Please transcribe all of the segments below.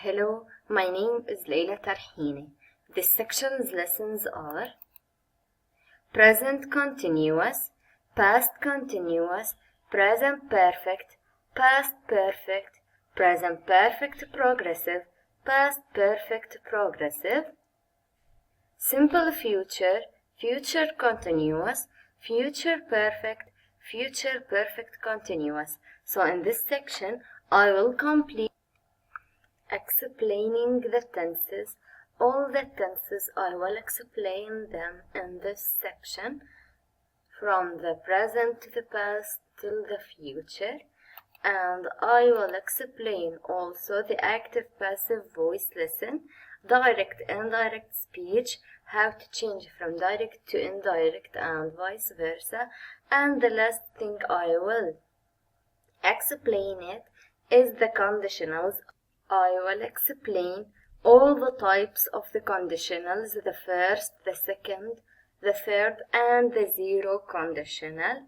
Hello, my name is Leila Tarhini. This section's lessons are present continuous, past continuous, present perfect, past perfect, present perfect progressive, past perfect progressive, simple future, future continuous, future perfect continuous. So in this section, I will complete explaining the tenses. All the tenses, I will explain them in this section, from the present to the past till the future. And I will explain also the active passive voice lesson, direct indirect speech, how to change from direct to indirect and vice versa. And the last thing I will explain it is the conditionals. I will explain all the types of the conditionals, the first, the second, the third, and the zero conditional.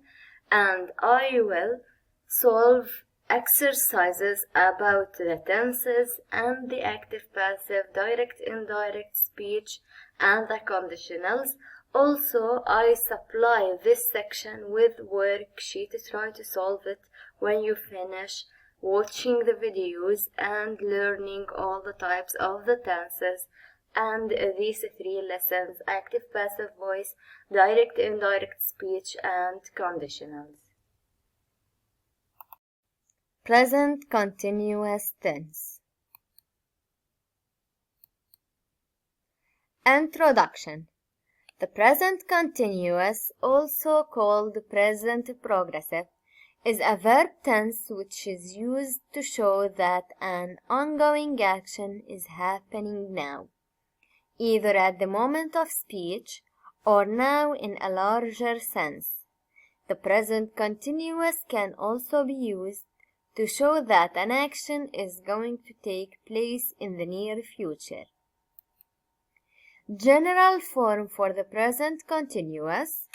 And I will solve exercises about the tenses and the active passive, direct indirect speech, and the conditionals. Also, I supply this section with worksheet to try to solve it when you finish watching the videos and learning all the types of the tenses and these three lessons: active passive voice, direct indirect speech, and conditionals. Present continuous tense. Introduction. The present continuous, also called present progressive, is a verb tense which is used to show that an ongoing action is happening now, either at the moment of speech or now in a larger sense. The present continuous can also be used to show that an action is going to take place in the near future. General form for the present continuous.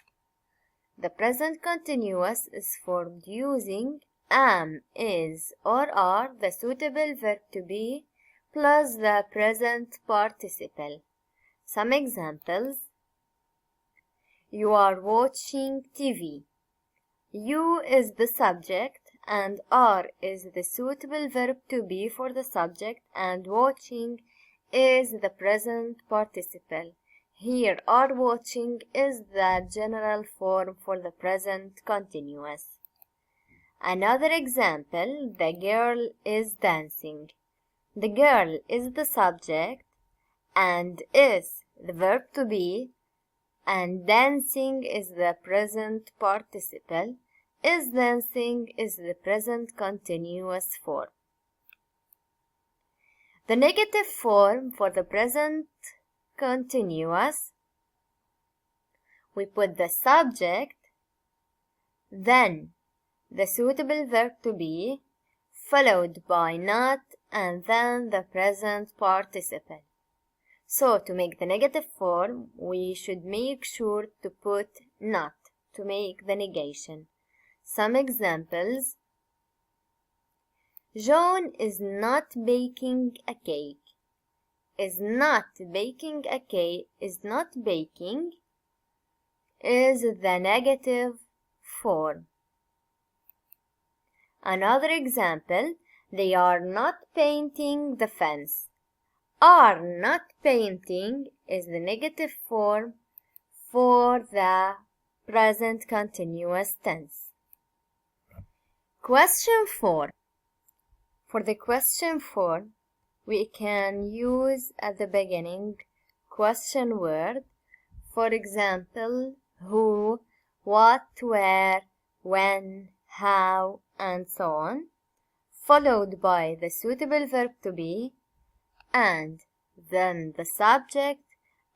The present continuous is formed using am, is, or are, the suitable verb to be, plus the present participle. Some examples: you are watching TV. You is the subject and are is the suitable verb to be for the subject, and watching is the present participle. Here, are watching is the general form for the present continuous. Another example: the girl is dancing. The girl is the subject and is the verb to be, and dancing is the present participle. Is dancing is the present continuous form. The negative form for the present continuous: we put the subject, then the suitable verb to be, followed by not, and then the present participle. So to make the negative form, we should make sure to put not to make the negation. Some examples: John is not baking a cake. Is not baking a cake, is not baking is the negative form. Another example: they are not painting the fence. Are not painting is the negative form for the present continuous tense. Question 4. For the question form, we can use at the beginning question word. For example, who, what, where, when, how, and so on, followed by the suitable verb to be, and then the subject,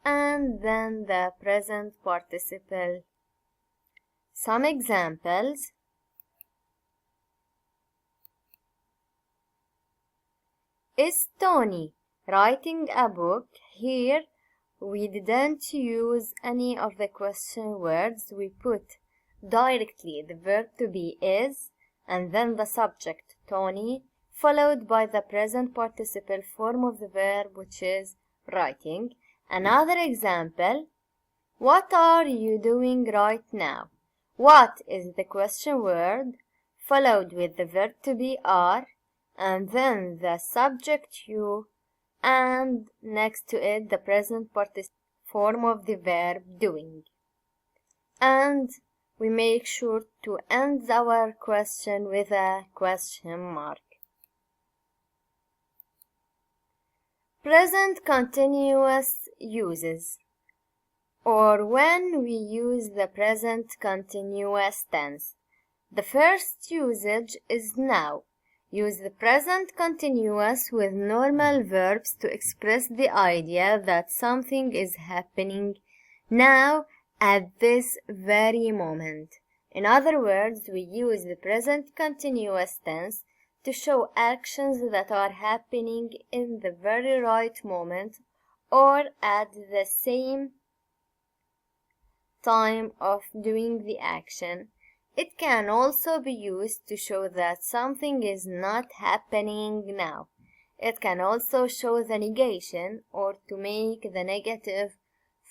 and then the present participle. Some examples: is Tony writing a book? Here we didn't use any of the question words. We put directly the verb to be is, and then the subject Tony, followed by the present participle form of the verb, which is writing. Another example, what are you doing right now? What is the question word, followed with the verb to be are, and then the subject you, and next to it the present participle form of the verb doing. And we make sure to end our question with a question mark. Present continuous uses, or when we use the present continuous tense. The first usage is now. Use the present continuous with normal verbs to express the idea that something is happening now at this very moment. In other words, we use the present continuous tense to show actions that are happening in the very right moment or at the same time of doing the action. It can also be used to show that something is not happening now. It can also show the negation or to make the negative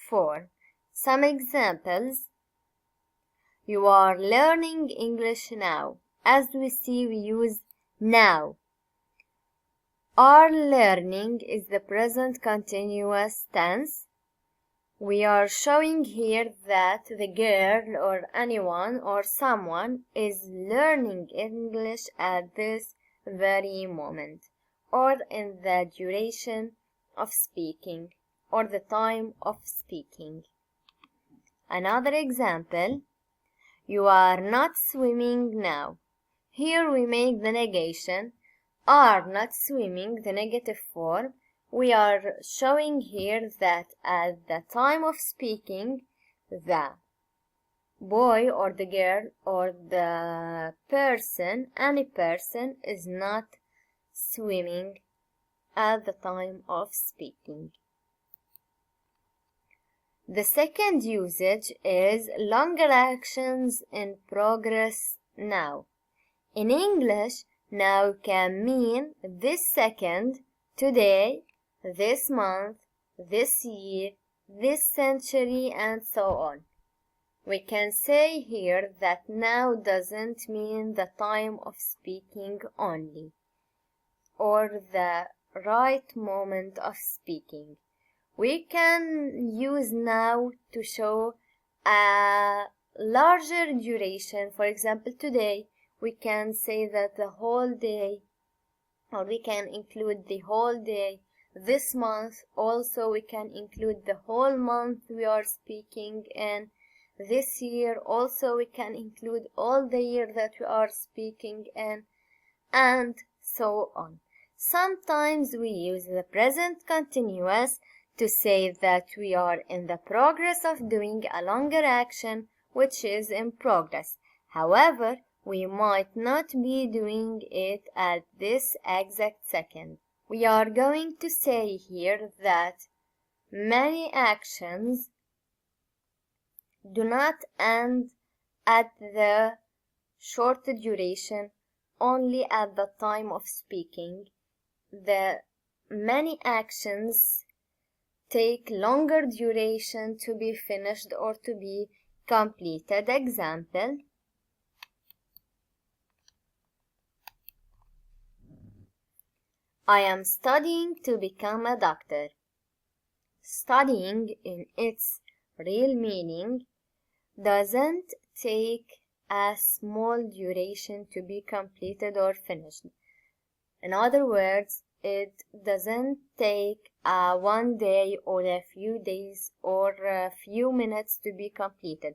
form. Some examples. You are learning English now. As we see, we use now. Are learning is the present continuous tense. We are showing here that the girl or anyone or someone is learning English at this very moment, or in the duration of speaking, or the time of speaking. Another example, you are not swimming now. Here we make the negation, are not swimming, the negative form. We are showing here that at the time of speaking, the boy or the girl or the person, any person, is not swimming at the time of speaking. The second usage is longer actions in progress now. In English, now can mean this second, today, this month, this year, this century, and so on. We can say here that now doesn't mean the time of speaking only, or the right moment of speaking. We can use now to show a larger duration. For example, today, we can say that the whole day, or we can include the whole day. This month also we can include the whole month we are speaking in. This year also we can include all the year that we are speaking in, and so on. Sometimes we use the present continuous to say that we are in the progress of doing a longer action which is in progress. However, we might not be doing it at this exact second. We are going to say here that many actions do not end at the short duration only at the time of speaking. The many actions take longer duration to be finished or to be completed. Example, I am studying to become a doctor. Studying in its real meaning doesn't take a small duration to be completed or finished. In other words, it doesn't take one day or a few days or a few minutes to be completed.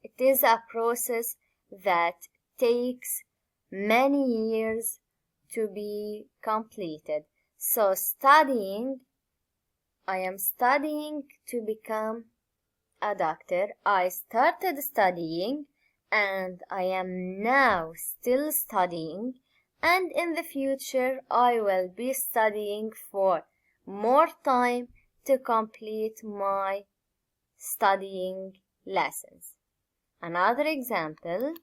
It is a process that takes many years to be completed. So studying, I am studying to become a doctor. I started studying and I am now still studying, and in the future I will be studying for more time to complete my studying lessons. Another example,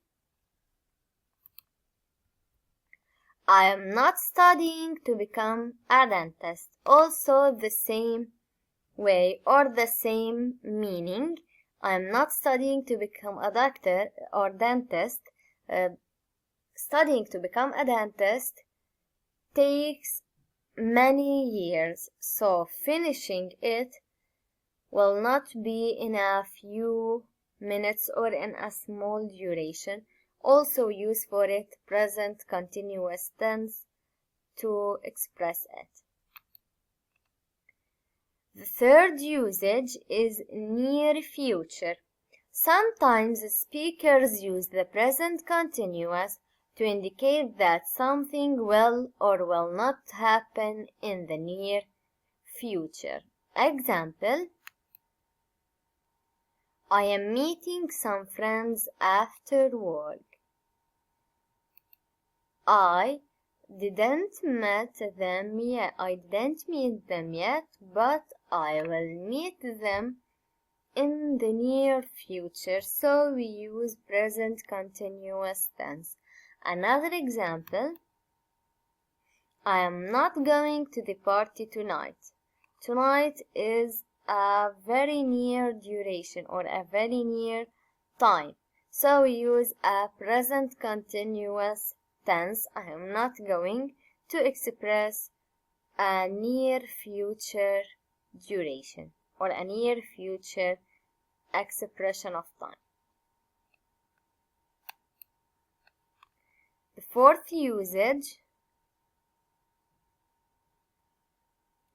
I am not studying to become a dentist. Also the same way or the same meaning. I am not studying to become a doctor or dentist. Studying to become a dentist takes many years, so finishing it will not be in a few minutes or in a small duration. Also use for it present continuous tense to express it. The third usage is near future. Sometimes speakers use the present continuous to indicate that something will or will not happen in the near future. Example: I am meeting some friends after work. I didn't meet them yet, but I will meet them in the near future, so we use present continuous tense. Another example: I am not going to the party tonight. Tonight is a very near duration or a very near time, so we use a present continuous tense, I am not going, to express a near future duration or a near future expression of time. The fourth usage,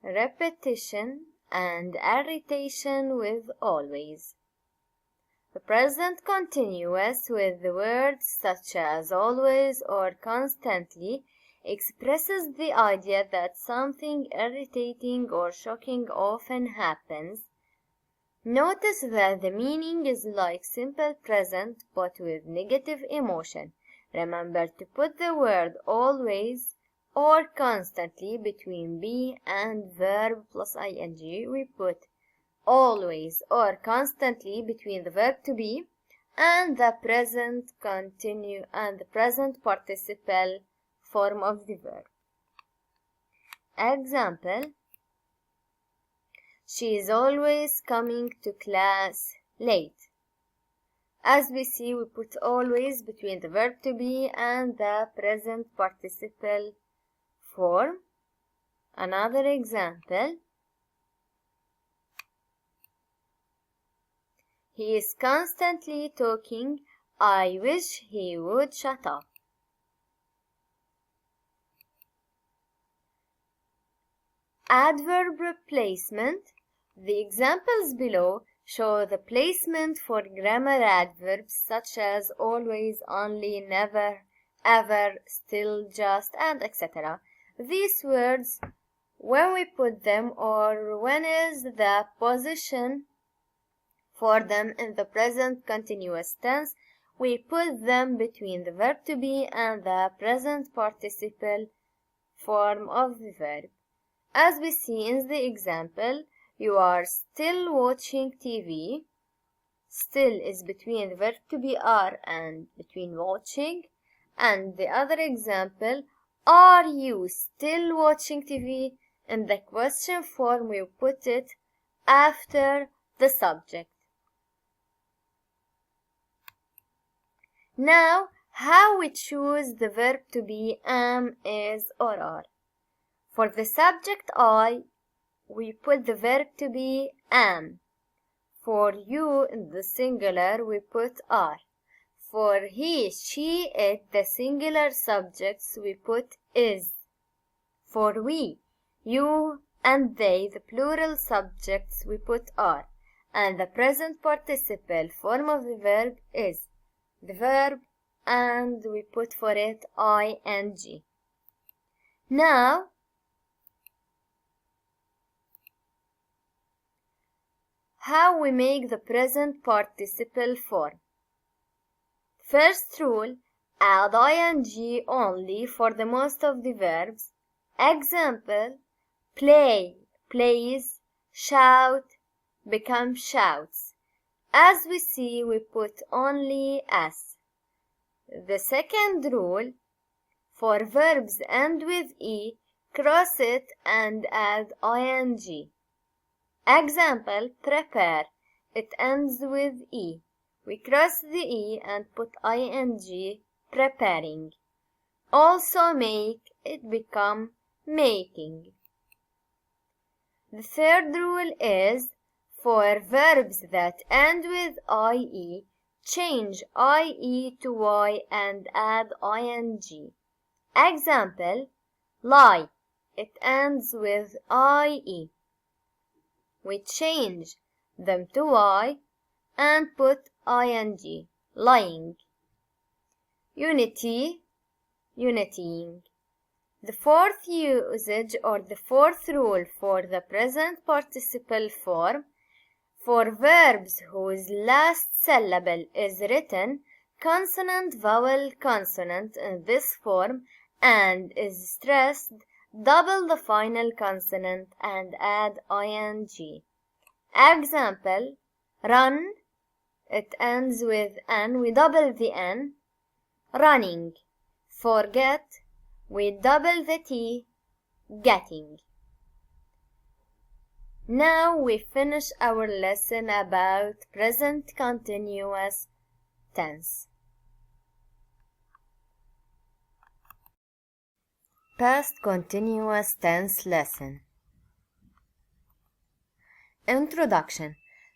repetition and irritation with always. The present continuous with the words such as always or constantly expresses the idea that something irritating or shocking often happens. Notice that the meaning is like simple present but with negative emotion. Remember to put the word always or constantly between be and verb plus ing. We put always or constantly between the verb to be and the present participle form of the verb. Example: she is always coming to class late. As we see, we put always between the verb to be and the present participle form. Another example: he is constantly talking. I wish he would shut up. Adverb replacement. The examples below show the placement for grammar adverbs such as always, only, never, ever, still, just, and etc. These words, when we put them or when is the position for them in the present continuous tense, we put them between the verb to be and the present participle form of the verb. As we see in the example, you are still watching TV. Still is between the verb to be are and between watching. And the other example, are you still watching TV? In the question form, we put it after the subject. Now, how we choose the verb to be am, is, or are. For the subject I, we put the verb to be am. For you, in the singular, we put are. For he, she, it, the singular subjects, we put is. For we, you, and they, the plural subjects, we put are. And the present participle form of the verb is. The verb, and we put for it ing. Now, how we make the present participle form. First rule, add ing only for the most of the verbs. Example: play, plays, shout, become, shouts. As we see, we put only s. The second rule, For verbs end with E, cross it and add ing. Example, prepare. It ends with E. We cross the E and put ing, preparing. Also make, it become making. The third rule is, for verbs that end with IE, change IE to Y and add ing. Example, lie. It ends with IE. We change them to Y and put ing, lying. Unity, unitying. The fourth usage or the fourth rule for the present participle form, for verbs whose last syllable is written consonant, vowel, consonant in this form and is stressed, double the final consonant and add ing. Example, run. It ends with N. We double the N. Running. Forget. We double the T. Getting. Now we finish our lesson about present continuous tense. Past continuous tense lesson. Introduction.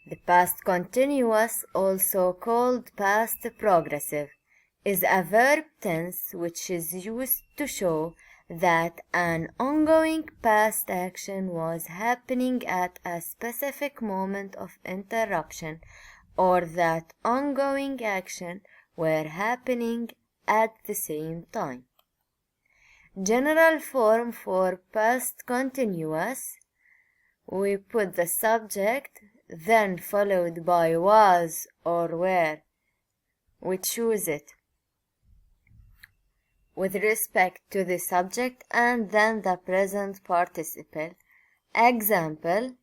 The past continuous, also called past progressive, is a verb tense which is used to show that an ongoing past action was happening at a specific moment of interruption, or that ongoing action were happening at the same time. General form for past continuous: we put the subject, then followed by was or were. We choose it with respect to the subject and then the present participle. Example,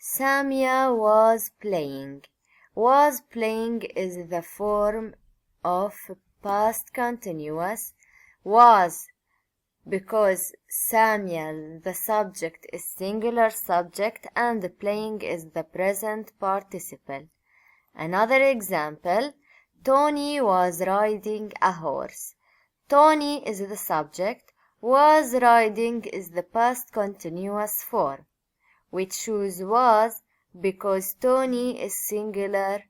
Samia was playing. Was playing is the form of past continuous. Was, because Samia, the subject, is singular subject and playing is the present participle. Another example, Tony was riding a horse. Tony is the subject, was riding is the past continuous form. We choose was because Tony is singular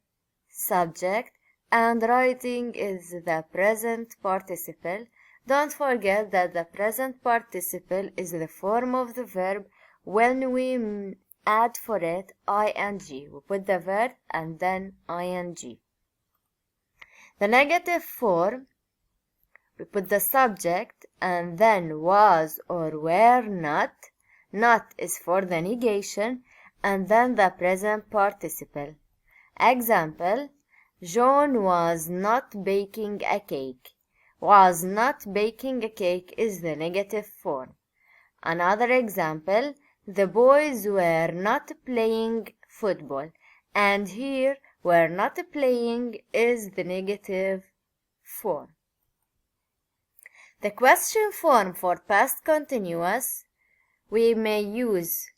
subject and riding is the present participle. Don't forget that the present participle is the form of the verb when we add for it ing. We put the verb and then ing. The negative form, we put the subject and then was or were not. Not is for the negation and then the present participle. Example, John was not baking a cake. Was not baking a cake is the negative form. Another example, the boys were not playing football, and here were not playing is the negative form. The question form for past continuous, we may use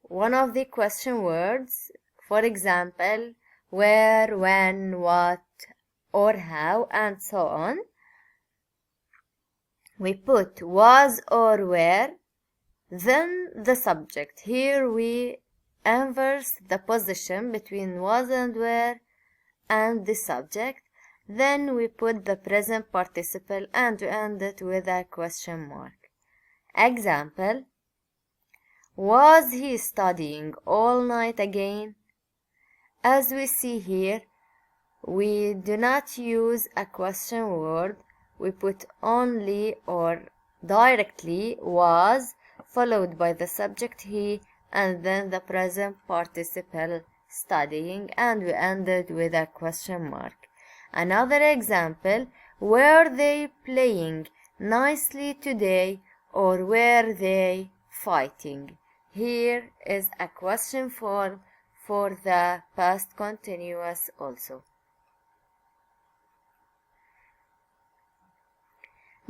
one of the question words, for example, where, when, what, or how, and so on. We put was or were, then the subject. Here we inverse the position between was and were and the subject. Then we put the present participle and we end it with a question mark. Example, was he studying all night again? As we see here, we do not use a question word. We put only or directly was, followed by the subject he, and then the present participle studying, and we ended with a question mark. Another example, were they playing nicely today or were they fighting? Here is a question form for the past continuous also.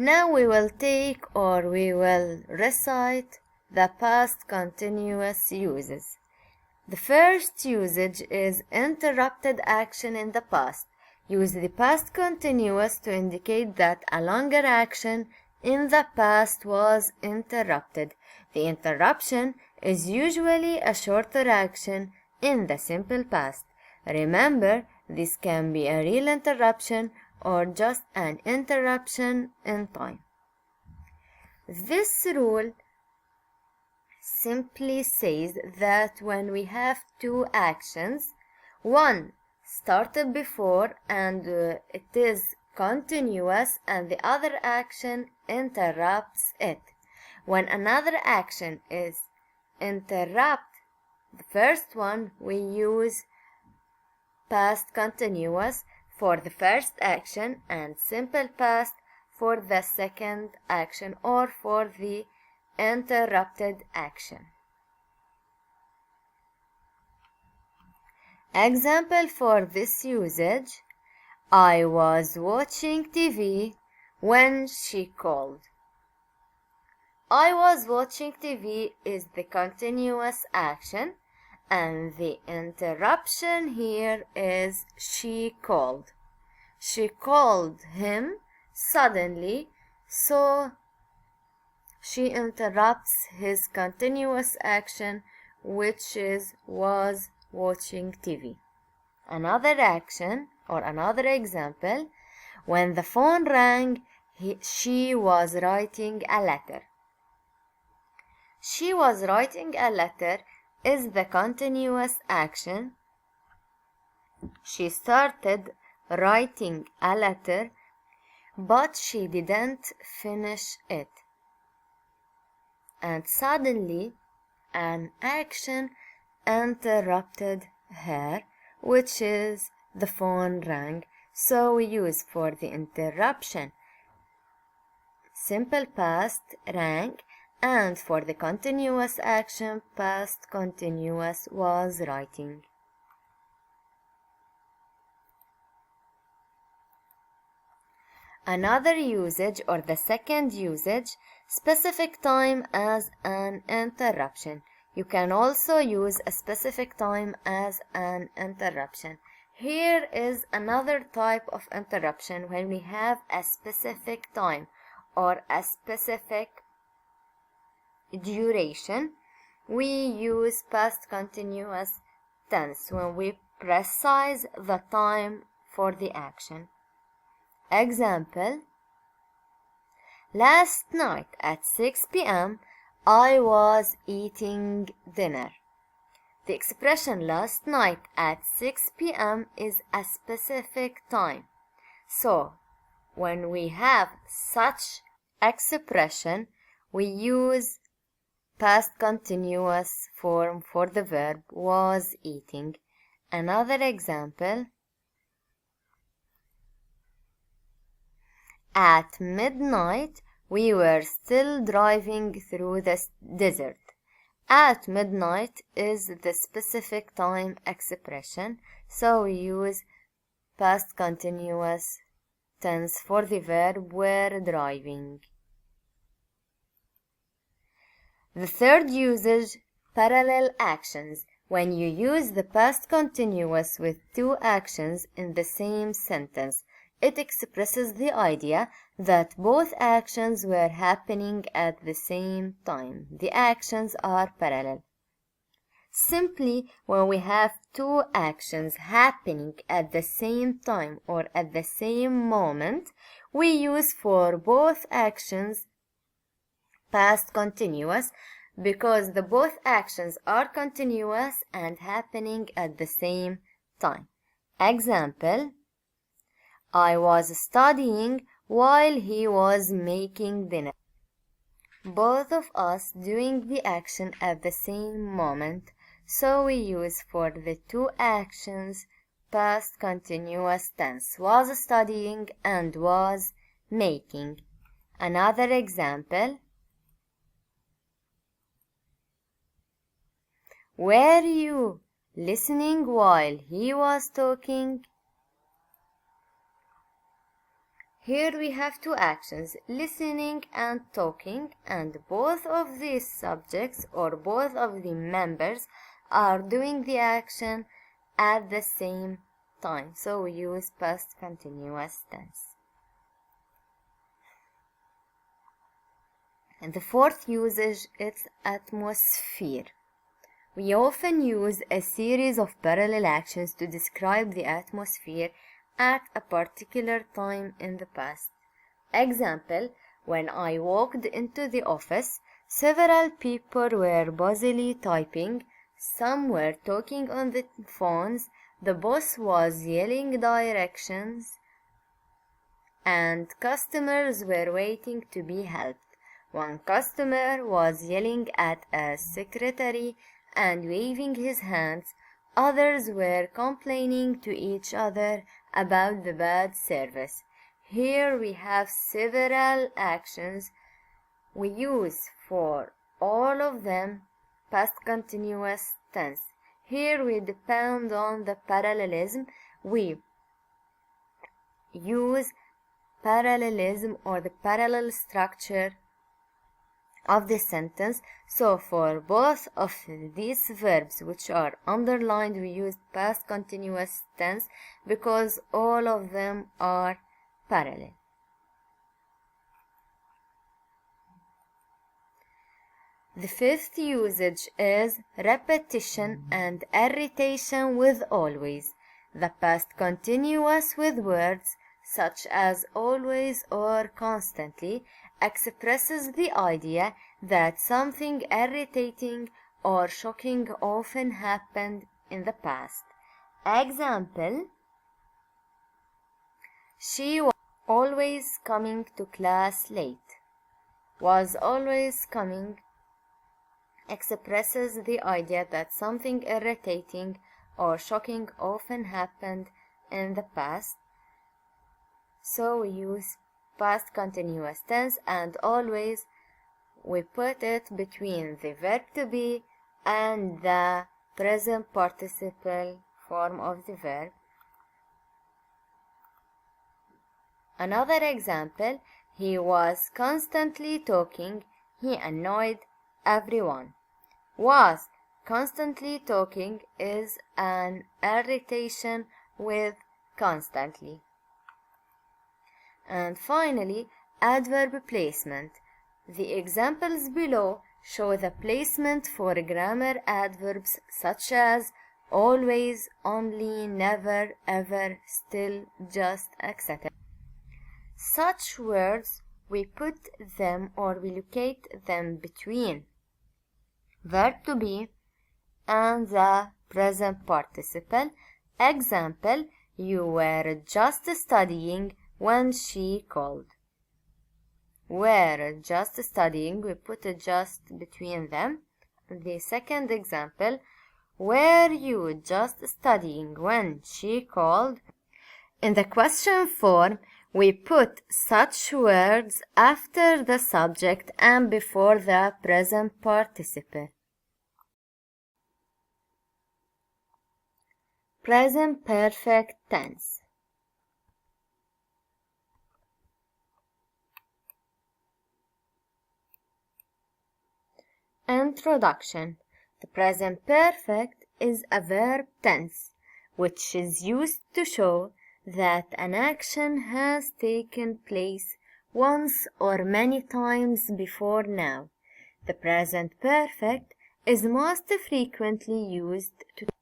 Now we will take or we will recite the past continuous uses. The first usage is interrupted action in the past. Use the past continuous to indicate that a longer action in the past was interrupted. The interruption is usually a shorter action in the simple past. Remember, this can be a real interruption or just an interruption in time. This rule simply says that when we have two actions, one started before and it is continuous and the other action interrupts it. When another action is interrupt the first one, we use past continuous for the first action and simple past for the second action or for the interrupted action. Example for this usage: I was watching TV when she called. I was watching TV is the continuous action, and the interruption here is she called. She called him suddenly, so she interrupts his continuous action, which was watching TV. Another action or another example: when the phone rang, she was writing a letter. She was writing a letter is the continuous action. She started writing a letter, but she didn't finish it. And suddenly, an action interrupted her, which is the phone rang. So we use for the interruption simple past rang, and for the continuous action past continuous was writing. Another usage or the second usage: specific time as an interruption. You can also use a specific time as an interruption. Here is another type of interruption when we have a specific time or a specific duration. We use past continuous tense when we precise the time for the action. Example: last night at 6 p.m. I was eating dinner. The expression last night at 6 p.m. is a specific time. So, when we have such expression, we use past continuous form for the verb was eating. Another example: at midnight, we were still driving through the desert. At midnight is the specific time expression, so we use past continuous tense for the verb were driving. The third usage: parallel actions. When you use the past continuous with two actions in the same sentence, it expresses the idea that both actions were happening at the same time. The actions are parallel. Simply, when we have two actions happening at the same time or at the same moment, we use for both actions past continuous because the both actions are continuous and happening at the same time. Example: I was studying while he was making dinner. Both of us doing the action at the same moment, so we use for the two actions past continuous tense: was studying and was making. Another example: were you listening while he was talking? Here we have two actions, listening and talking, and both of these subjects or both of the members are doing the action at the same time. So we use past continuous tense. And the fourth usage is atmosphere. We often use a series of parallel actions to describe the atmosphere at a particular time in the past. Example, when I walked into the office, several people were busily typing, some were talking on the phones, the boss was yelling directions, and customers were waiting to be helped. One customer was yelling at a secretary and waving his hands. Others were complaining to each other about the bad service. Here we have several actions. We use for all of them past continuous tense. Here we depend on the parallelism. We use parallelism or the parallel structure of the sentence. So for both of these verbs which are underlined, we use past continuous tense because all of them are parallel. The fifth usage is repetition and irritation with always. The past continuous with words such as always or constantly expresses the idea that something irritating or shocking often happened in the past. Example, she was always coming to class late. Was always coming expresses the idea that something irritating or shocking often happened in the past. So we use past continuous tense, and always we put it between the verb to be and the present participle form of the verb. Another example, he was constantly talking, he annoyed everyone. Was constantly talking is an irritation with constantly. And finally, adverb placement. The examples below show the placement for grammar adverbs such as always, only, never, ever, still, just, etc. Such words, we put them or we locate them between verb to be and the present participle. Example, you were just studying when she called. Were just studying, we put a just between them. The second example, were you just studying when she called? In the question form, we put such words after the subject and before the present participle. Present perfect tense. Introduction. The present perfect is a verb tense, which is used to show that an action has taken place once or many times before now. The present perfect is most frequently used to talk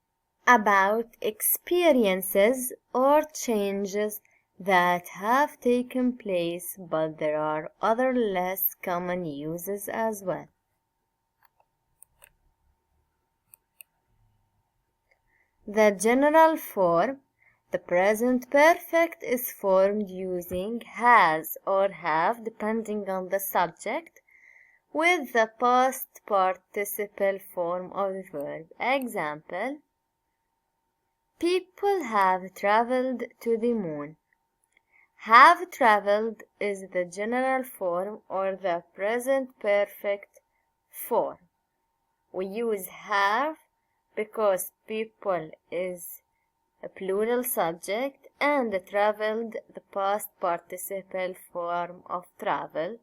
about experiences or changes that have taken place, but there are other less common uses as well. The general form. The present perfect is formed using has or have, depending on the subject, with the past participle form of the verb. Example, people have traveled to the moon. Have traveled is the general form or the present perfect form. We use have because people is a plural subject and traveled, the past participle form of travel.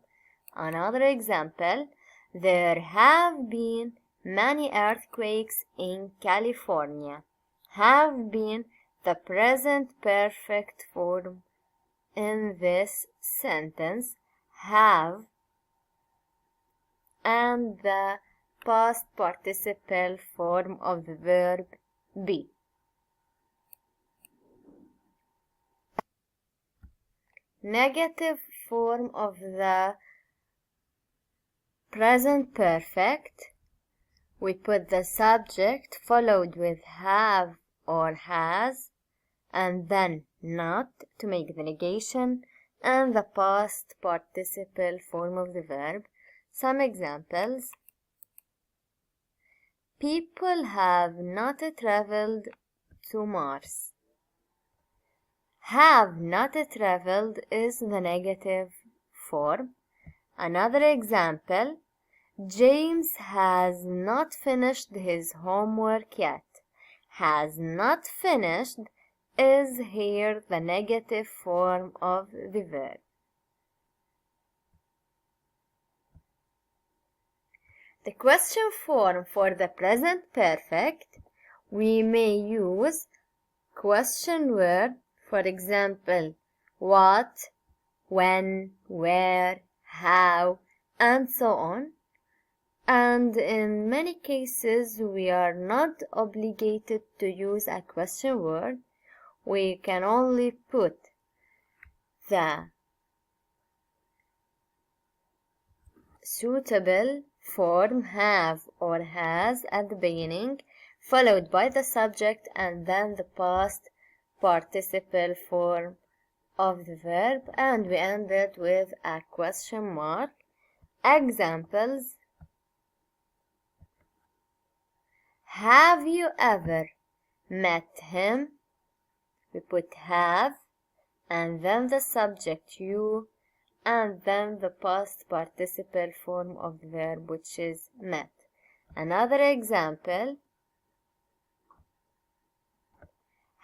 Another example, there have been many earthquakes in California. Have been the present perfect form in this sentence. Have and the past participle form of the verb be. Negative form of the present perfect. We put the subject followed with have or has, and then not to make the negation, and the past participle form of the verb. Some examples. People have not traveled to Mars. Have not traveled is the negative form. Another example, James has not finished his homework yet. Has not finished is here the negative form of the verb. The question form for the present perfect, we may use question word, for example, what, when, where, how, and so on. And in many cases, we are not obligated to use a question word. We can only put the suitable form have or has at the beginning, followed by the subject and then the past participle form of the verb, and we end it with a question mark. Examples: have you ever met him? We put have and then the subject you and then the past participle form of the verb, which is met. Another example: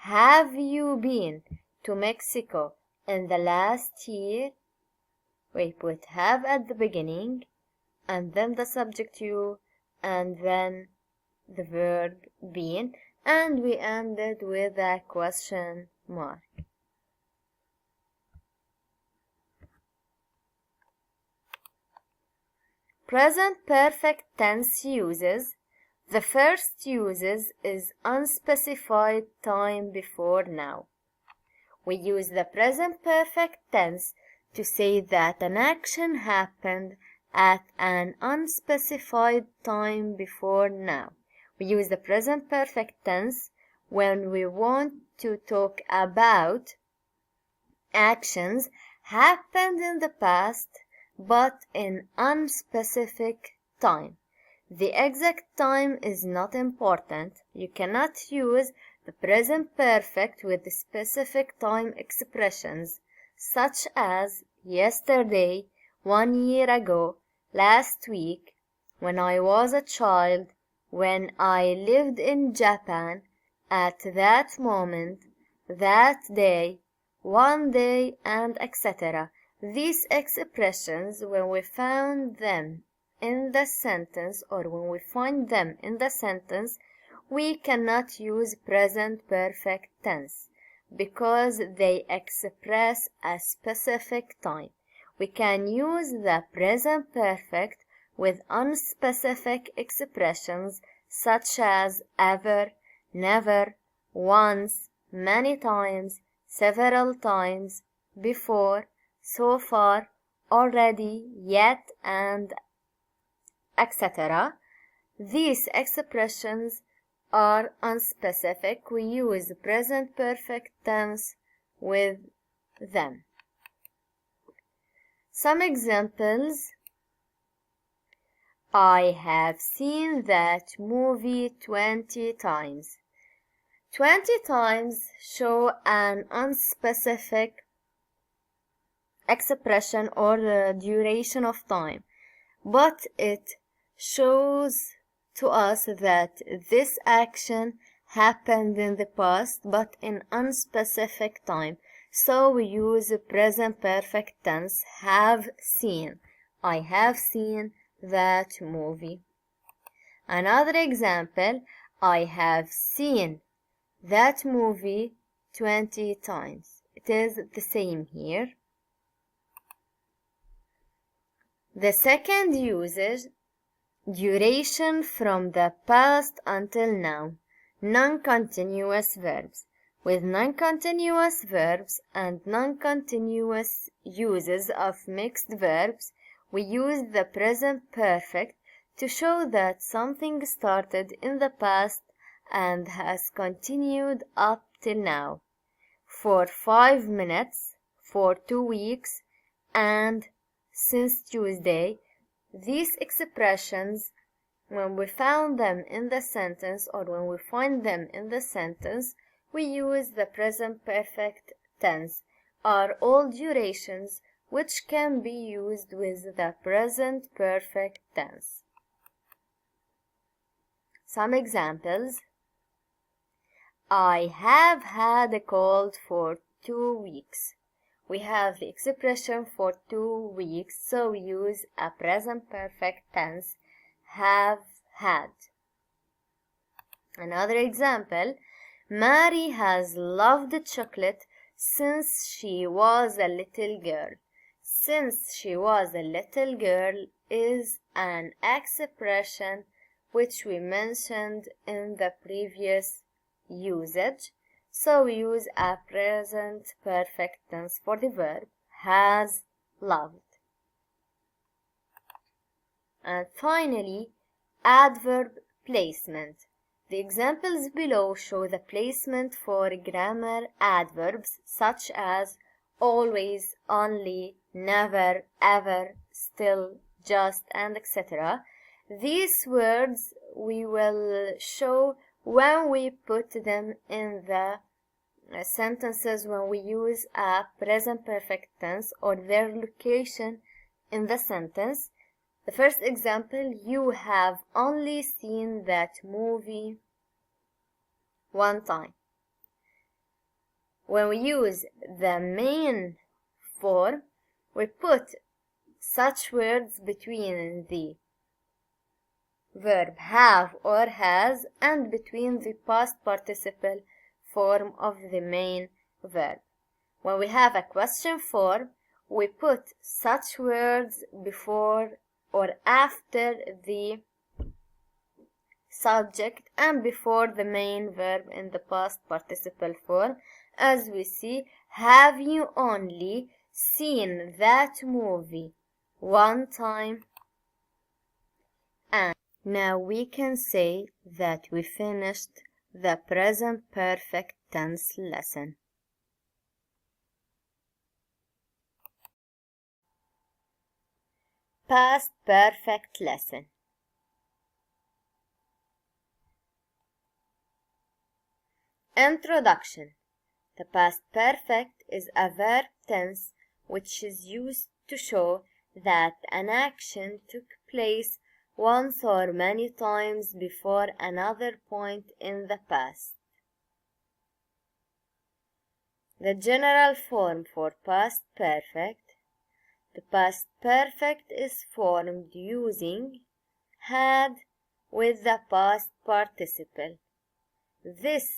have you been to Mexico in the last year? We put have at the beginning and then the subject you and then the verb been, and we ended with a question mark. Present perfect tense uses. The first uses is unspecified time before now. We use the present perfect tense to say that an action happened at an unspecified time before now. We use the present perfect tense when we want to talk about actions happened in the past but in unspecific time. The exact time is not important. You cannot use the present perfect with specific time expressions such as yesterday, 1 year ago, last week, when I was a child, when I lived in Japan, at that moment, that day, one day, and etc. These expressions, when we found them in the sentence or when we find them in the sentence, we cannot use present perfect tense because they express a specific time. We can use the present perfect with unspecific expressions such as ever, never, once, many times, several times, before, so far, already, yet, and etc. These expressions are unspecific. We use present perfect tense with them. Some examples: I have seen that movie 20 times. 20 times show an unspecific expression or the duration of time, but it shows to us that this action happened in the past but in unspecific time. So we use present perfect tense, have seen. I have seen that movie. Another example, I have seen that movie 20 times. It is the same here. The second usage, duration from the past until now. Non-continuous verbs. With non-continuous verbs and non-continuous uses of mixed verbs, we use the present perfect to show that something started in the past and has continued up till now. For 5 minutes, for 2 weeks, and since Tuesday. These expressions, when we found them in the sentence or when we find them in the sentence, we use the present perfect tense, are all durations which can be used with the present perfect tense. Some examples. I have had a cold for 2 weeks. We have the expression for 2 weeks, so we use a present perfect tense, have had. Another example, Mary has loved chocolate since she was a little girl. Since she was a little girl is an expression which we mentioned in the previous usage. So we use a present perfect tense for the verb, has loved. And finally, adverb placement. The examples below show the placement for grammar adverbs such as always, only, never, ever, still, just, and etc. These words we will show when we put them in the sentences when we use a present perfect tense or their location in the sentence. The first example, you have only seen that movie 1 time. When we use the main form, we put such words between the verb have or has and between the past participle form of the main verb. When we have a question form, we put such words before or after the subject and before the main verb in the past participle form. As we see, have you only seen that movie 1 time? And now we can say that we finished the present perfect tense lesson. Past perfect lesson. Introduction. The past perfect is a verb tense which is used to show that an action took place once or many times before another point in the past. The general form for past perfect. The past perfect is formed using had with the past participle. This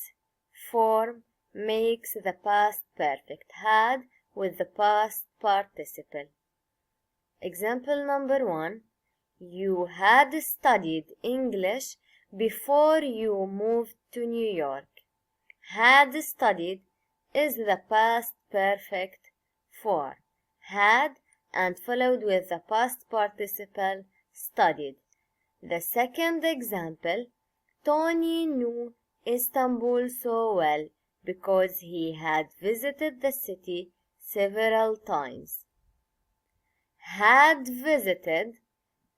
form makes the past perfect, had with the past participle. Example number 1. You had studied English before you moved to New York. Had studied is the past perfect form. Had and followed with the past participle studied. The second example, Tony knew Istanbul so well because he had visited the city several times. Had visited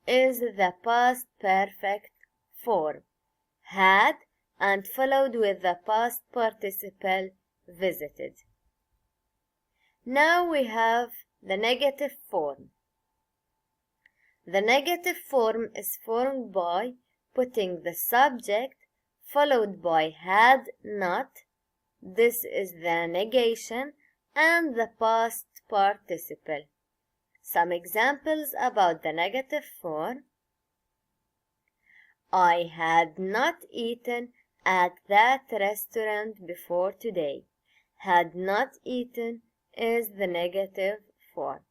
is the past perfect form. Had and followed with the past participle visited. Now we have the negative form. The negative form is formed by putting the subject followed by had not. This is the negation and the past participle. Some examples about the negative form. I had not eaten at that restaurant before today. Had not eaten is the negative form.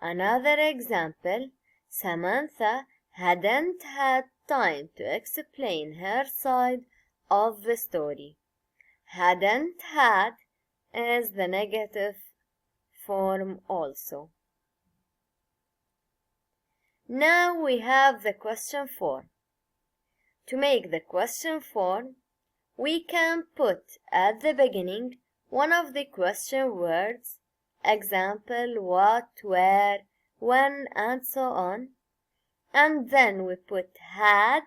Another example, Samantha hadn't had time to explain her side of the story. Hadn't had is the negative form also. Now we have the question form. To make the question form, we can put at the beginning one of the question words, example, what, where, when, and so on, and then we put had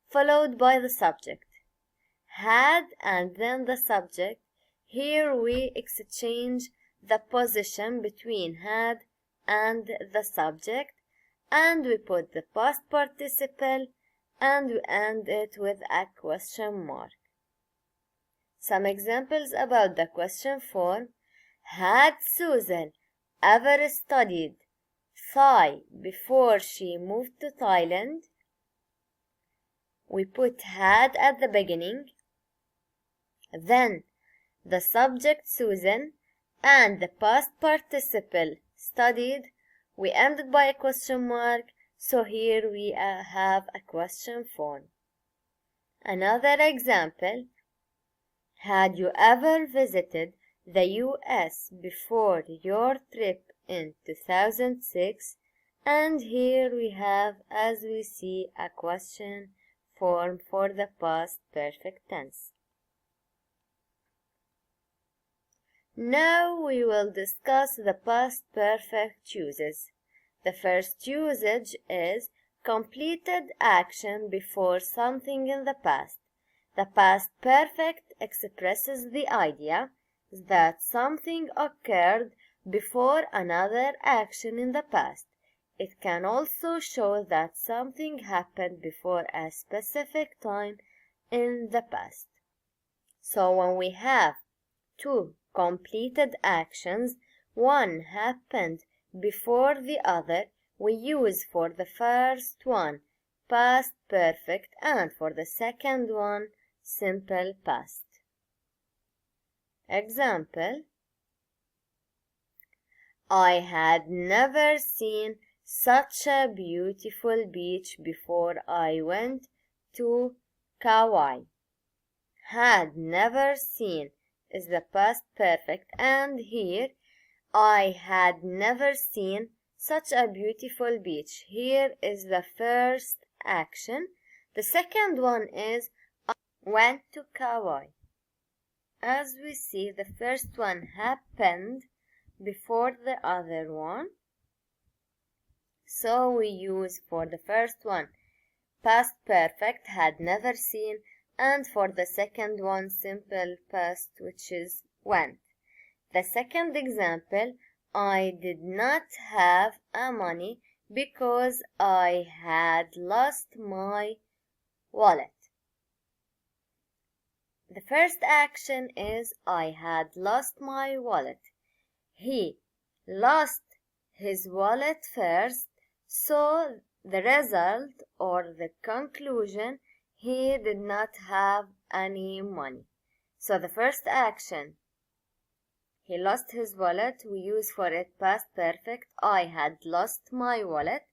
followed by the subject. Had and then the subject. Here we exchange the position between had and the subject, and we put the past participle and we end it with a question mark. Some examples about the question form. Had Susan ever studied Thai before she moved to Thailand? We put had at the beginning, then the subject Susan and the past participle studied. We ended by a question mark, so here we have a question form. Another example, had you ever visited the US before your trip in 2006? And here we have, as we see, a question form for the past perfect tense. Now we will discuss the past perfect uses. The first usage is completed action before something in the past. The past perfect expresses the idea that something occurred before another action in the past. It can also show that something happened before a specific time in the past. So when we have two completed actions, one happened before the other, we use for the first one past perfect and for the second one simple past. Example, I had never seen such a beautiful beach before I went to Kauai. Had never seen is the past perfect, and here I had never seen such a beautiful beach. Here is the first action. The second one is I went to Kauai. As we see, the first one happened before the other one. So we use for the first one past perfect, had never seen, and for the second one simple past, which is went. The second example, I did not have a money because I had lost my wallet. The first action is I had lost my wallet. He lost his wallet first, so the result or the conclusion, he did not have any money. So the first action, he lost his wallet, we use for it past perfect, I had lost my wallet.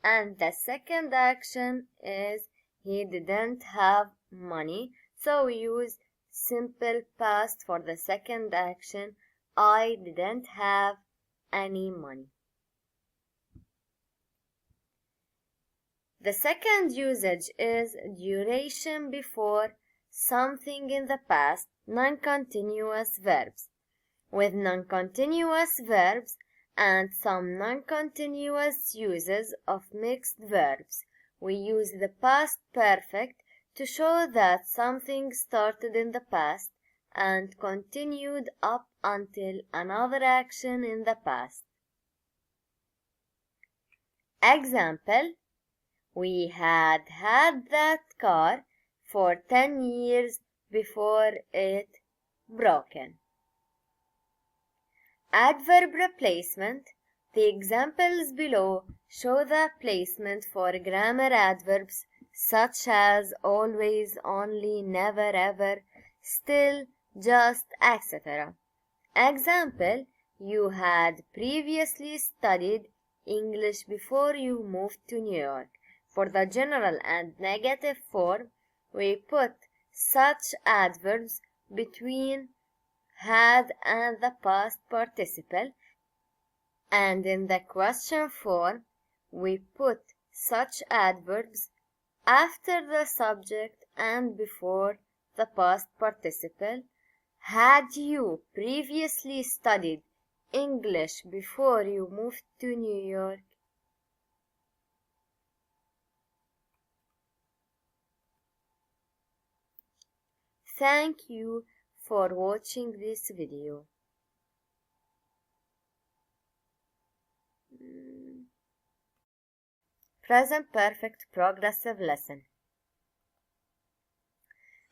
And the second action is he didn't have money, so we use simple past for the second action, I didn't have any money. The second usage is duration before something in the past, non-continuous verbs. With non-continuous verbs and some non-continuous uses of mixed verbs, we use the past perfect to show that something started in the past and continued up until another action in the past. Example, we had that car for 10 years before it broken. Adverb replacement. The examples below show the placement for grammar adverbs such as always, only, never, ever, still, just, etc. Example: you had previously studied English before you moved to New York. For the general and negative form, we put such adverbs between had and the past participle, and in the question form, we put such adverbs after the subject and before the past participle. Had you previously studied English before you moved to New York? Thank you for watching this video. Present Perfect Progressive Lesson.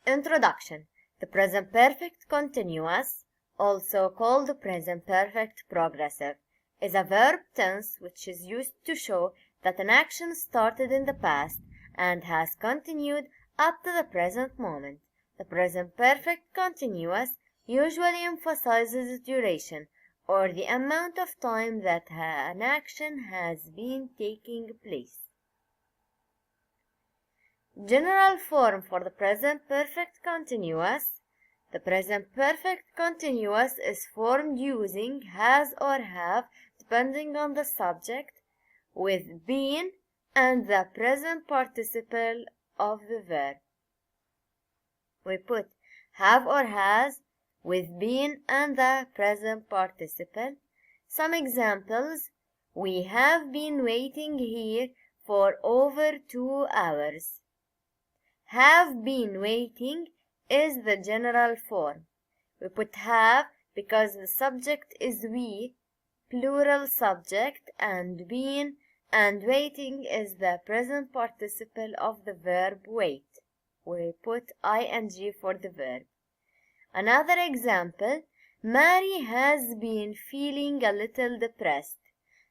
Introduction. The present perfect continuous, also called present perfect progressive, is a verb tense which is used to show that an action started in the past and has continued up to the present moment. The present perfect continuous usually emphasizes duration, or the amount of time that an action has been taking place. General form for the present perfect continuous. The present perfect continuous is formed using has or have, depending on the subject, with been and the present participle of the verb. We put have or has with been and the present participle. Some examples: we have been waiting here for over 2 hours. Have been waiting is the general form. We put have because the subject is we, plural subject, and been and waiting is the present participle of the verb wait. We put ing for the verb. Another example: Mary has been feeling a little depressed.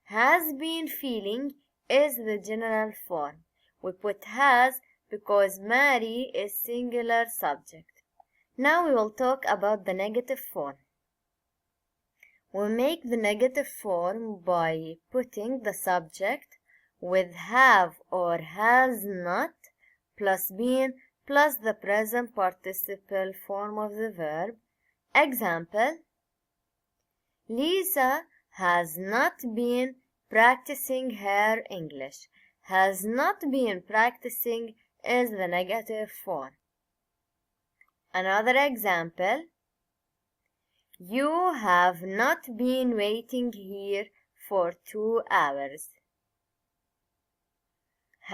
Has been feeling is the general form. We put has because Mary is singular subject. Now we will talk about the negative form. We make the negative form by putting the subject with have or has not plus been plus the present participle form of the verb. Example: Lisa has not been practicing her English. Has not been practicing is the negative form. Another example: you have not been waiting here for 2 hours.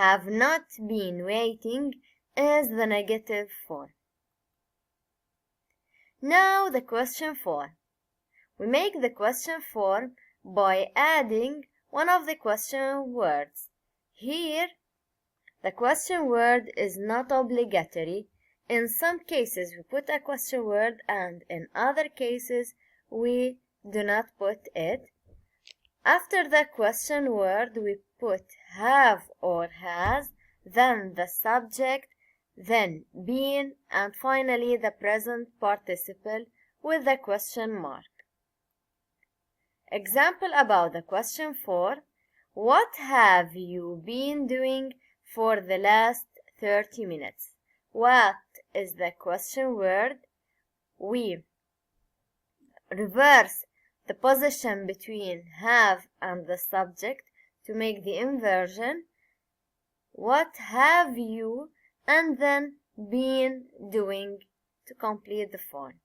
Have not been waiting is the negative form. Now the question form. We make the question form by adding one of the question words. Here, the question word is not obligatory. In some cases we put a question word and in other cases we do not put it. After the question word we put have or has, then the subject, then been, and finally the present participle with the question mark. Example about the question form: what have you been doing for the last 30 minutes? What is the question word. We reverse the position between have and the subject to make the inversion. What have you and then been doing to complete the form.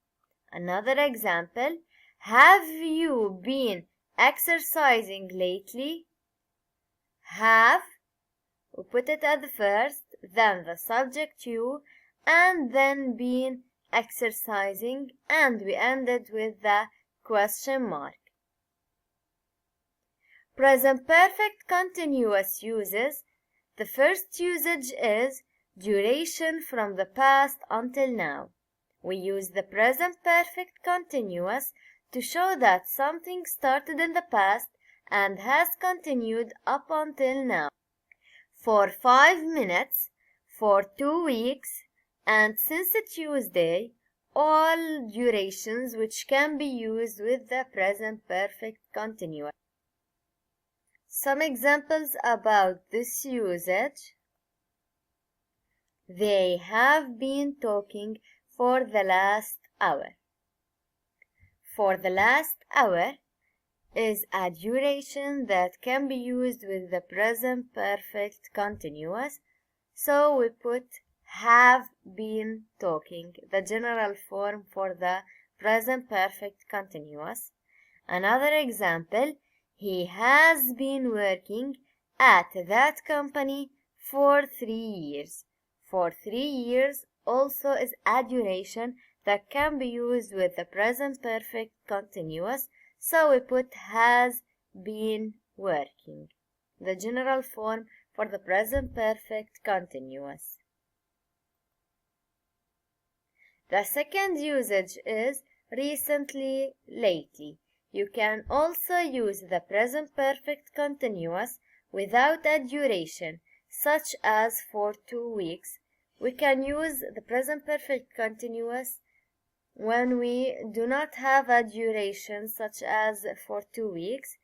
Another example: have you been exercising lately? Have, we put it at the first, then the subject you, and then been exercising, and we ended with the question mark. Present perfect continuous uses. The first usage is duration from the past until now. We use the present perfect continuous to show that something started in the past and has continued up until now. For 5 minutes, for 2 weeks, and since Tuesday, all durations which can be used with the present perfect continuous. Some examples about this usage. They have been talking for the last hour. For the last hour is a duration that can be used with the present perfect continuous, so we put have been talking, the general form for the present perfect continuous. Another example, he has been working at that company for 3 years. For 3 years also is a duration that can be used with the present perfect continuous, so we put has been working, the general form for the present perfect continuous. The second usage is recently, lately. You can also use the present perfect continuous without a duration, such as for 2 weeks. We can use the present perfect continuous when we do not have a duration, such as for 2 weeks.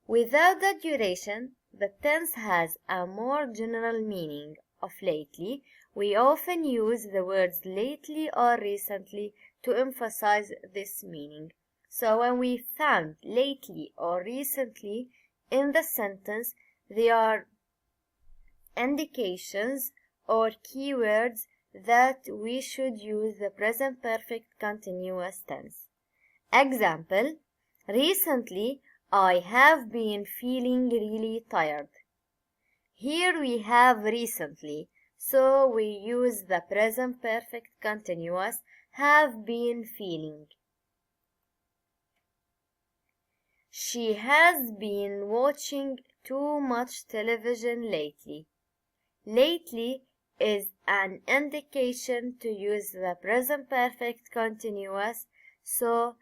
Without the duration, the tense has a more general meaning of lately. We often use the words lately or recently to emphasize this meaning. So when we found lately or recently in the sentence, they are indications or keywords that we should use the present perfect continuous tense. Example, recently I have been feeling really tired. Here we have recently, so we use the present perfect continuous have been feeling. She has been watching too much television lately. Lately is an indication to use the present perfect continuous, so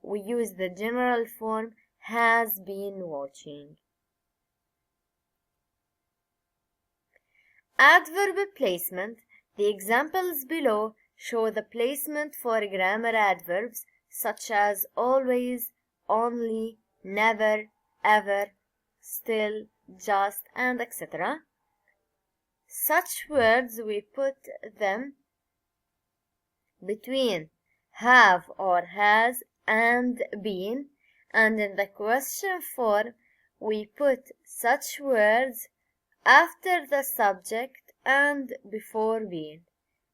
we use the general form has been watching. Adverb placement. The examples below show the placement for grammar adverbs such as always, only, never, ever, still, just, and etc. Such words we put them between have or has and been, and in the question form we put such words after the subject and before been.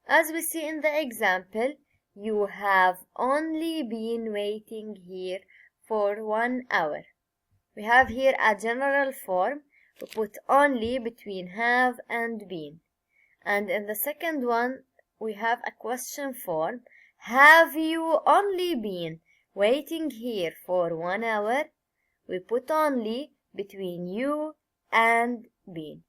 As we see in the example, you have only been waiting here for 1 hour. We have here a general form. We put only between have and been. And in the second one, we have a question form. Have you only been waiting here for 1 hour? We put only between you and been.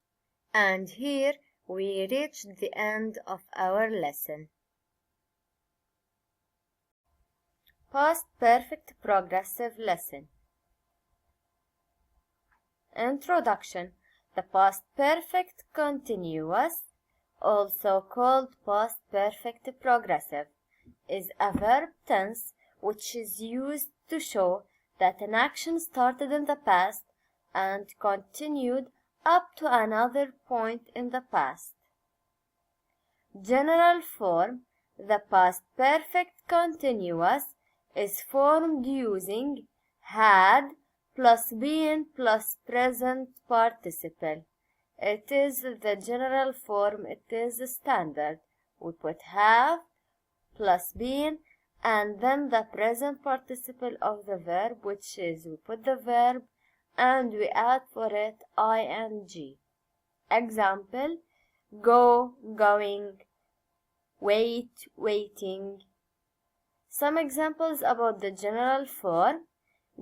And here we reached the end of our lesson. Past perfect progressive lesson. Introduction. The past perfect continuous, also called past perfect progressive, is a verb tense which is used to show that an action started in the past and continued up to another point in the past. General form. The past perfect continuous is formed using had plus been plus present participle. It is the general form, it is standard. We put have plus been and then the present participle of the verb, which is we put the verb and we add for it ing. Example, go, going, wait, waiting. Some examples about the general form.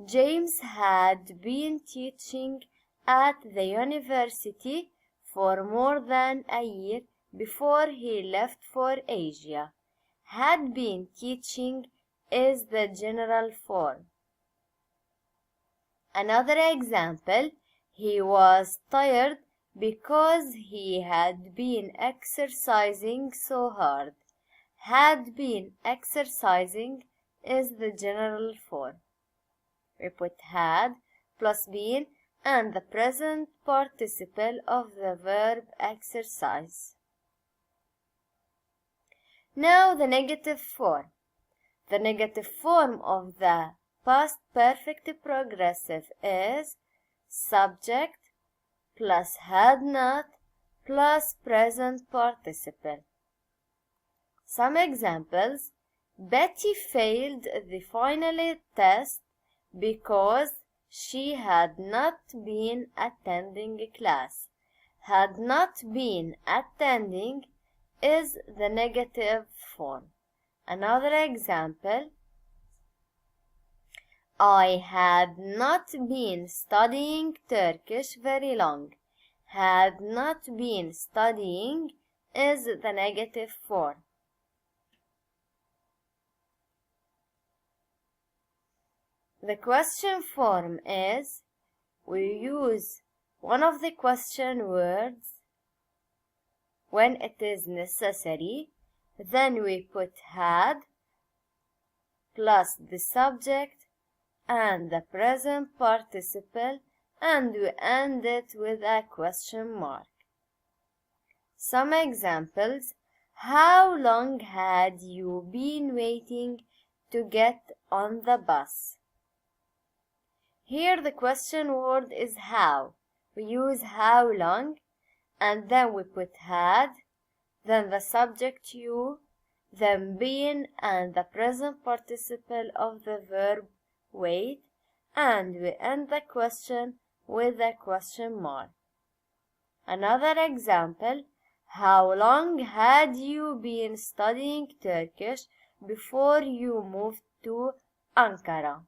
James had been teaching at the university for more than a year before he left for Asia. Had been teaching is the general form. Another example, he was tired because he had been exercising so hard. Had been exercising is the general form. We put had plus been and the present participle of the verb exercise. Now the negative form. The negative form of the past perfect progressive is subject plus had not plus present participle. Some examples. Betty failed the final test because she had not been attending class. Had not been attending is the negative form. Another example. I had not been studying Turkish very long. Had not been studying is the negative form. The question form is, we use one of the question words when it is necessary, then we put had plus the subject and the present participle and we end it with a question mark. Some examples. How long had you been waiting to get on the bus? Here the question word is how. We use how long and then we put had, then the subject you, then been and the present participle of the verb wait, and we end the question with a question mark. Another example. How long had you been studying Turkish before you moved to Ankara?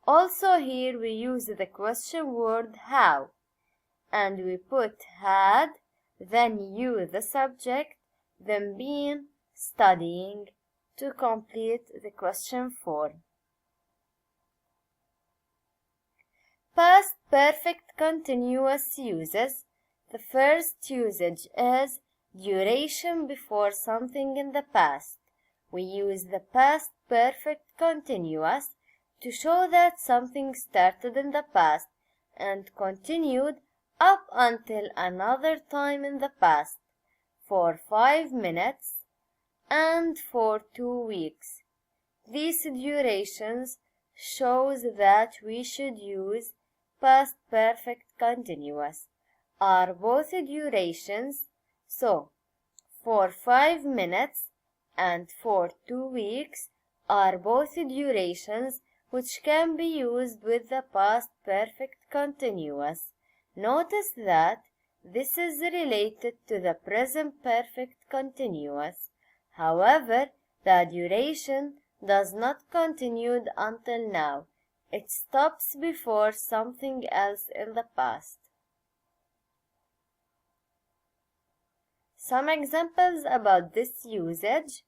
Also here we use the question word how, and we put had, then you the subject, then been, studying, to complete the question form. Past perfect continuous uses. The first usage is duration before something in the past. We use the past perfect continuous to show that something started in the past and continued up until another time in the past, for 5 minutes and for 2 weeks. These durations shows that we should use past perfect continuous. Are both durations, so for 5 minutes and for 2 weeks are both durations which can be used with the past perfect continuous. Notice that this is related to the present perfect continuous. However, the duration does not continue until now. It stops before something else in the past. Some examples about this usage.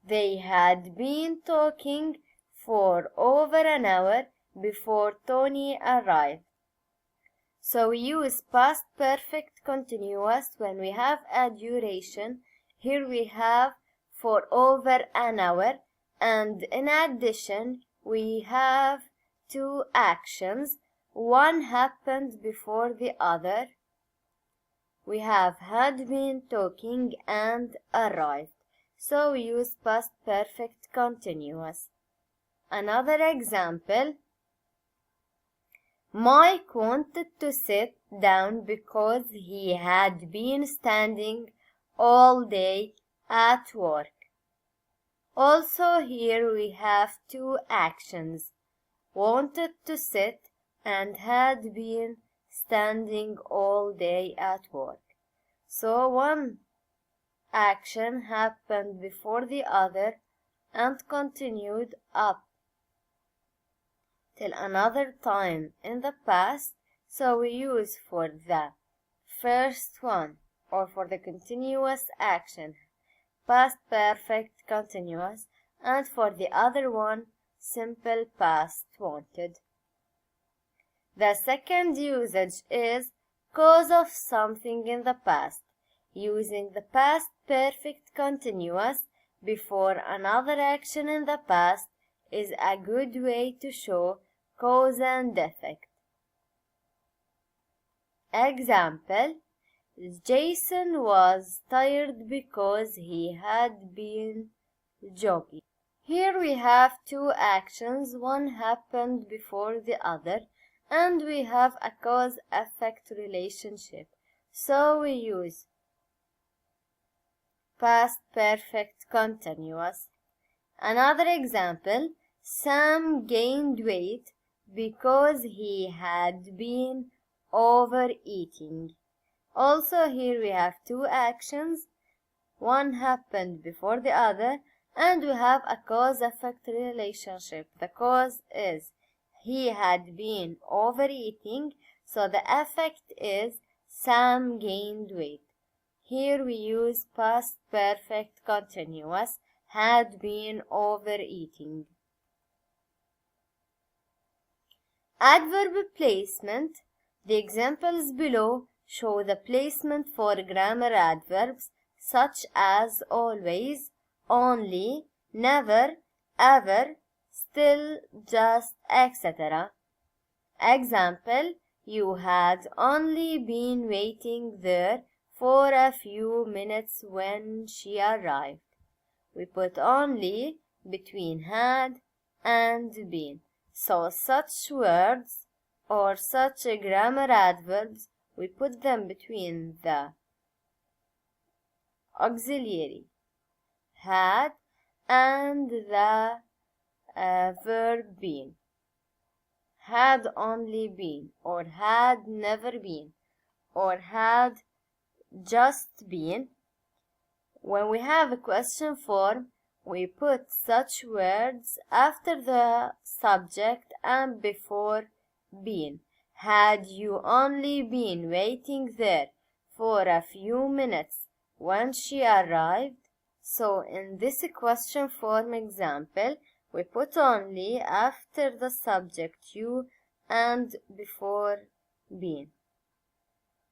They had been talking for over an hour before Tony arrived. So we use past perfect continuous when we have a duration. Here we have for over an hour, and in addition we have two actions. One happened before the other. We have had been talking and arrived. So we use past perfect continuous. Another example. Mike wanted to sit down because he had been standing all day at work. Also here we have two actions. Wanted to sit and had been standing all day at work. So one action happened before the other and continued up till another time in the past, so we use for the first one or for the continuous action, past perfect continuous, and for the other one, simple past wanted. The second usage is cause of something in the past. Using the past perfect continuous before another action in the past is a good way to show cause and effect. Example: Jason was tired because he had been jogging. Here we have two actions, one happened before the other, and we have a cause-effect relationship, so we use past perfect continuous. Another example: Sam gained weight because he had been overeating. Also here we have two actions, one happened before the other, and we have a cause-effect relationship. The cause is he had been overeating, so the effect is Sam gained weight. Here we use past perfect continuous, had been overeating. Adverb placement. The examples below show the placement for grammar adverbs such as always, only, never, ever, still, just, etc. Example: You had only been waiting there for a few minutes when she arrived. We put only between had and been. So such words or such grammar adverbs, we put them between the auxiliary had and the verb been. Had only been, or had never been, or had just been. When we have a question form, we put such words after the subject and before been. Had you only been waiting there for a few minutes when she arrived? So in this question form example, we put only after the subject you and before been.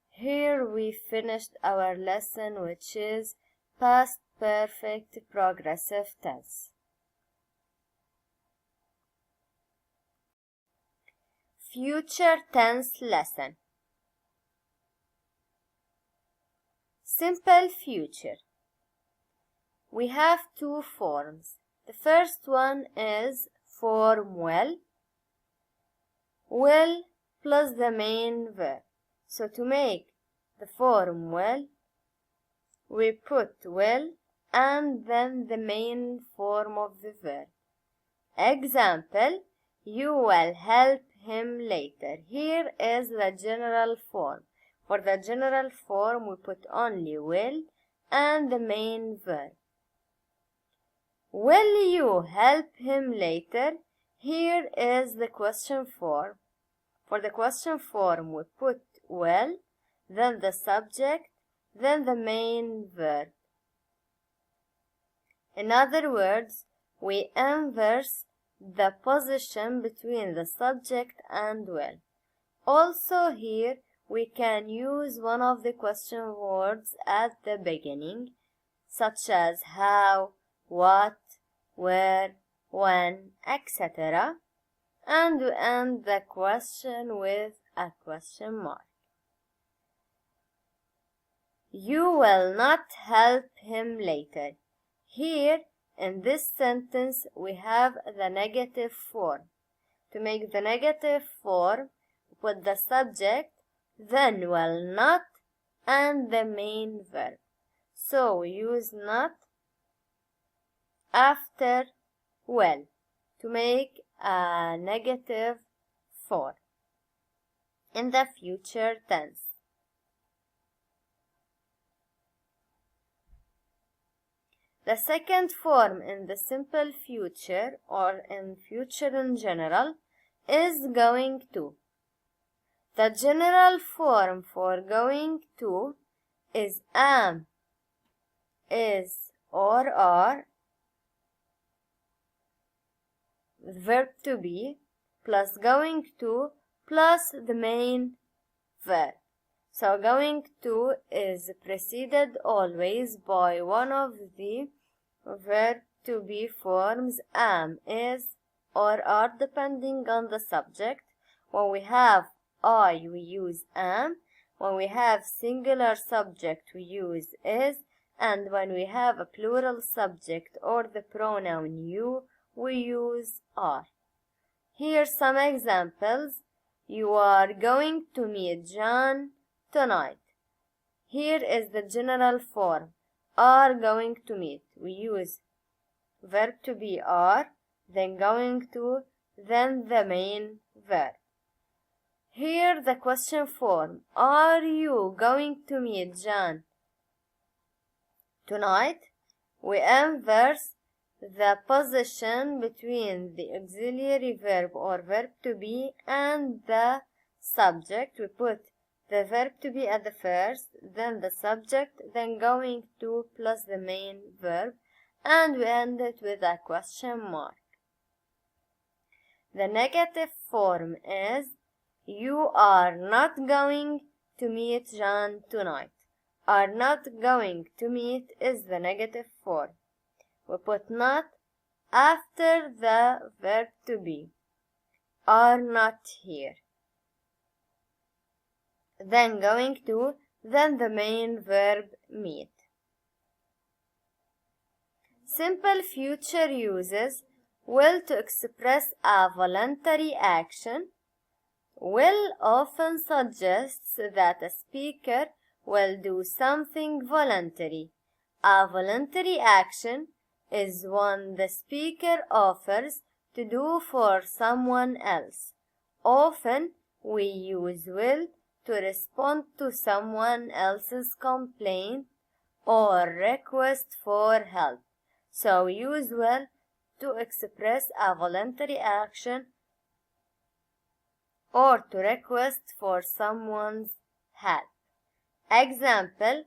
Here we finished our lesson, which is past perfect progressive tense. Future tense lesson. Simple future. We have two forms. The first one is form will plus the main verb. So to make the form will, we put will and then the main form of the verb. Example: You will help him later. Here is the general form. For the general form, we put only will and the main verb. Will you help him later? Here is the question form. For the question form, we put will, then the subject, then the main verb. In other words, we inverse the position between the subject and will. Also here, we can use one of the question words at the beginning, such as how, what, where, when, etc. And we end the question with a question mark. You will not help him later. Here, in this sentence, we have the negative form. To make the negative form, put the subject, then will not, and the main verb. So we use not after will to make a negative form in the future tense. The second form in the simple future or in future in general is going to. The general form for going to is am, is, or are, verb to be, plus going to, plus the main verb. So going to is preceded always by one of the verb to be forms am, is, or are, depending on the subject. When we have I, we use am. When we have singular subject, we use is. And when we have a plural subject or the pronoun you, we use are. Here's some examples. You are going to meet John tonight. Here is the general form. Are going to meet. We use verb to be are, then going to, then the main verb. Here the question form. Are you going to meet John tonight? We inverse the position between the auxiliary verb or verb to be and the subject. We put the verb to be at the first, then the subject, then going to plus the main verb, and we end it with a question mark. The negative form is you are not going to meet John tonight. Are not going to meet is the negative form. We put not after the verb to be. Are not here. Then going to, then the main verb meet. Simple future uses will to express a voluntary action. Will often suggests that a speaker will do something voluntary. A voluntary action is one the speaker offers to do for someone else. Often we use will to respond to someone else's complaint or request for help. So we use will to express a voluntary action or to request for someone's help. Example,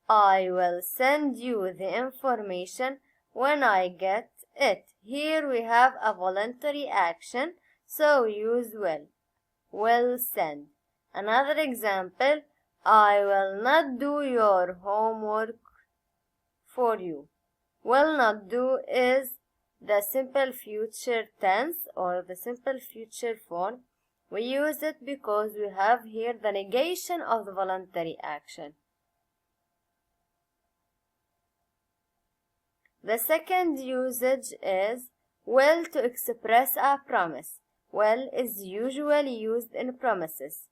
I will send you the information when I get it. Here we have a voluntary action, so we use will. Will send. Another example, I will not do your homework for you. Will not do is the simple future tense or the simple future form. We use it because we have here the negation of the voluntary action. The second usage is will to express a promise. Will is usually used in promises.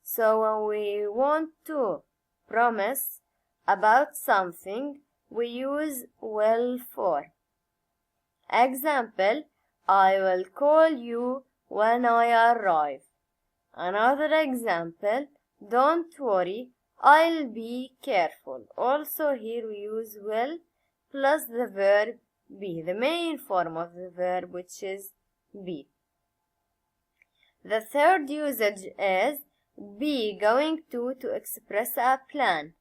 So when we want to promise about something, we use will for. Example, I will call you when I arrive. Another example, don't worry, I'll be careful. Also here we use will plus the verb be, the main form of the verb, which is be. The third usage is be going to express a plan.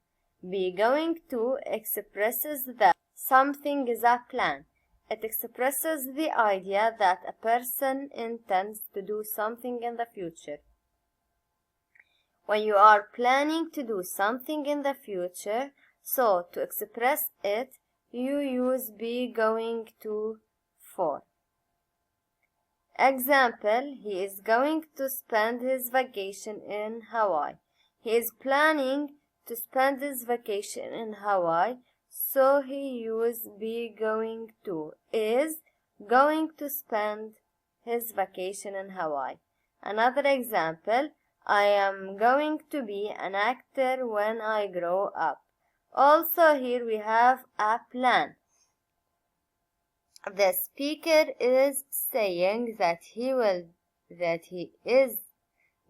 Be going to expresses that something is a plan. It expresses the idea that a person intends to do something in the future. When you are planning to do something in the future, so to express it, you use be going to for. Example, he is going to spend his vacation in Hawaii. He is planning to spend his vacation in Hawaii, so he used be going to. Is going to spend his vacation in Hawaii. Another example, I am going to be an actor when I grow up. Also here we have a plan. The speaker is saying that he is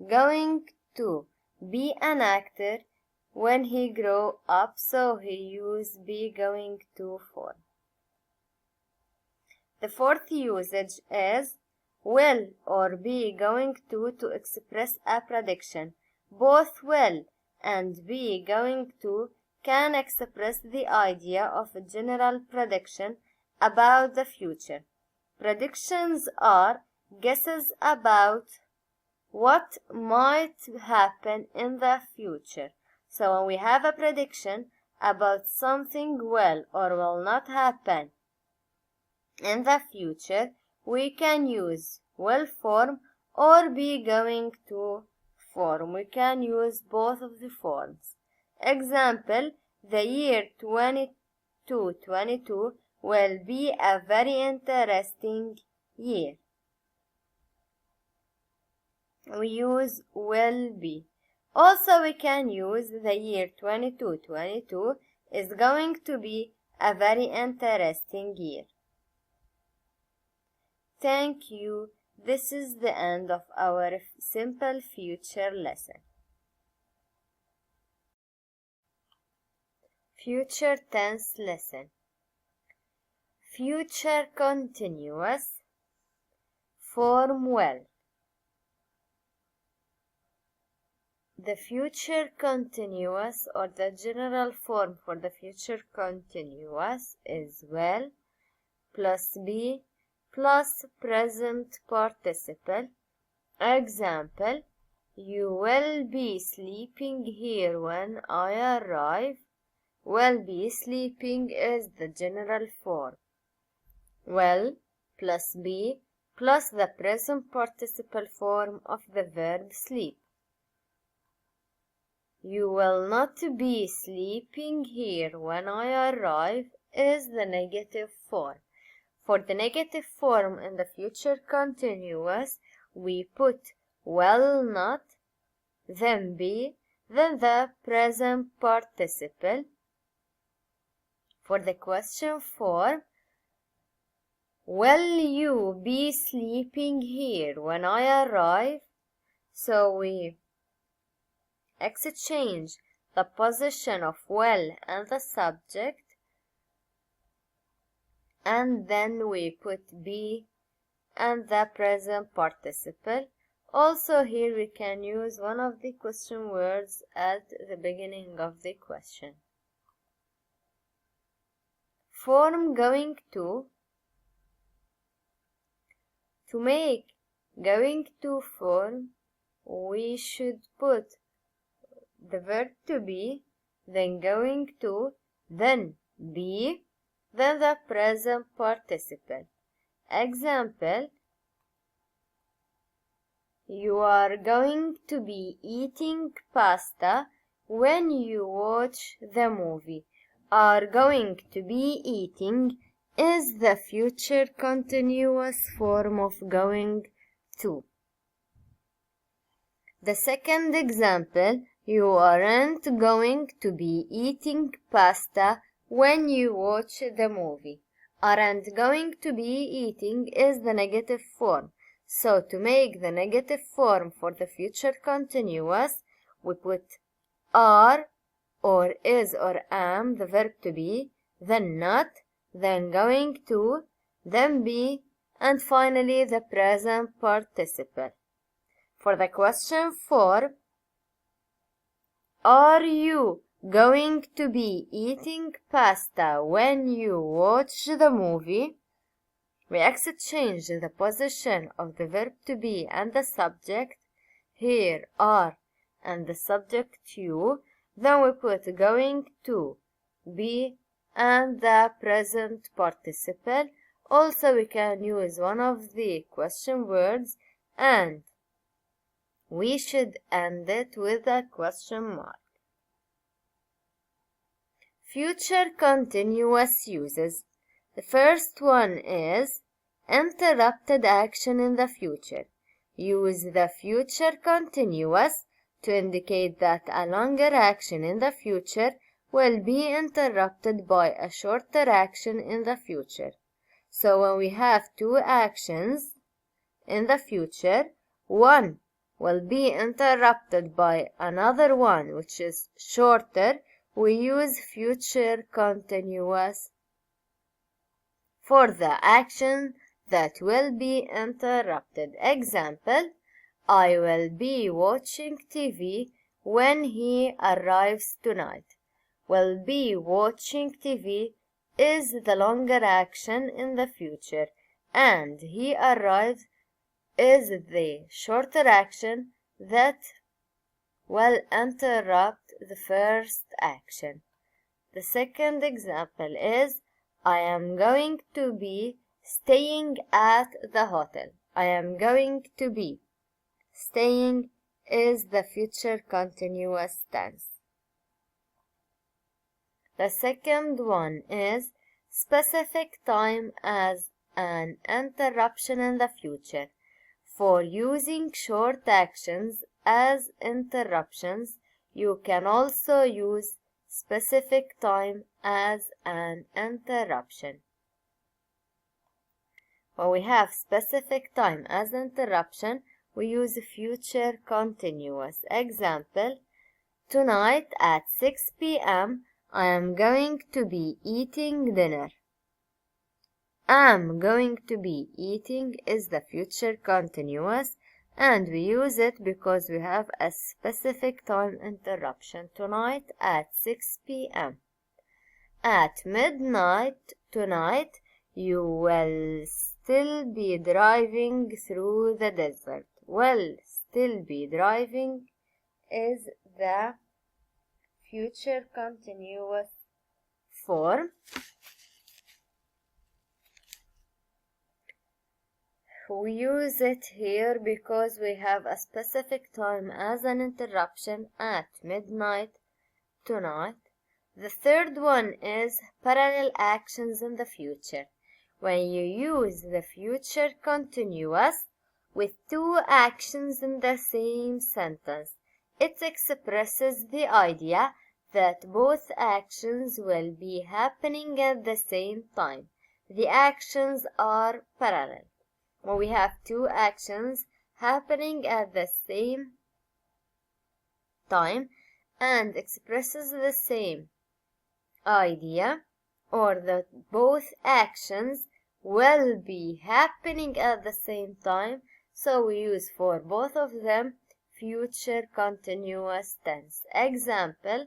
going to be an actor when he grow up, so he used be going to for. The fourth usage is will or be going to express a prediction. Both will and be going to can express the idea of a general prediction about the future. Predictions are guesses about what might happen in the future. So when we have a prediction about something will or will not happen in the future, we can use will form or be going to form. We can use both of the forms. Example, the year 2022 will be a very interesting year. We use will be. Also, we can use the year 2022 is going to be a very interesting year. Thank you. This is the end of our simple future lesson. Future tense lesson. Future continuous. Form will. The future continuous or the general form for the future continuous is will plus be plus present participle. Example, you will be sleeping here when I arrive. Will be sleeping is the general form. Will plus be plus the present participle form of the verb sleep. You will not be sleeping here when I arrive is the negative form. For the negative form in the future continuous, we put will not, then be, then the present participle. For the question form, will you be sleeping here when I arrive? So we exchange the position of will and the subject, and then we put be and the present participle. Also here we can use one of the question words at the beginning of the question. Form going to. To make going to form, we should put the verb to be, then going to, then be, then the present participle. Example, you are going to be eating pasta when you watch the movie. Are going to be eating is the future continuous form of going to. The second example, you aren't going to be eating pasta when you watch the movie. Aren't going to be eating is the negative form. So to make the negative form for the future continuous, we put are or is or am, the verb to be, then not, then going to, then be, and finally the present participle. For the question form, are you going to be eating pasta when you watch the movie? We exchange the position of the verb to be and the subject, here are, and the subject you, then we put going to, be, and the present participle. Also we can use one of the question words, and we should end it with a question mark. Future continuous uses. The first one is interrupted action in the future. Use the future continuous to indicate that a longer action in the future will be interrupted by a shorter action in the future. So when we have two actions in the future, one will be interrupted by another one which is shorter, we use future continuous for the action that will be interrupted. Example, I will be watching TV when he arrives tonight. will be watching TV is the longer action in the future, and he arrives is the shorter action that will interrupt the first action. The second example is I am going to be staying at the hotel. I am going to be. Staying is the future continuous tense. The second one is specific time as an interruption in the future. For using short actions as interruptions, you can also use specific time as an interruption. When we have specific time as interruption, we use future continuous. Example, tonight at 6 p.m. I am going to be eating dinner. Am going to be eating is the future continuous, and we use it because we have a specific time interruption. Tonight at 6 p.m. At midnight tonight, you will still be driving through the desert. Will still be driving is the future continuous form. We use it here because we have a specific time as an interruption at midnight tonight. The third one is parallel actions in the future. When you use the future continuous with two actions in the same sentence, it expresses the idea that both actions will be happening at the same time. The actions are parallel. When we have two actions happening at the same time and expresses the same idea, or that both actions will be happening at the same time, so we use for both of them future continuous tense. Example,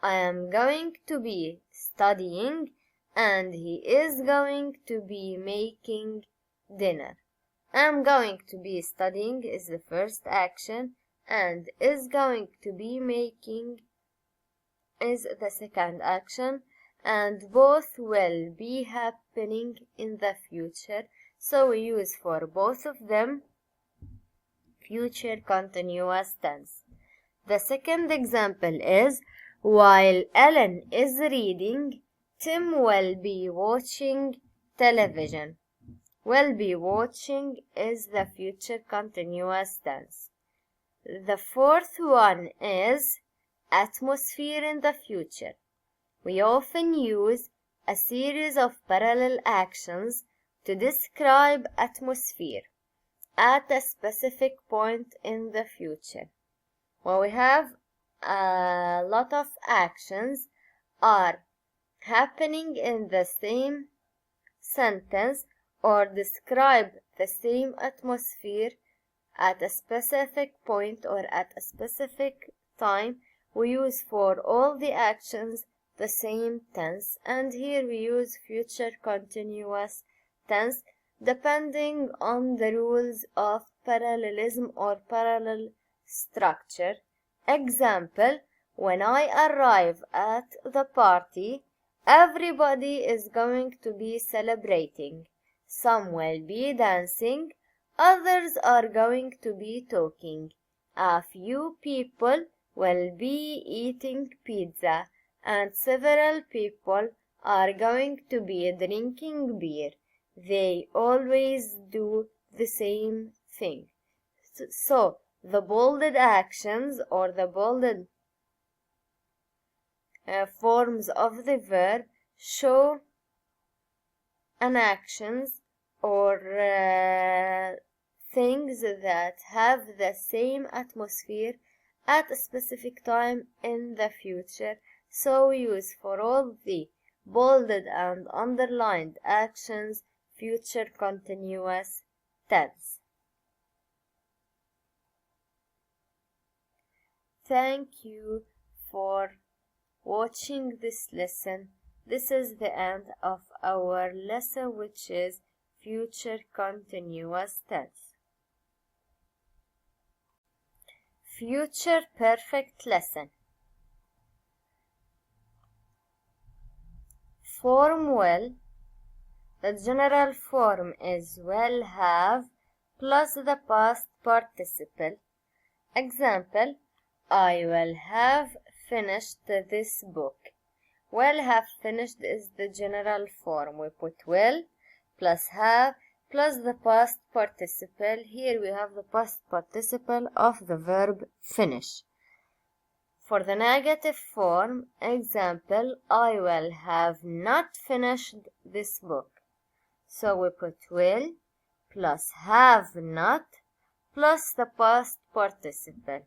I am going to be studying and he is going to be making dinner. I'm going to be studying is the first action, and is going to be making is the second action, and both will be happening in the future, so we use for both of them future continuous tense. The second example is while Ellen is reading, Tim will be watching television. Will be watching is the future continuous tense. The fourth one is atmosphere in the future. We often use a series of parallel actions to describe atmosphere at a specific point in the future. When we have a lot of actions are happening in the same sentence or describe the same atmosphere at a specific point or at a specific time, we use for all the actions the same tense, and here we use future continuous tense depending on the rules of parallelism or parallel structure. Example, when I arrive at the party, everybody is going to be celebrating. Some will be dancing, others are going to be talking. A few people will be eating pizza, and several people are going to be drinking beer. They always do the same thing. So the bolded actions or the bolded forms of the verb show an actions or things that have the same atmosphere at a specific time in the future. So we use for all the bolded and underlined actions future continuous tense. Thank you for watching this lesson. This is the end of our lesson, which is future continuous tense. Future perfect lesson. Form will. The general form is will have plus the past participle. Example, I will have finished this book. Will have finished is the general form. We put will plus have plus the past participle. Here we have the past participle of the verb finish. For the negative form, example, I will have not finished this book. So we put will plus have not plus the past participle.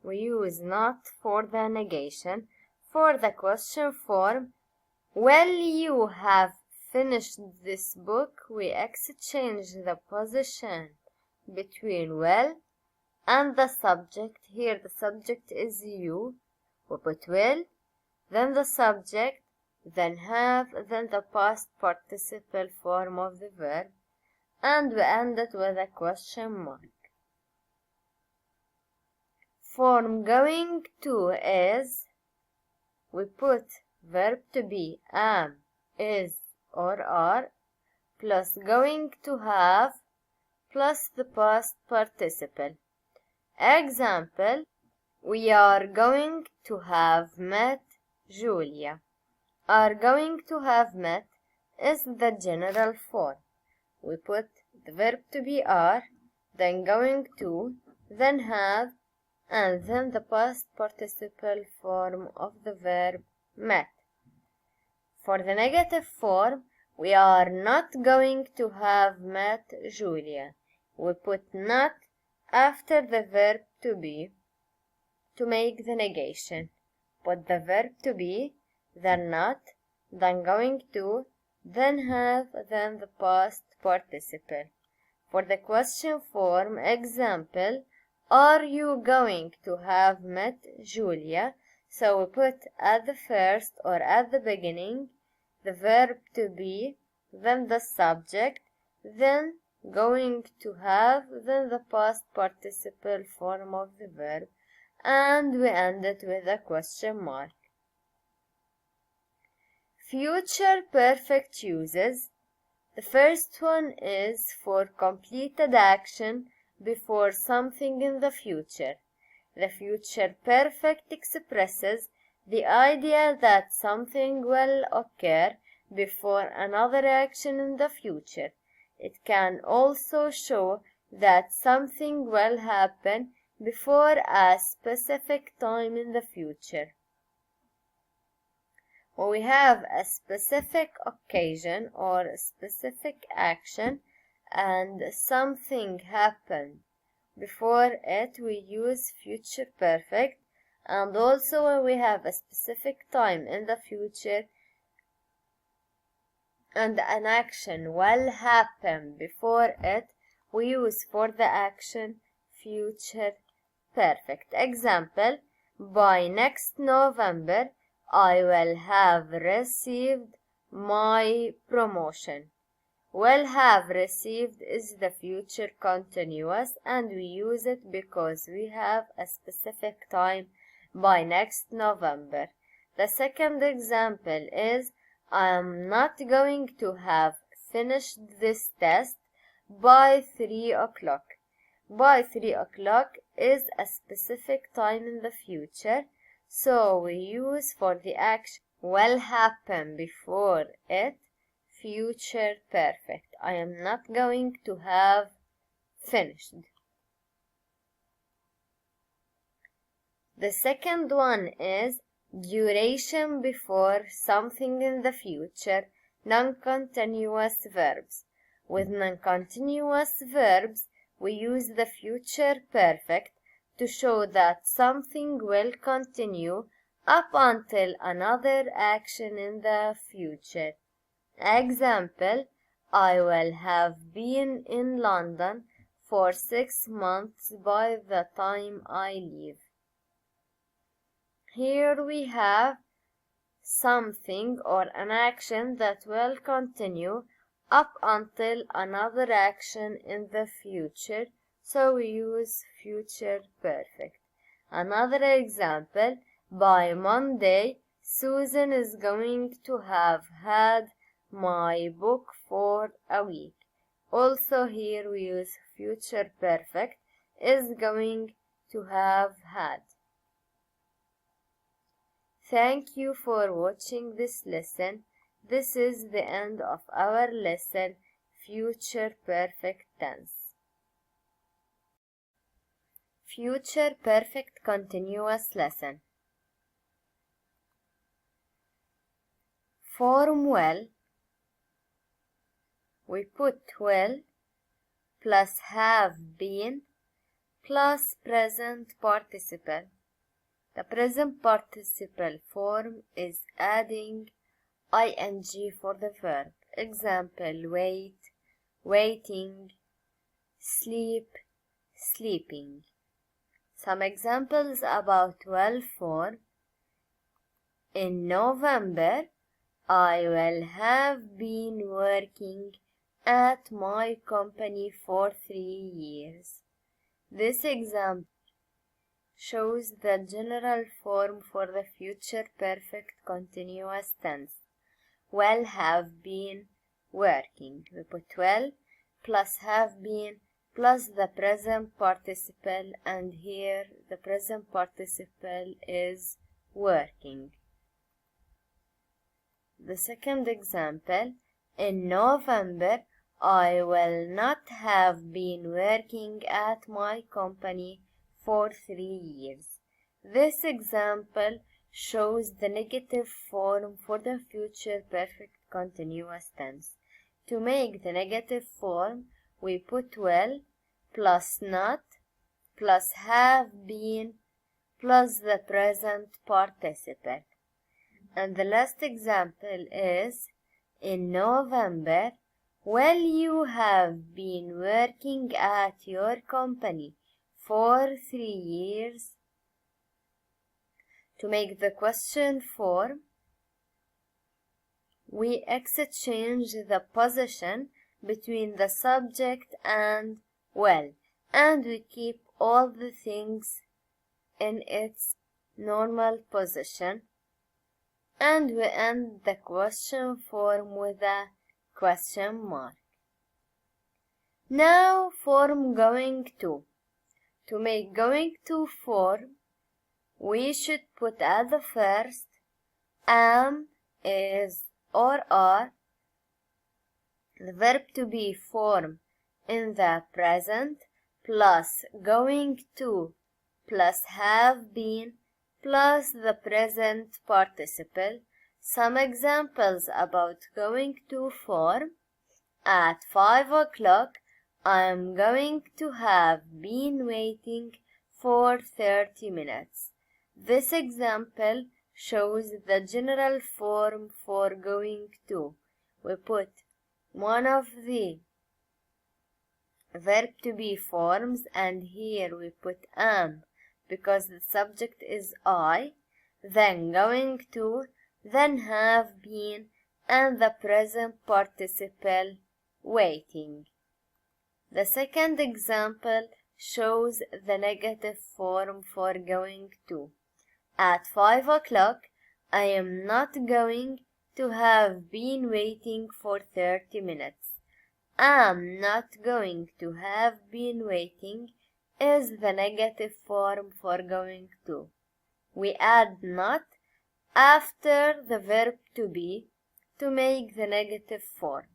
We use not for the negation. For the question form, will you have finished this book? We exchange the position between will and the subject. Here the subject is you. We put will, then the subject, then have, then the past participle form of the verb, and we end it with a question mark. Form going to is, we put verb to be am, is, or are, plus going to have, plus the past participle. Example, we are going to have met Julia. Are going to have met is the general form. We put the verb to be are, then going to, then have, and then the past participle form of the verb met. For the negative form, we are not going to have met Julia. We put not after the verb to be to make the negation. Put the verb to be, then not, then going to, then have, then the past participle. For the question form, example, are you going to have met Julia? So we put at the first or at the beginning the verb to be, then the subject, then going to have, then the past participle form of the verb, and we end it with a question mark. Future perfect uses. The first one is for completed action before something in the future. The future perfect expresses the idea that something will occur before another action in the future. It can also show that something will happen before a specific time in the future. When we have a specific occasion or a specific action and something happened before it, we use future perfect. And also when we have a specific time in the future and an action will happen before it, we use for the action future perfect. Example, by next November, I will have received my promotion. Will have received is the future continuous, and we use it because we have a specific time by next November. The second example is, I am not going to have finished this test by 3 o'clock. By 3 o'clock is a specific time in the future, so we use for the action will happen before it future perfect. I am not going to have finished. The second one is duration before something in the future, non-continuous verbs. With non-continuous verbs, we use the future perfect to show that something will continue up until another action in the future. Example, I will have been in London for 6 months by the time I leave. Here we have something or an action that will continue up until another action in the future, so we use future perfect. Another example, by Monday, Susan is going to have had my book for a week. Also here we use future perfect, is going to have had. Thank you for watching this lesson. This is the end of our lesson, Future Perfect Tense. Future Perfect Continuous Lesson. Form will. We put will plus have been plus present participle. The present participle form is adding ing for the verb. Example, wait, waiting, sleep, sleeping. Some examples about will form. In November, I will have been working at my company for 3 years. This example shows the general form for the future perfect continuous tense. Will have been working. We put will plus have been plus the present participle, and here the present participle is working. The second example, in November, I will not have been working at my company for 3 years. This example shows the negative form for the future perfect continuous tense. To make the negative form, we put will plus not plus have been plus the present participle. And the last example is, in November, will you have been working at your company for 3 years? To make the question form, we exchange the position between the subject and will, and we keep all the things in its normal position, and we end the question form with a question mark. Now form going to. To make going to form, we should put at the first am, is, or are, the verb to be form in the present, plus going to, plus have been, plus the present participle. Some examples about going to form. At 5 o'clock, I am going to have been waiting for 30 minutes. This example shows the general form for going to. We put one of the verb to be forms, and here we put am because the subject is I, then going to, then have been, and the present participle waiting. The second example shows the negative form for going to. At 5 o'clock, I am not going to have been waiting for 30 minutes. Am not going to have been waiting is the negative form for going to. We add not after the verb to be to make the negative form.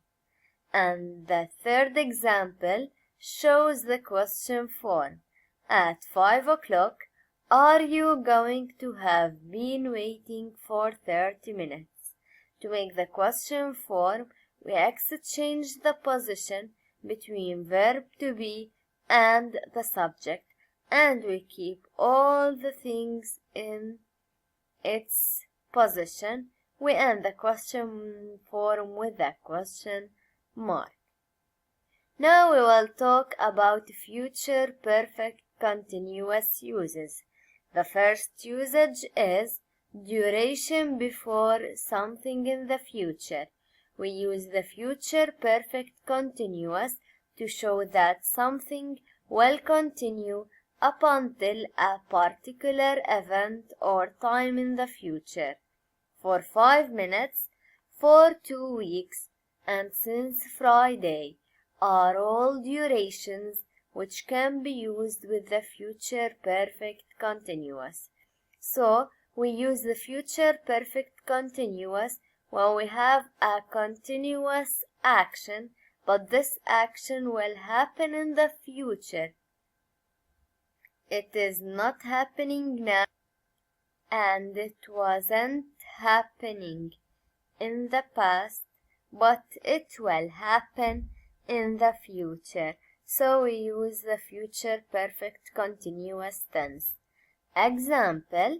And the third example shows the question form. At 5 o'clock, are you going to have been waiting for 30 minutes? To make the question form, we exchange the position between verb to be and the subject, and we keep all the things in its position. We end the question form with a question mark. Now we will talk about future perfect continuous uses. The first usage is duration before something in the future. We use the future perfect continuous to show that something will continue up until a particular event or time in the future. For 5 minutes, for 2 weeks, and since Friday are all durations which can be used with the future perfect continuous. So, we use the future perfect continuous when we have a continuous action, but this action will happen in the future. It is not happening now, and it wasn't happening in the past, but it will happen in the future. So we use the future perfect continuous tense. Example: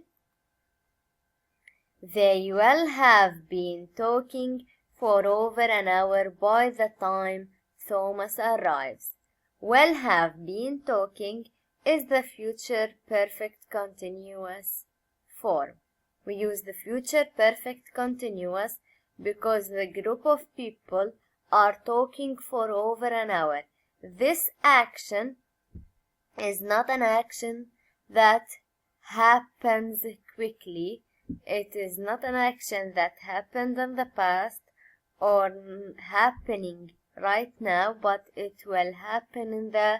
they will have been talking for over an hour by the time Thomas arrives. Will have been talking is the future perfect continuous form. We use the future perfect continuous because the group of people are talking for over an hour. This action is not an action that happens quickly. It is not an action that happened in the past or happening right now, but it will happen in the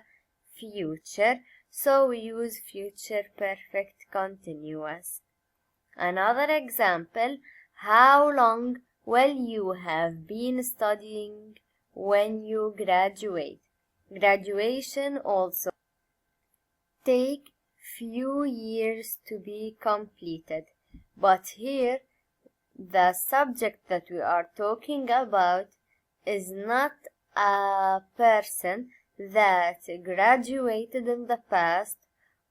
future. So we use future perfect continuous. Another example: how long will you have been studying when you graduate? Graduation also take few years to be completed, but here the subject that we are talking about is not a person that graduated in the past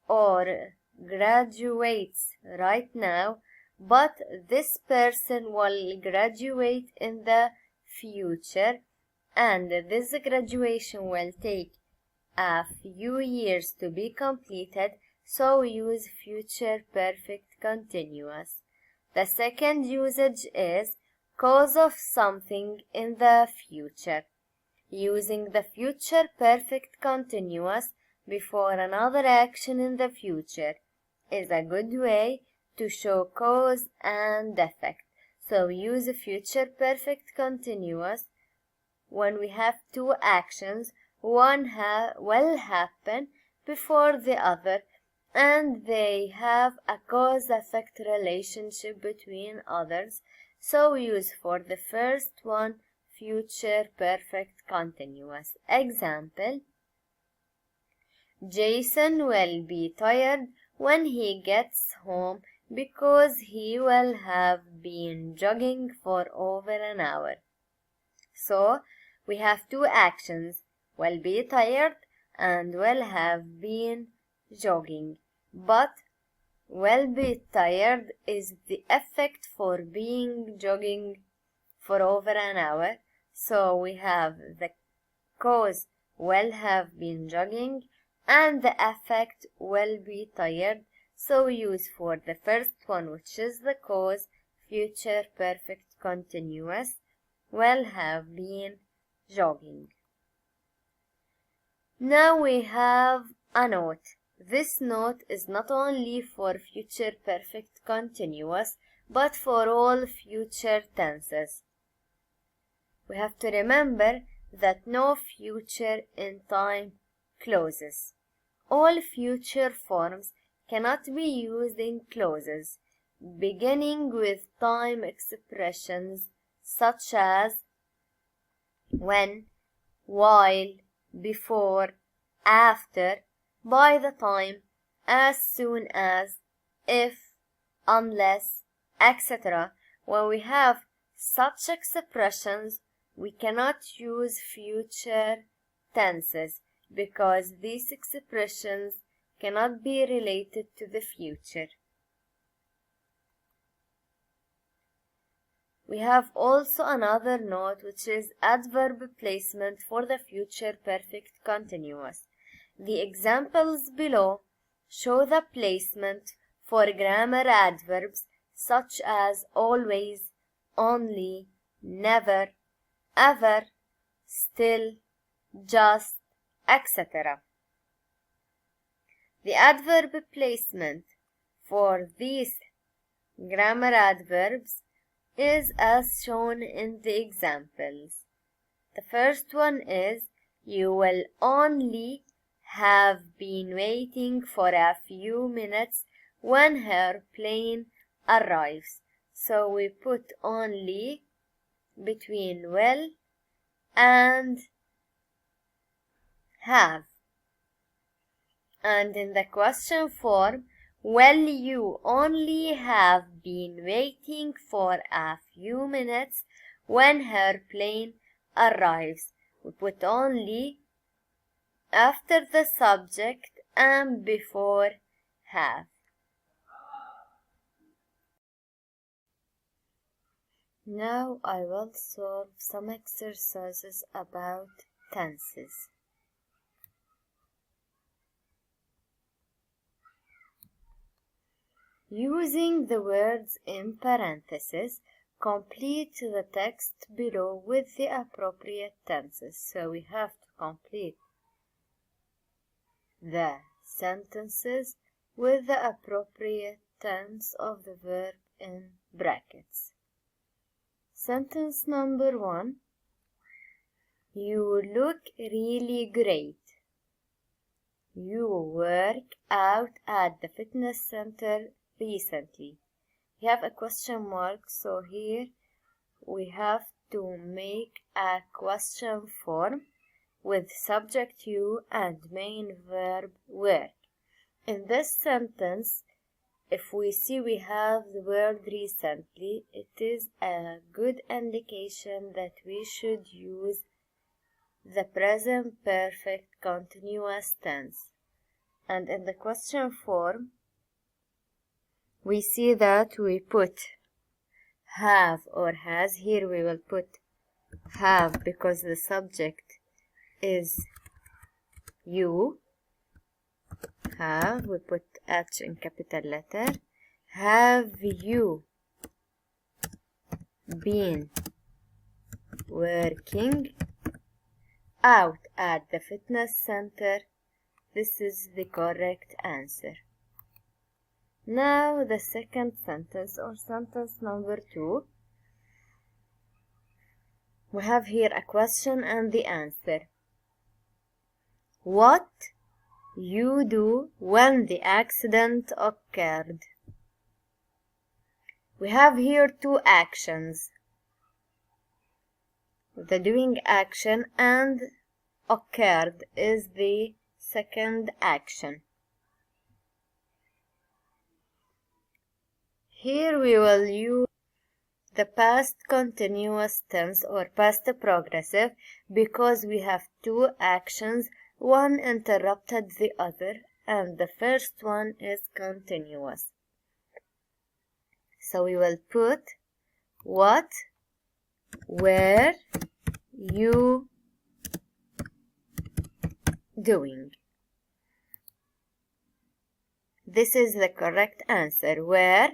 or graduates right now, but this person will graduate in the future, and this graduation will take a few years to be completed, so we use future perfect continuous. The second usage is cause of something in the future. Using the future perfect continuous before another action in the future is a good way to show cause and effect. So we use a future perfect continuous when we have two actions. One will happen before the other, and they have a cause-effect relationship between others. So we use for the first one future perfect continuous. Example: Jason will be tired when he gets home because he will have been jogging for over an hour. So we have two actions: will be tired and will have been jogging. But will be tired is the effect for being jogging for over an hour. So we have the cause will have been jogging and the effect will be tired. So we use for the first one, which is the cause, future perfect continuous, will have been jogging. Now we have a note. This note is not only for future perfect continuous, but for all future tenses. We have to remember that no future in time clauses. All future forms cannot be used in clauses, beginning with time expressions such as when, while, before, after, by the time, as soon as, if, unless, etc. When we have such expressions, we cannot use future tenses because these expressions cannot be related to the future. We have also another note, which is adverb placement for the future perfect continuous. The examples below show the placement for grammar adverbs such as always, only, never, ever, still, just, etc. The adverb placement for these grammar adverbs is as shown in the examples. The first one is, you will only have been waiting for a few minutes when her plane arrives. So we put only between will and have. And in the question form, will you only have been waiting for a few minutes when her plane arrives? We put only after the subject and before have. Now I will solve some exercises about tenses. Using the words in parentheses, complete the text below with the appropriate tenses. So we have to complete the sentences with the appropriate tense of the verb in brackets. Sentence number 1. You look really great. You work out at the fitness center recently. We have a question mark, so here we have to make a question form with subject you and main verb work. In this sentence, if we see we have the word recently, it is a good indication that we should use the present perfect continuous tense. And in the question form, we see that we put have or has. Here we will put have because the subject is you. Have, we put H in capital letter. Have you been working out at the fitness center? This is the correct answer. Now the second sentence, or sentence number 2. We have here a question and the answer. What you do when the accident occurred? We have here 2 actions. The doing action and occurred is the second action. Here we will use the past continuous tense or past progressive because we have 2 actions, one interrupted the other, and the first one is continuous. So we will put what were you doing? This is the correct answer. Where,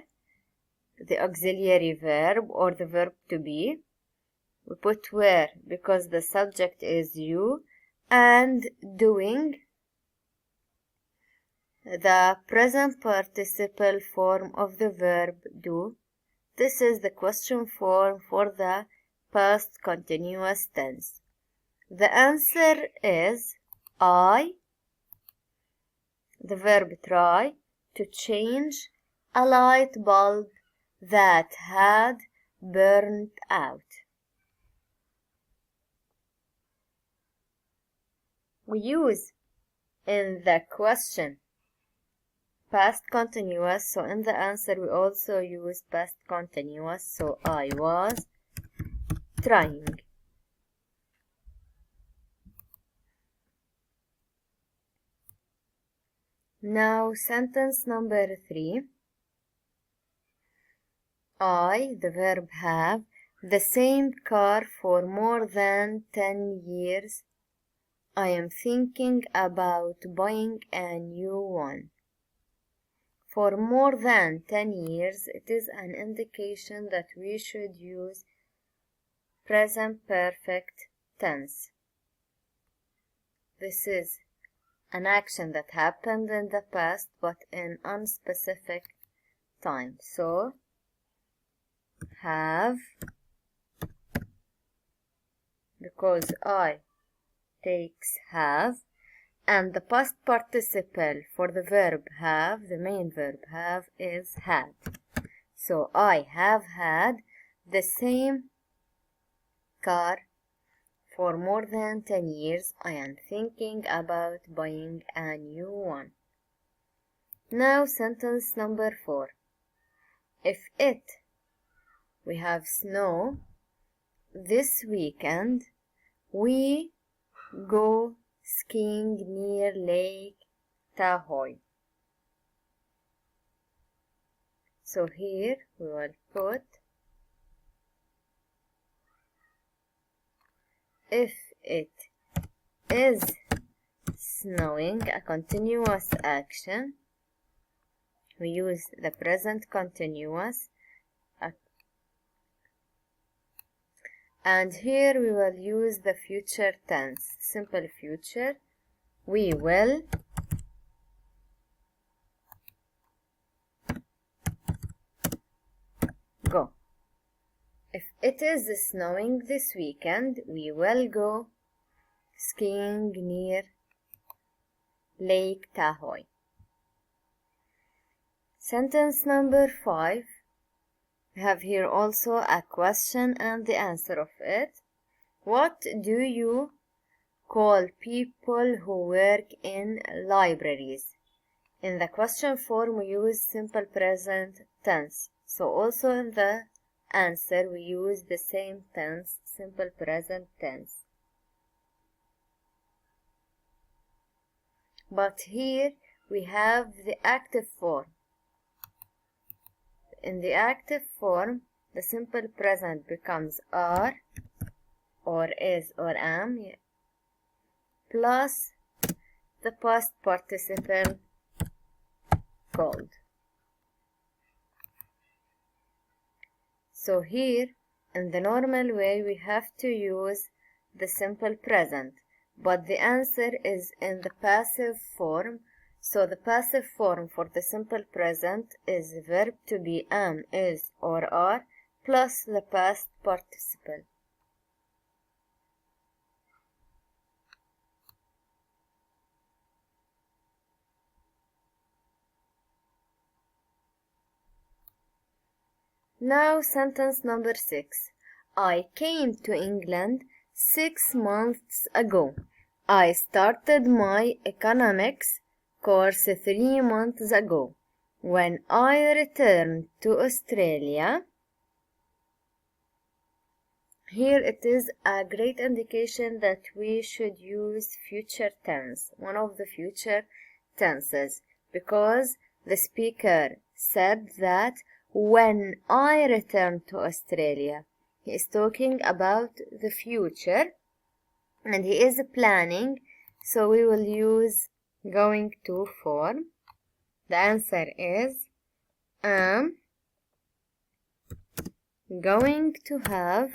the auxiliary verb or the verb to be. We put were because the subject is you, and doing, the present participle form of the verb do. This is the question form for the past continuous tense. The answer is I, the verb try, to change a light bulb that had burned out. We use in the question past continuous, so in the answer we also use past continuous, so I was trying. Now sentence number 3. I, the verb have, the same car for more than 10 years. I am thinking about buying a new one. for more than 10 years, it is an indication that we should use present perfect tense. This is an action that happened in the past but in unspecific time. So, have, because I takes have, and the past participle for the verb have, the main verb have, is had. So I have had the same car for more than 10 years. I am thinking about buying a new one. Now sentence number 4. If we have snow this weekend, we go skiing near Lake Tahoe. So here we will put if it is snowing, a continuous action. We use the present continuous. And here we will use the future tense, simple future. We will go. If it is snowing this weekend, we will go skiing near Lake Tahoe. Sentence number 5. We have here also a question and the answer of it. What do you call people who work in libraries? In the question form we use simple present tense. So also in the answer we use the same tense, simple present tense. But here we have the active form. In the active form, the simple present becomes are, or is, or am, plus the past participle called. So here, in the normal way, we have to use the simple present, but the answer is in the passive form. So the passive form for the simple present is verb to be am, is, or are, plus the past participle. Now sentence number 6. I came to England 6 months ago. I started my economics course 3 months ago. When I returned to Australia, here it is a great indication that we should use future tense, one of the future tenses, because the speaker said that when I returned to Australia, he is talking about the future and he is planning, so we will use going to form. The answer is am going to have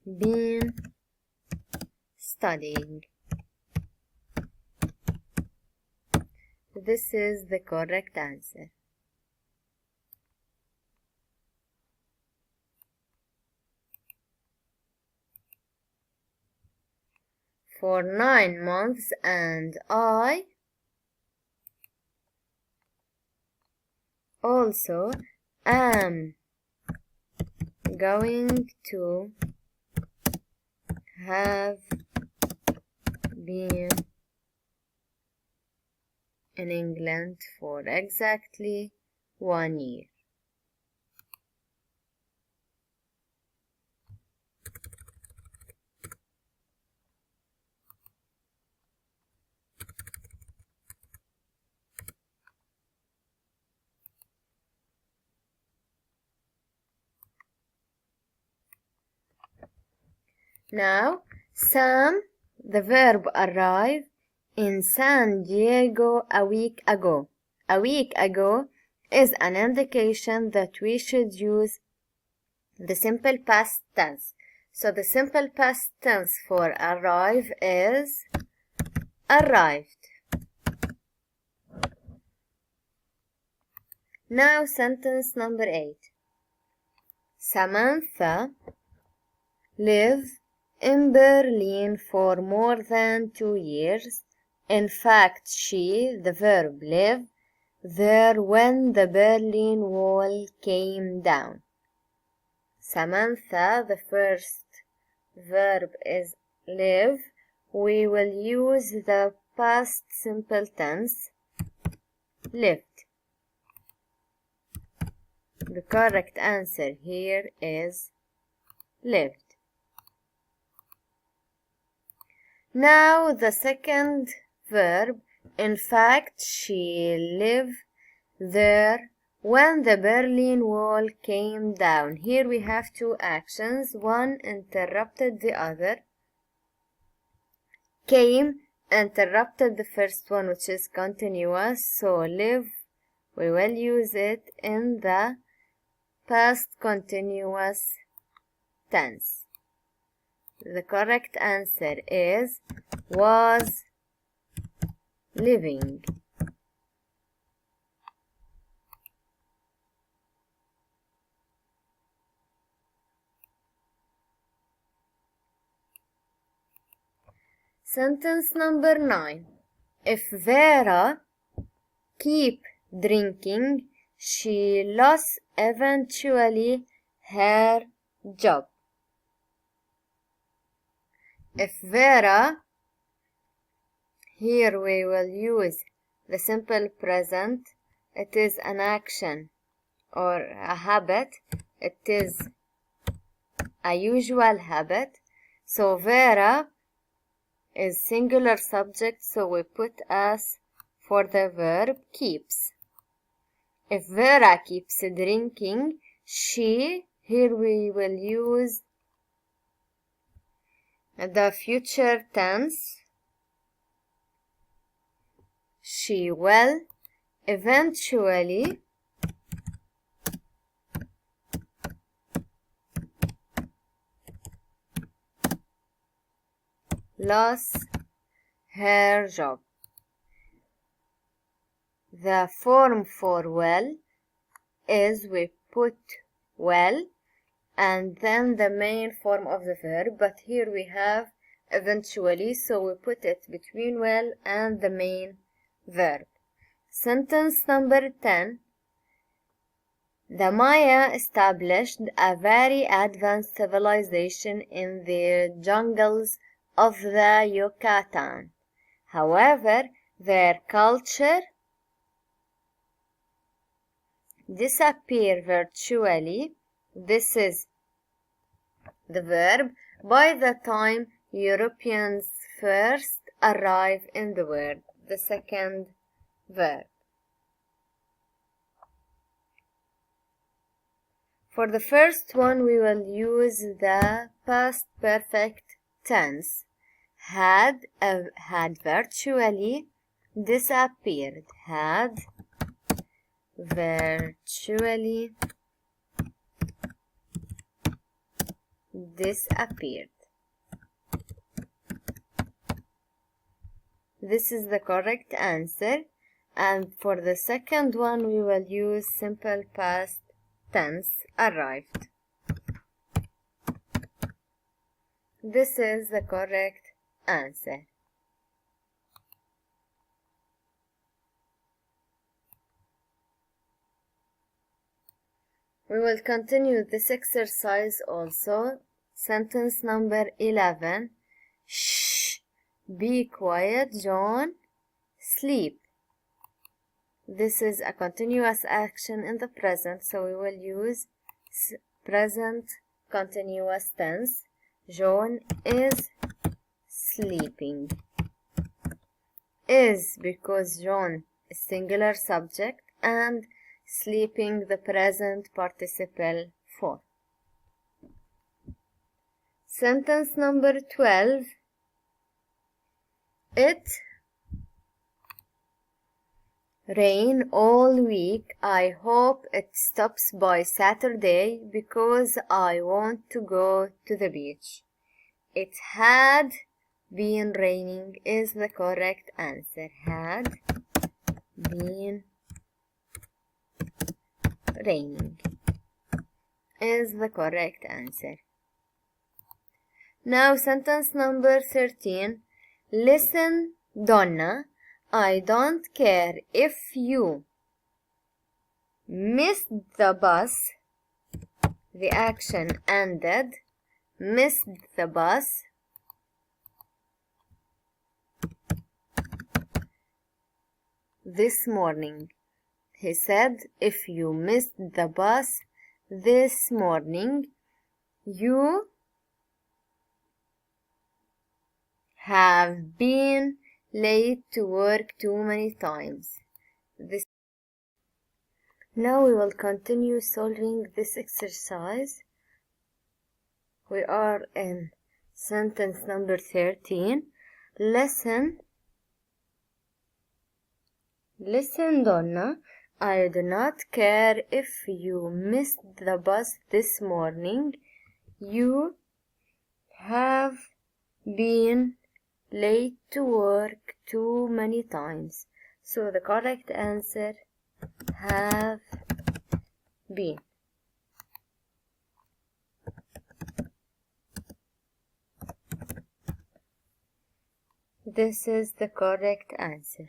been studying. This is the correct answer. For 9 months, and I also am going to have been in England for exactly 1 year. Now, Sam the verb arrive in San Diego a week ago. A week ago is an indication that we should use the simple past tense. So the simple past tense for arrive is arrived. Now sentence number 8. Samantha lived in Berlin for more than 2 years. In fact, she, the verb live, there when the Berlin Wall came down. Samantha, the first verb is live. We will use the past simple tense, lived. The correct answer here is lived. Now the second verb, in fact, she lived there when the Berlin Wall came down. Here we have two actions. One interrupted the other. Came interrupted the first one, which is continuous. So live, we will use it in the past continuous tense. The correct answer is was living. Sentence number 9. If Vera keep drinking, she lost eventually her job. If Vera, here we will use the simple present. It is an action or a habit. It is a usual habit. So Vera is singular subject, so we put as for the verb keeps. If Vera keeps drinking, she, here we will use the future tense. She will eventually lost her job. The form for will is we put will and then the main form of the verb, but here we have eventually, so we put it between will and the main verb. Sentence number 10. The Maya established a very advanced civilization in the jungles of the Yucatan. However, their culture disappeared virtually. This is the verb by the time Europeans first arrived in the world. The second verb. For the first one, we will use the past perfect tense. Had virtually disappeared. Had virtually disappeared. This is the correct answer. And for the second one, we will use simple past tense, arrived. This is the correct answer. We will continue this exercise also. Sentence number 11. Shh, be quiet, John, sleep. This is a continuous action in the present, so we will use present continuous tense. John is sleeping. Is because John is singular subject and sleeping the present participle form. Sentence number 12. It rain all week. I hope it stops by Saturday because I want to go to the beach. It had been raining is the correct answer. Had been raining is the correct answer. Now sentence number 13. Listen, Donna. I don't care if you missed the bus. The action ended. Missed the bus. This morning. He said, if you missed the bus this morning, you have been late to work too many times. Now we will continue solving this exercise. We are in sentence number 13. Listen, Donna. I do not care if you missed the bus this morning. You have been late to work too many times. So the correct answer, have been. This is the correct answer.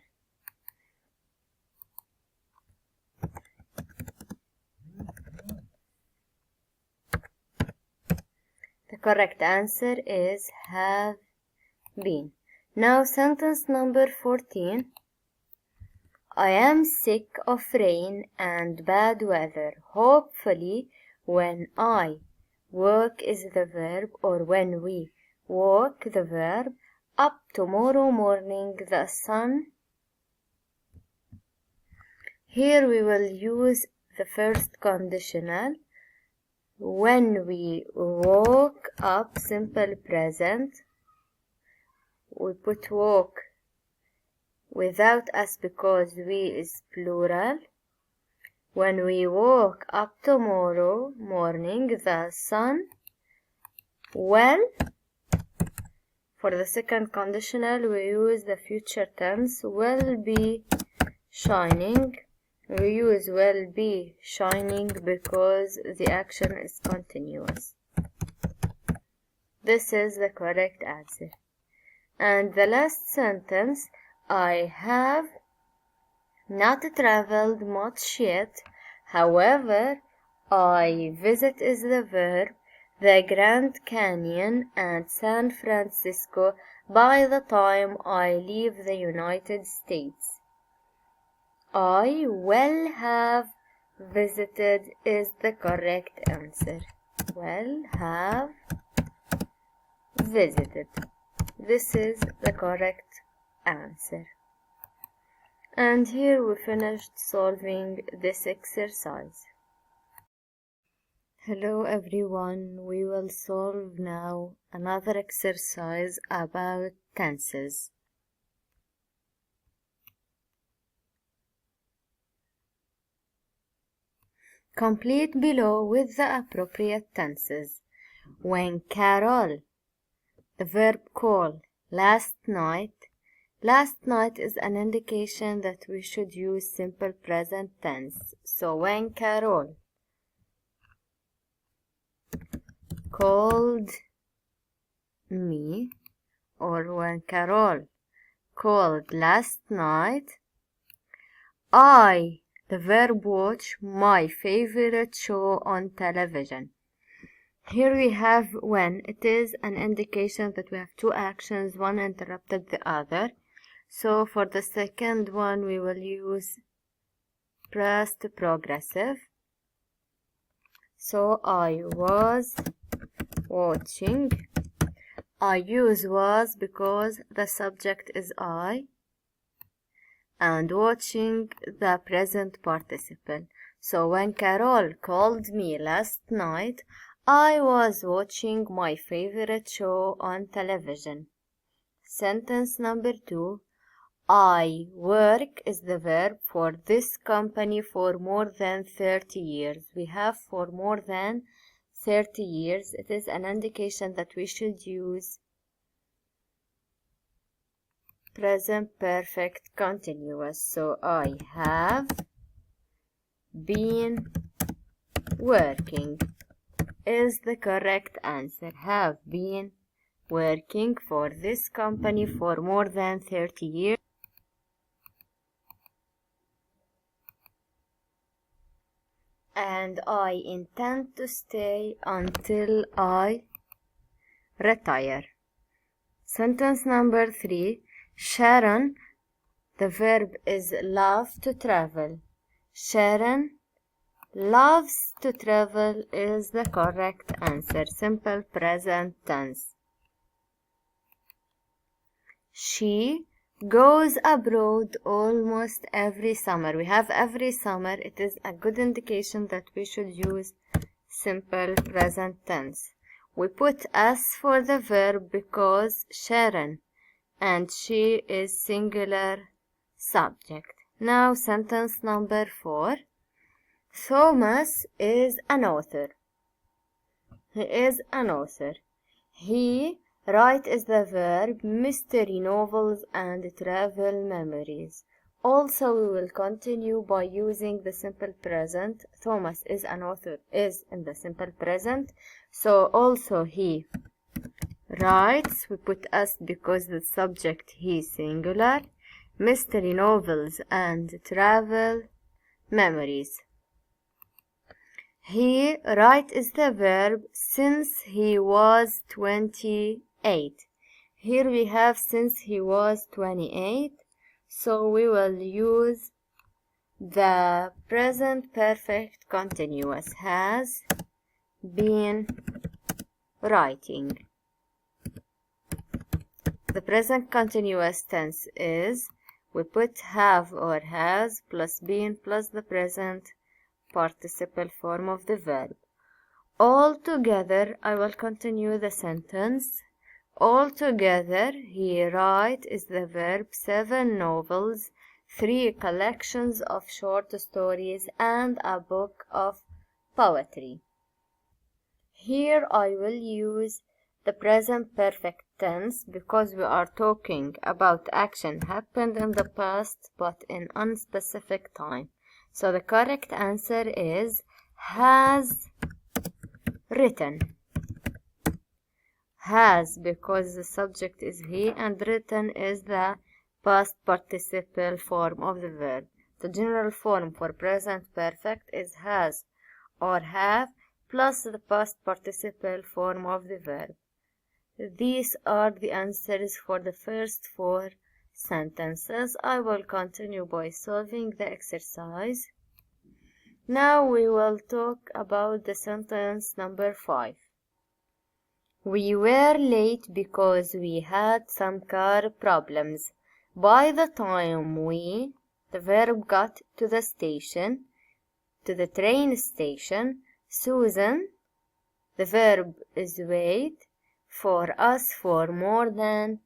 The correct answer is have been. Now sentence number 14. I am sick of rain and bad weather. Hopefully when I work is the verb, or when we walk the verb. Up tomorrow morning the sun. Here we will use the first conditional. When we woke up, simple present. We put woke without us because we is plural. When we woke up tomorrow morning, the sun will. For the second conditional, we use the future tense, will be shining. We use will be shining because the action is continuous. This is the correct answer. And the last sentence, I have not traveled much yet. However, I visit is the verb, the Grand Canyon and San Francisco by the time I leave the United States. I will have visited is the correct answer. Will have visited. This is the correct answer. And here we finished solving this exercise. Hello everyone, we will solve now another exercise about tenses. Complete below with the appropriate tenses. When Carol, the verb call, last night. Last night is an indication that we should use simple present tense. So when Carol called me, or when Carol called last night, I, the verb watch, my favorite show on television. Here we have when. It is an indication that we have two actions, one interrupted the other. So for the second one we will use past progressive. So I was watching. I use was because the subject is I, and watching the present participle. So when Carol called me last night, I was watching my favorite show on television. Sentence number 2. I work is the verb for this company for more than 30 years. We have for more than 30 years. It is an indication that we should use present perfect continuous. So I have been working is the correct answer. Have been working for this company for more than 30 years. And I intend to stay until I retire. Sentence number 3. Sharon, the verb is love to travel. Sharon loves to travel is the correct answer. Simple present tense. She goes abroad almost every summer. We have every summer. It is a good indication that we should use simple present tense. We put S for the verb because Sharon and she is singular subject. Now sentence number 4. Thomas is an author. He is an author. He write is the verb, mystery novels and travel memories. Also, we will continue by using the simple present. Thomas is an author is in the simple present. So also he writes. We put us because the subject he singular. Mystery novels and travel memories. He write is the verb since he was 28. Here we have since he was 28. So we will use the present perfect continuous. Has been writing. The present continuous tense is we put have or has plus been plus the present participle form of the verb. All together, I will continue the sentence. All together, he write is the verb 7 novels, 3 collections of short stories, and a book of poetry. Here I will use the present perfect tense because we are talking about action happened in the past but in unspecific time. So the correct answer is has written. Has because the subject is he and written is the past participle form of the verb. The general form for present perfect is has or have plus the past participle form of the verb. These are the answers for the first 4 sentences. I will continue by solving the exercise. Now we will talk about the sentence number 5. We were late because we had some car problems. By the time the verb got to the station, to the train station, Susan, the verb is wait, for us for more than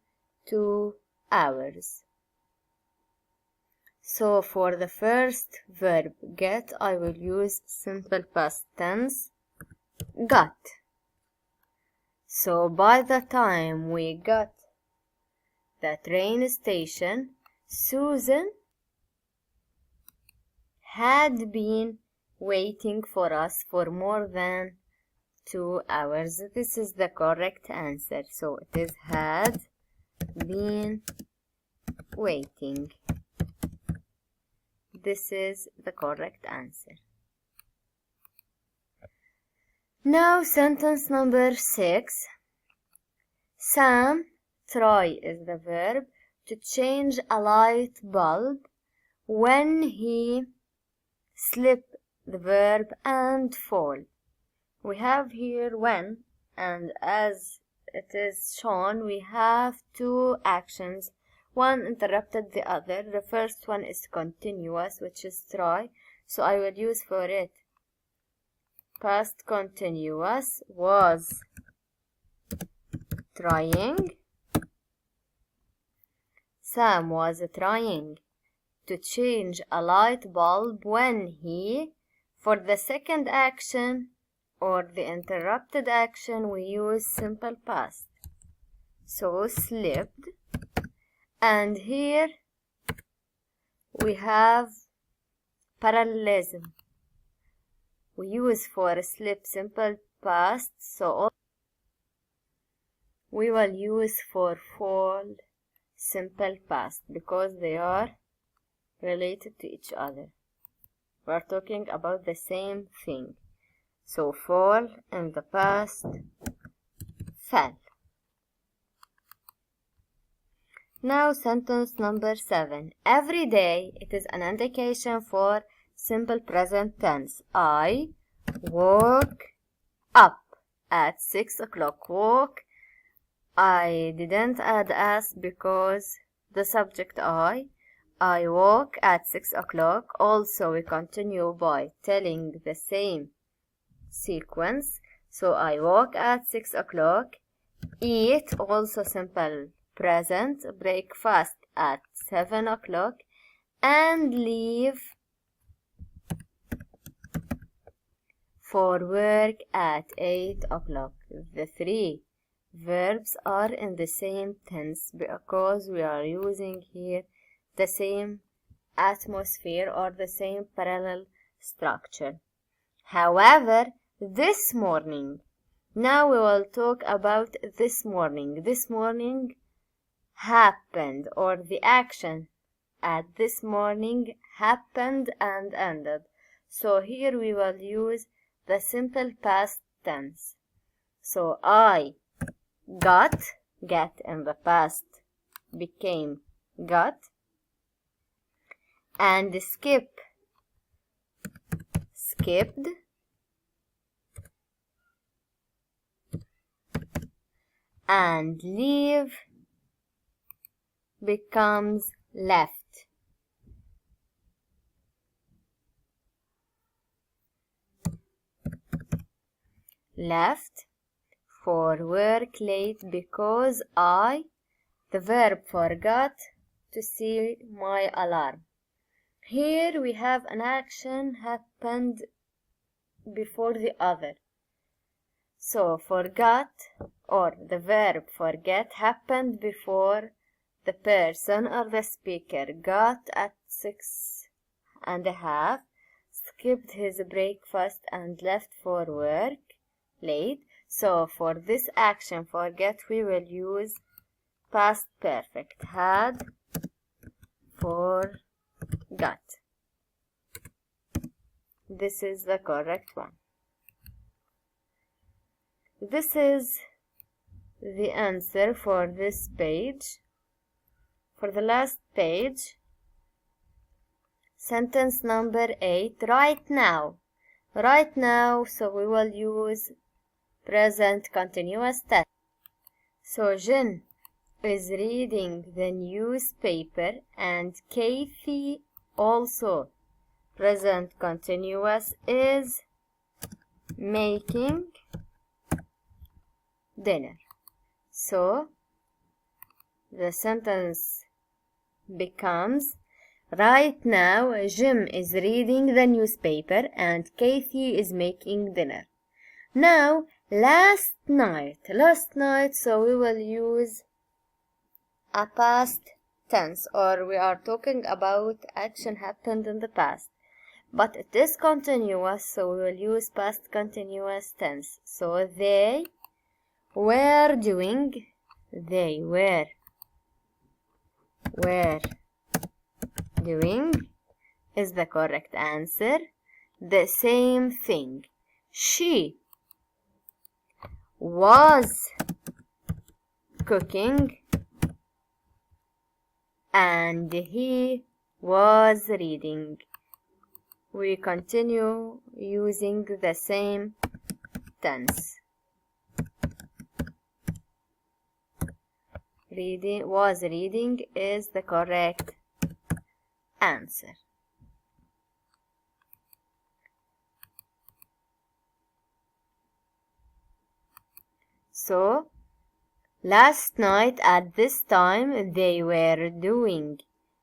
2 hours. So for the first verb get, I will use simple past tense, got. So by the time we got the train station, Susan had been waiting for us for more than 2 hours. This is the correct answer. So it is had been waiting. This is the correct answer. Now sentence number 6. Sam try is the verb to change a light bulb when he slip the verb and fall. We have here when, and as it is shown, we have 2 actions. One interrupted the other. The first one is continuous, which is try. So I will use for it past continuous was trying. Sam was trying to change a light bulb when he, for the second action or the interrupted action, we use simple past. So slipped, and here we have parallelism. We use for slip simple past, so we will use for fall simple past because they are related to each other. We are talking about the same thing. So fall in the past, fell. Now sentence number 7. Every day it is an indication for simple present tense. I woke up at 6 o'clock. Woke. I didn't add as because the subject I woke at 6 o'clock. Also we continue by telling the same sequence. So I woke at 6 o'clock. Eat, also simple present. Breakfast at 7 o'clock. And leave for work at 8 o'clock. The three verbs are in the same tense because we are using here the same atmosphere or the same parallel structure. However, this morning, now we will talk about this morning. This morning happened, or the action at this morning happened and ended. So here we will use the simple past tense. So I got, get in the past became got, and skip, skipped, and leave becomes left. Left for work late because I, the verb forgot to see my alarm. Here we have an action happened before the other. So forgot, or the verb forget, happened before the person or the speaker. Got at 6:30, skipped his breakfast and left for work late. So for this action forget we will use past perfect. Had forgot. This is the correct one. This is the answer for this page. For the last page, sentence number 8, right now. Right now, so we will use present continuous tense. So Jen is reading the newspaper and Kathy also, present continuous, is making dinner. So the sentence becomes, right now Jim is reading the newspaper and Kathy is making dinner. Now last night, so we will use a past tense, or we are talking about action happened in the past, but it is continuous, so we will use past continuous tense. So they were doing is the correct answer. The same thing. She was cooking and he was reading. We continue using the same tense. Was reading is the correct answer. So Last night at this time they were doing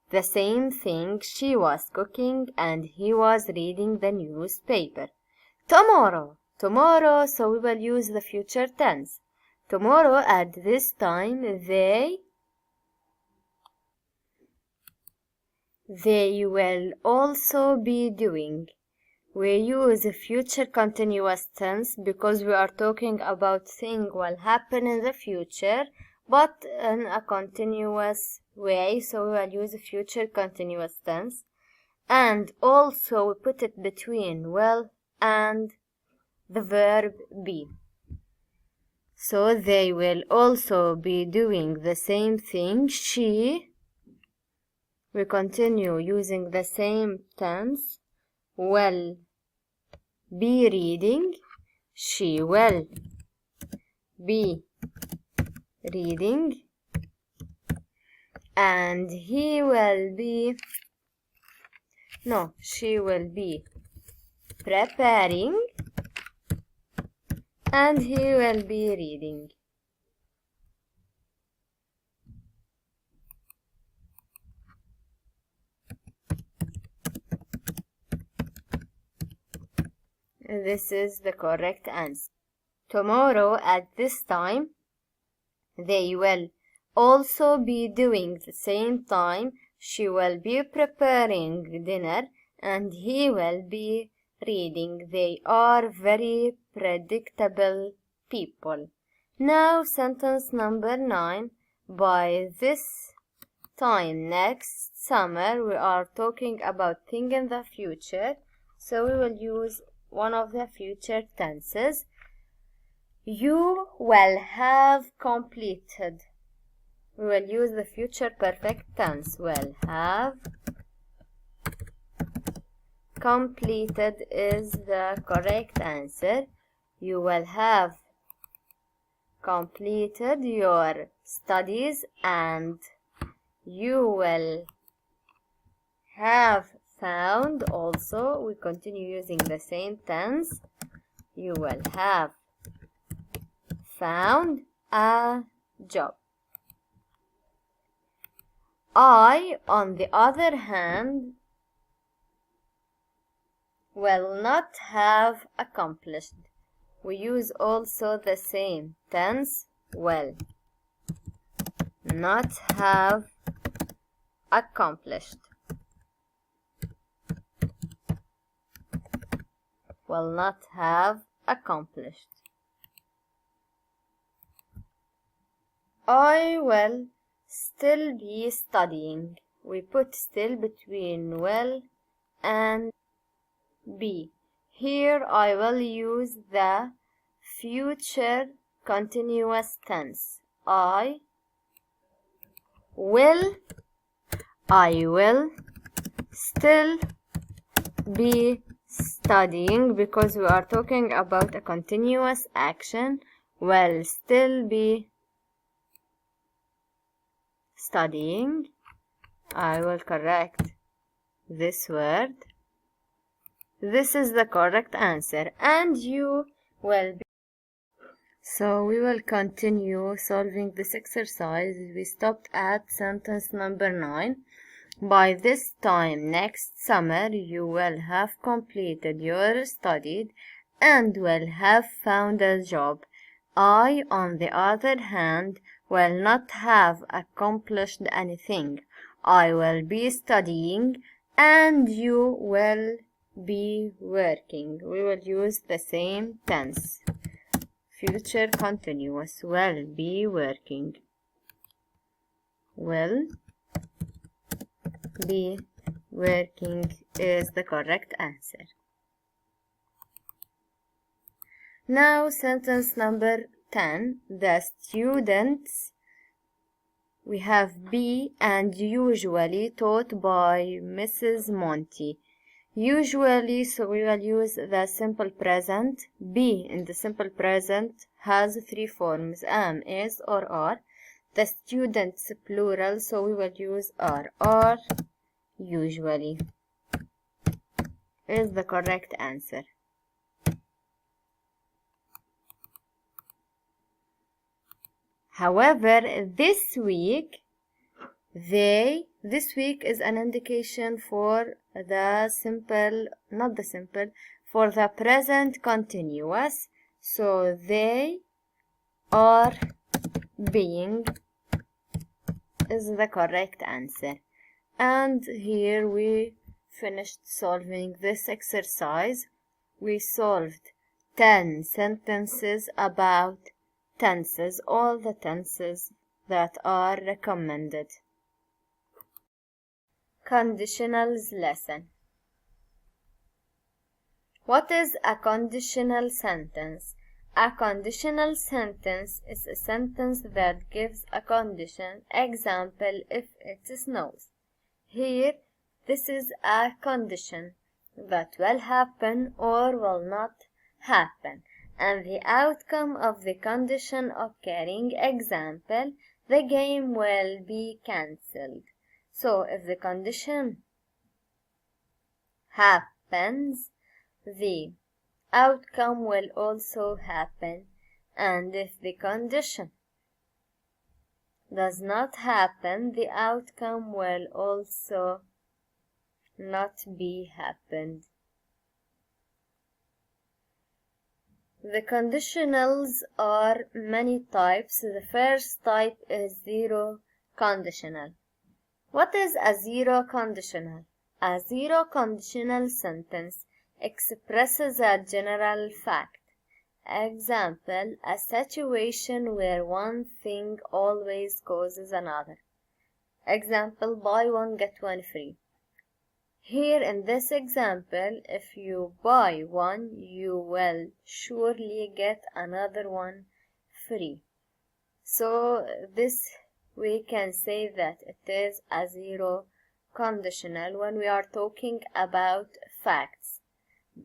the same thing. She was cooking and he was reading the newspaper. Tomorrow, so we will use the future tense. Tomorrow at this time they will also be doing. We use future continuous tense because we are talking about things will happen in the future, but in a continuous way, so we will use future continuous tense. And also we put it between will and the verb be. So they will also be doing the same thing. We continue using the same tense. Will be reading. She will be reading. And she will be preparing. And he will be reading. This is the correct answer. Tomorrow at this time, they will also be doing the same time. She will be preparing dinner and he will be reading. They are very predictable people. Now sentence number 9. By this time next summer, we are talking about things in the future. So we will use one of the future tenses. You will have completed. We will use the future perfect tense. Will have completed is the correct answer. You will have completed your studies and you will have found. Also, we continue using the same tense. You will have found a job. I, on the other hand, will not have accomplished. We use also the same tense. Will not have accomplished. Will not have accomplished. I will still be studying. We put still between will and be. Here I will use the future continuous tense. I will still be studying because we are talking about a continuous action. Will still be studying. I will correct this word. This is the correct answer, and you will be. So we will continue solving this exercise. We stopped at sentence number 9. By this time next summer, you will have completed your studies and will have found a job. I, on the other hand, will not have accomplished anything. I will be studying and you will be working. We will use the same tense. Future continuous. Will be working. Will be working is the correct answer. Now sentence number 10. The students, we have be and usually taught by Mrs. Monty. Usually, so we will use the simple present. Be in the simple present has 3 forms: am, is, or are. The students plural, so we will use are. Are usually is the correct answer. However, this week is an indication for the simple, not the simple, for the present continuous. So they are being is the correct answer. And here we finished solving this exercise. We solved 10 sentences about tenses, all the tenses that are recommended. Conditionals lesson. What is a conditional sentence? A conditional sentence is a sentence that gives a condition. Example, if it snows. Here, this is a condition that will happen or will not happen, and the outcome of the condition occurring. Example, the game will be cancelled. So, if the condition happens, the outcome will also happen, and if the condition does not happen, the outcome will also not be happened. The conditionals are many types. The first type is zero conditional. What is a zero conditional? A zero conditional sentence expresses a general fact. Example, a situation where one thing always causes another. Example, buy one get one free. Here in this example, if you buy one, you will surely get another one free. So this we can say that it is a zero conditional when we are talking about facts.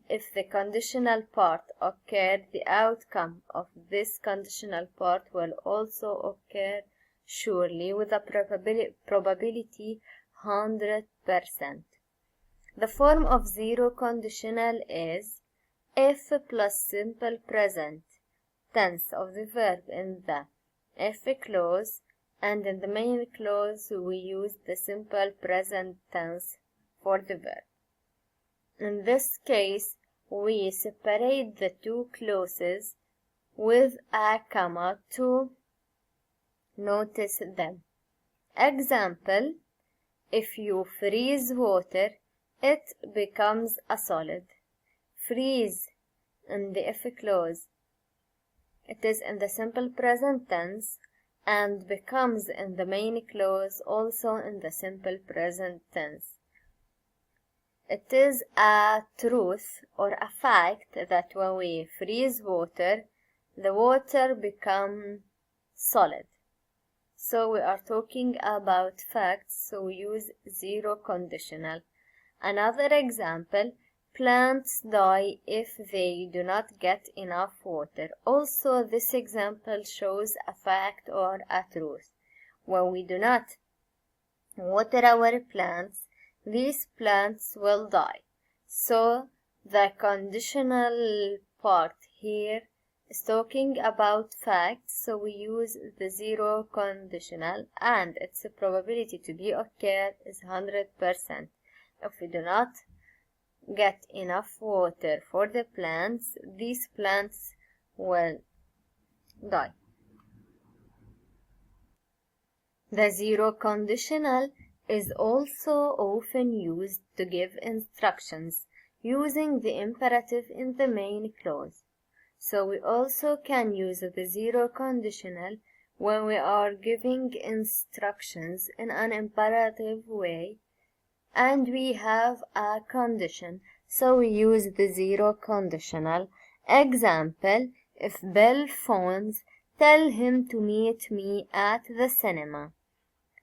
If the conditional part occurred, the outcome of this conditional part will also occur surely with a probability 100%. The form of zero conditional is if plus simple present tense of the verb in the if clause, and in the main clause we use the simple present tense for the verb. In this case, we separate the two clauses with a comma to notice them. Example, if you freeze water, it becomes a solid. Freeze in the if clause, it is in the simple present tense, and becomes in the main clause also in the simple present tense. It is a truth or a fact that when we freeze water, the water becomes solid. So we are talking about facts, so we use zero conditional. Another example, plants die if they do not get enough water. Also, this example shows a fact or a truth. When we do not water our plants, these plants will die. So, the conditional part here is talking about facts, so we use the zero conditional, and its probability to be occurred is 100%. If we do not get enough water for the plants, these plants will die. The zero conditional is also often used to give instructions using the imperative in the main clause. So we also can use the zero conditional when we are giving instructions in an imperative way and we have a condition, so we use the zero conditional. Example, if Bill phones, tell him to meet me at the cinema.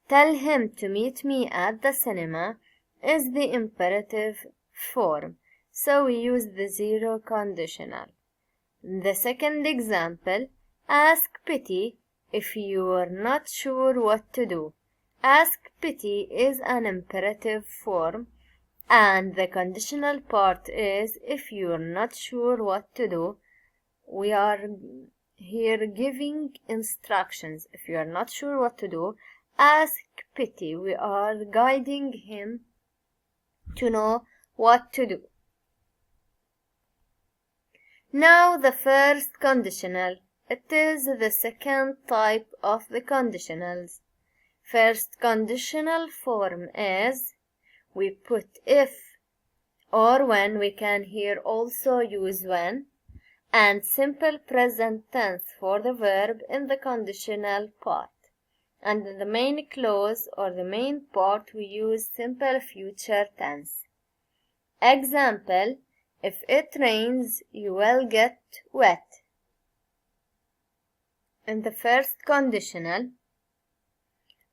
Tell him to meet me at the cinema is the imperative form, so we use the zero conditional. The second example, ask Pity if you are not sure what to do. Ask Pity is an imperative form, and the conditional part is if you are not sure what to do. We are here giving instructions. If you are not sure what to do, ask Petty. We are guiding him to know what to do. Now the first conditional. It is the second type of the conditionals. First conditional form is we put if or when. We can here also use when, and simple present tense for the verb in the conditional part. And in the main clause or the main part we use simple future tense. Example, if it rains, you will get wet. In the first conditional,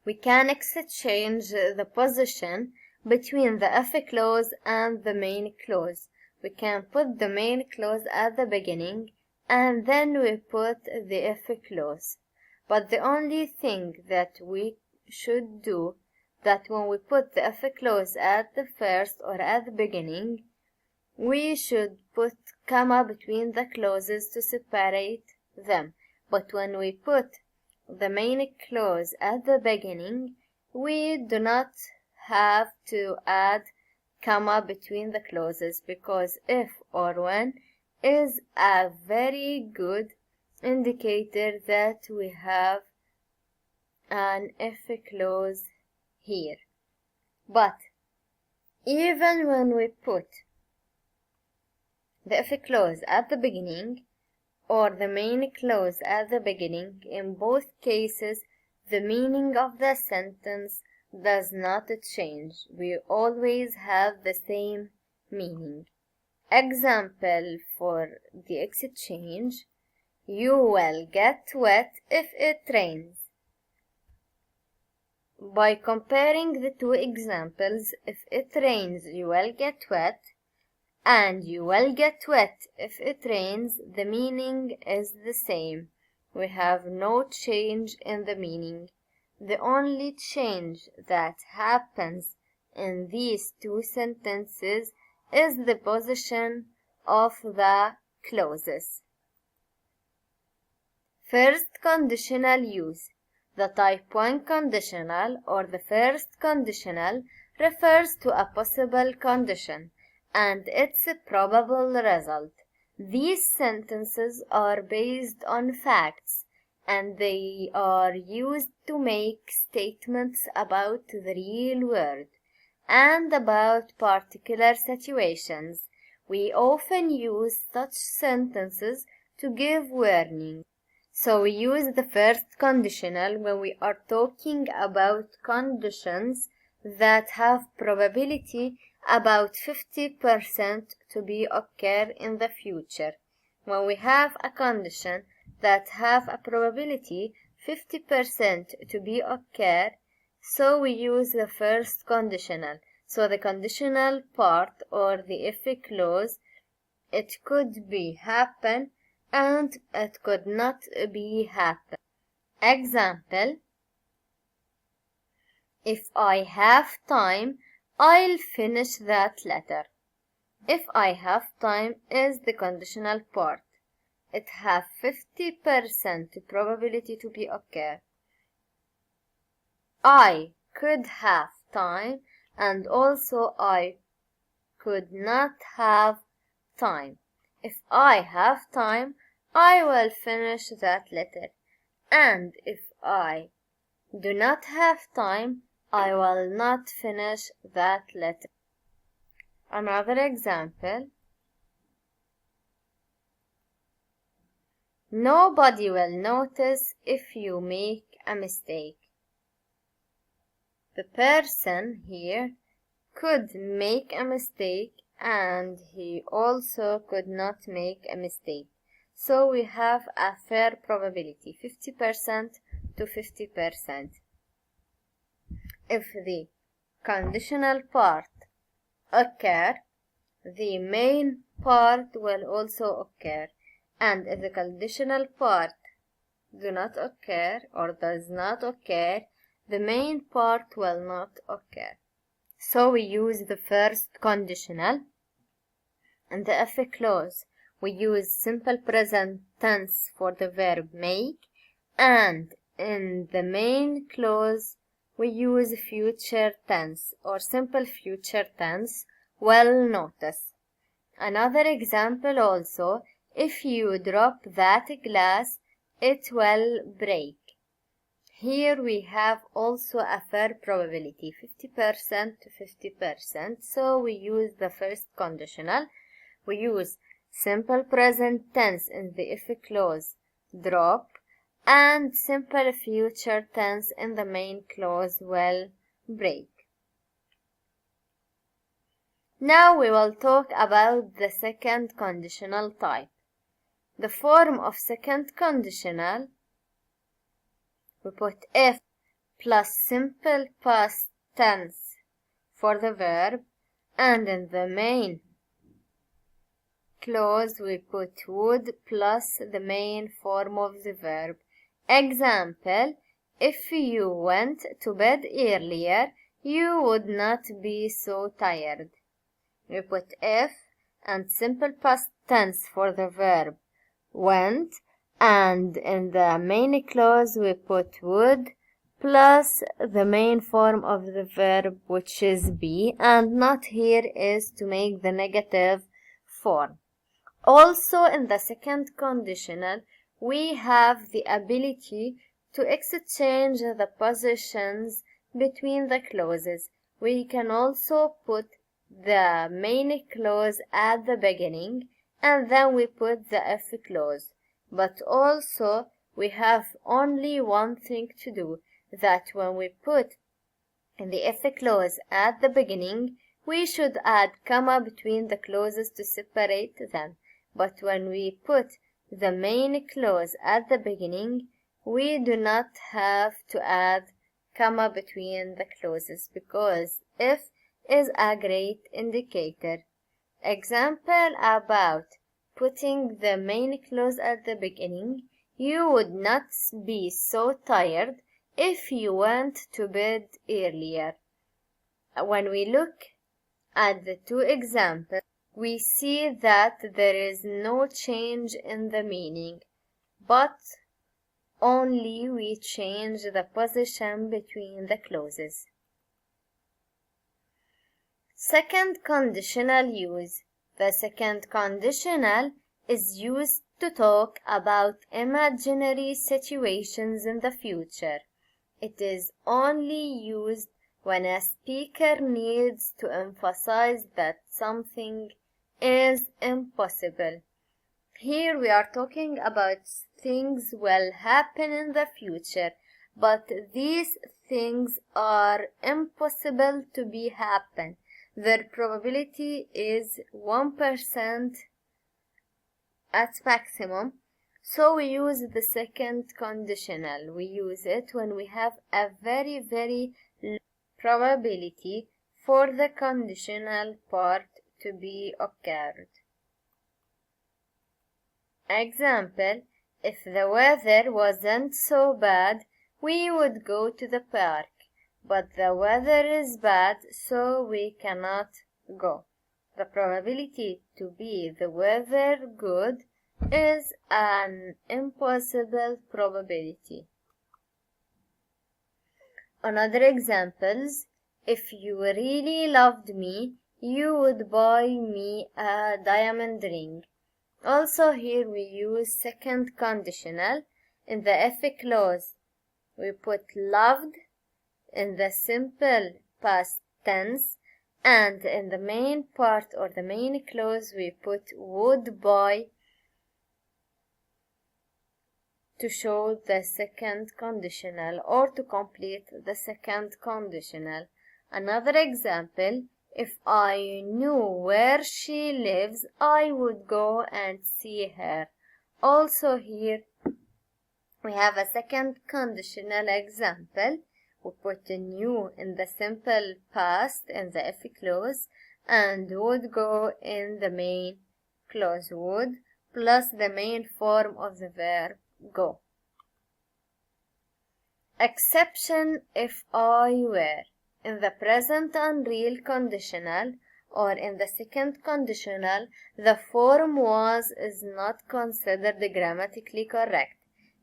we can exchange the position between the if clause and the main clause. We can put the main clause at the beginning and then we put the if clause. But the only thing that we should do, that when we put the if clause at the first or at the beginning, we should put comma between the clauses to separate them. But when we put the main clause at the beginning, we do not have to add comma between the clauses, because if or when is a very good indicator that we have an if clause here. But even when we put the if clause at the beginning or the main clause at the beginning, in both cases the meaning of the sentence does not change. We always have the same meaning. Example for the exchange: you will get wet if it rains. By comparing the two examples, if it rains you will get wet and you will get wet if it rains, the meaning is the same. We have no change in the meaning. The only change that happens in these two sentences is the position of the clauses. First conditional use. The type 1 conditional or the first conditional refers to a possible condition and its probable result. These sentences are based on facts and they are used to make statements about the real world and about particular situations. We often use such sentences to give warning. So we use the first conditional when we are talking about conditions that have probability about 50% to be occur in the future. When we have a condition that have a probability 50% to be occur, so we use the first conditional. So the conditional part or the if clause, it could be happen and it could not be happen. Example, if I have time, I'll finish that letter. If I have time is the conditional part. It has 50% probability to be occur. I could have time and also I could not have time. If I have time, I will finish that letter. And if I do not have time, I will not finish that letter. Another example. Nobody will notice if you make a mistake. The person here could make a mistake and he also could not make a mistake. So we have a fair probability, 50% to 50%. If the conditional part occur, the main part will also occur. And if the conditional part do not occur or does not occur, the main part will not occur. So we use the first conditional and the if clause we use simple present tense for the verb make, and in the main clause we use future tense or simple future tense, will notice. Another example also, if you drop that glass, it will break. Here we have also a fair probability, 50% to 50%, so we use the first conditional. We use simple present tense in the if clause, drop, and simple future tense in the main clause, will break. Now we will talk about the second conditional type. The form of second conditional, we put if plus simple past tense for the verb, and in the main clause we put would plus the main form of the verb. Example, if you went to bed earlier, you would not be so tired. We put if and simple past tense for the verb went, and in the main clause we put would plus the main form of the verb, which is be, and not here is to make the negative form. Also in the second conditional we have the ability to exchange the positions between the clauses. We can also put the main clause at the beginning and then we put the if clause. But also we have only one thing to do, that when we put the if clause at the beginning, we should add comma between the clauses to separate them. But when we put the main clause at the beginning, we do not have to add comma between the clauses because if is a great indicator. Example about putting the main clause at the beginning: you would not be so tired if you went to bed earlier. When we look at the two examples, we see that there is no change in the meaning, but only we change the position between the clauses. Second conditional use. The second conditional is used to talk about imaginary situations in the future. It is only used when a speaker needs to emphasize that something is impossible. Here we are talking about things will happen in the future, but these things are impossible to be happen. Their probability is 1% at maximum. So we use the second conditional. We use it when we have a very, very low probability for the conditional part to be occurred. Example, if the weather wasn't so bad, we would go to the park. But the weather is bad, so we cannot go. The probability to be the weather good is an impossible probability. Another examples, if you really loved me, you would buy me a diamond ring. Also here we use second conditional. In the if clause, we put loved in the simple past tense, and in the main part or the main clause we put would buy to show the second conditional or to complete the second conditional. Another example, if I knew where she lives, I would go and see her. Also here we have a second conditional example. We put a new in the simple past in the if clause and would go in the main clause, would plus the main form of the verb go. Exception, if I were. In the present and real conditional, or in the second conditional, the form was is not considered grammatically correct.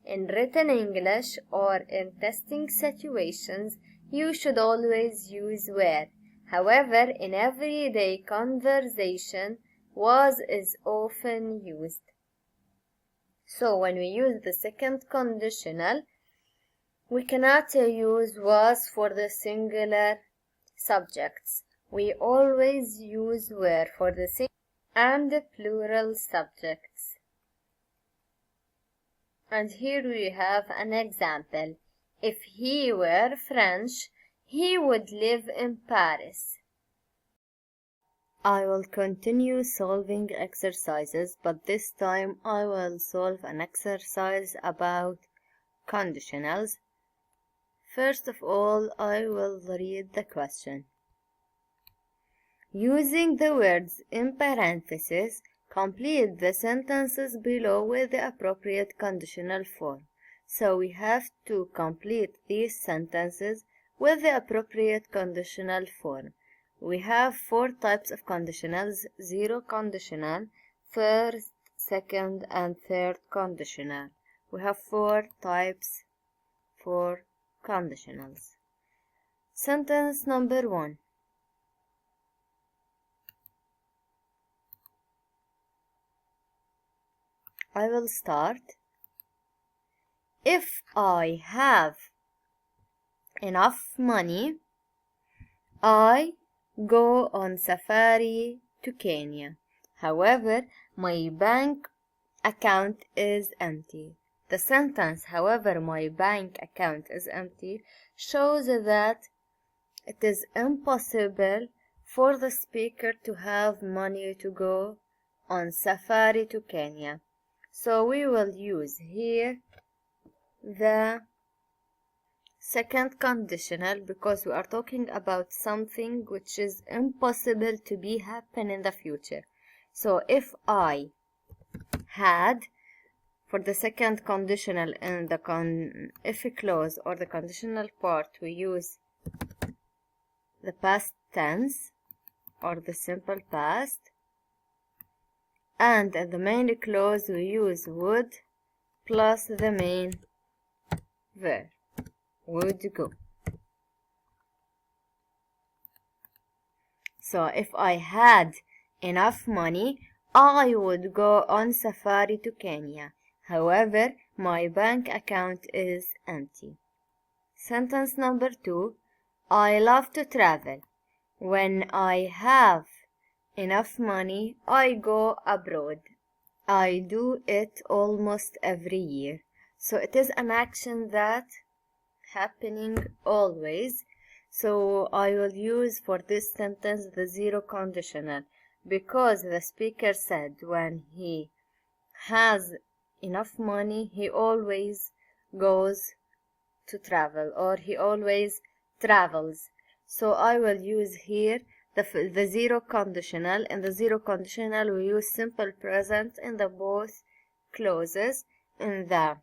In written English or in testing situations, you should always use were. However, in everyday conversation, was is often used. So when we use the second conditional, we cannot use was for the singular subjects. We always use were for the singular and the plural subjects. And here we have an example. If he were French, he would live in Paris. I will continue solving exercises, but this time I will solve an exercise about conditionals. First of all, I will read the question. Using the words in parentheses, complete the sentences below with the appropriate conditional form. So we have to complete these sentences with the appropriate conditional form. We have 4 types of conditionals: zero conditional, first, second, and third conditional. We have 4 types for conditionals. Sentence number 1. I will start. If I have enough money, I go on safari to Kenya. However, my bank account is empty. The sentence, however, my bank account is empty, shows that it is impossible for the speaker to have money to go on safari to Kenya. So we will use here the second conditional because we are talking about something which is impossible to be happen in the future. So if I had, for the second conditional in the if clause or the conditional part, we use the past tense or the simple past, and in the main clause we use would plus the main verb, would go. So if I had enough money, I would go on safari to Kenya. However, my bank account is empty. Sentence number 2. I love to travel. When I have enough money, I go abroad. I do it almost every year. So it is an action that happening always. So I will use for this sentence the zero conditional because the speaker said when he has enough money, he always goes to travel or he always travels. So I will use here the zero conditional. In the zero conditional, we use simple present in the both clauses, in the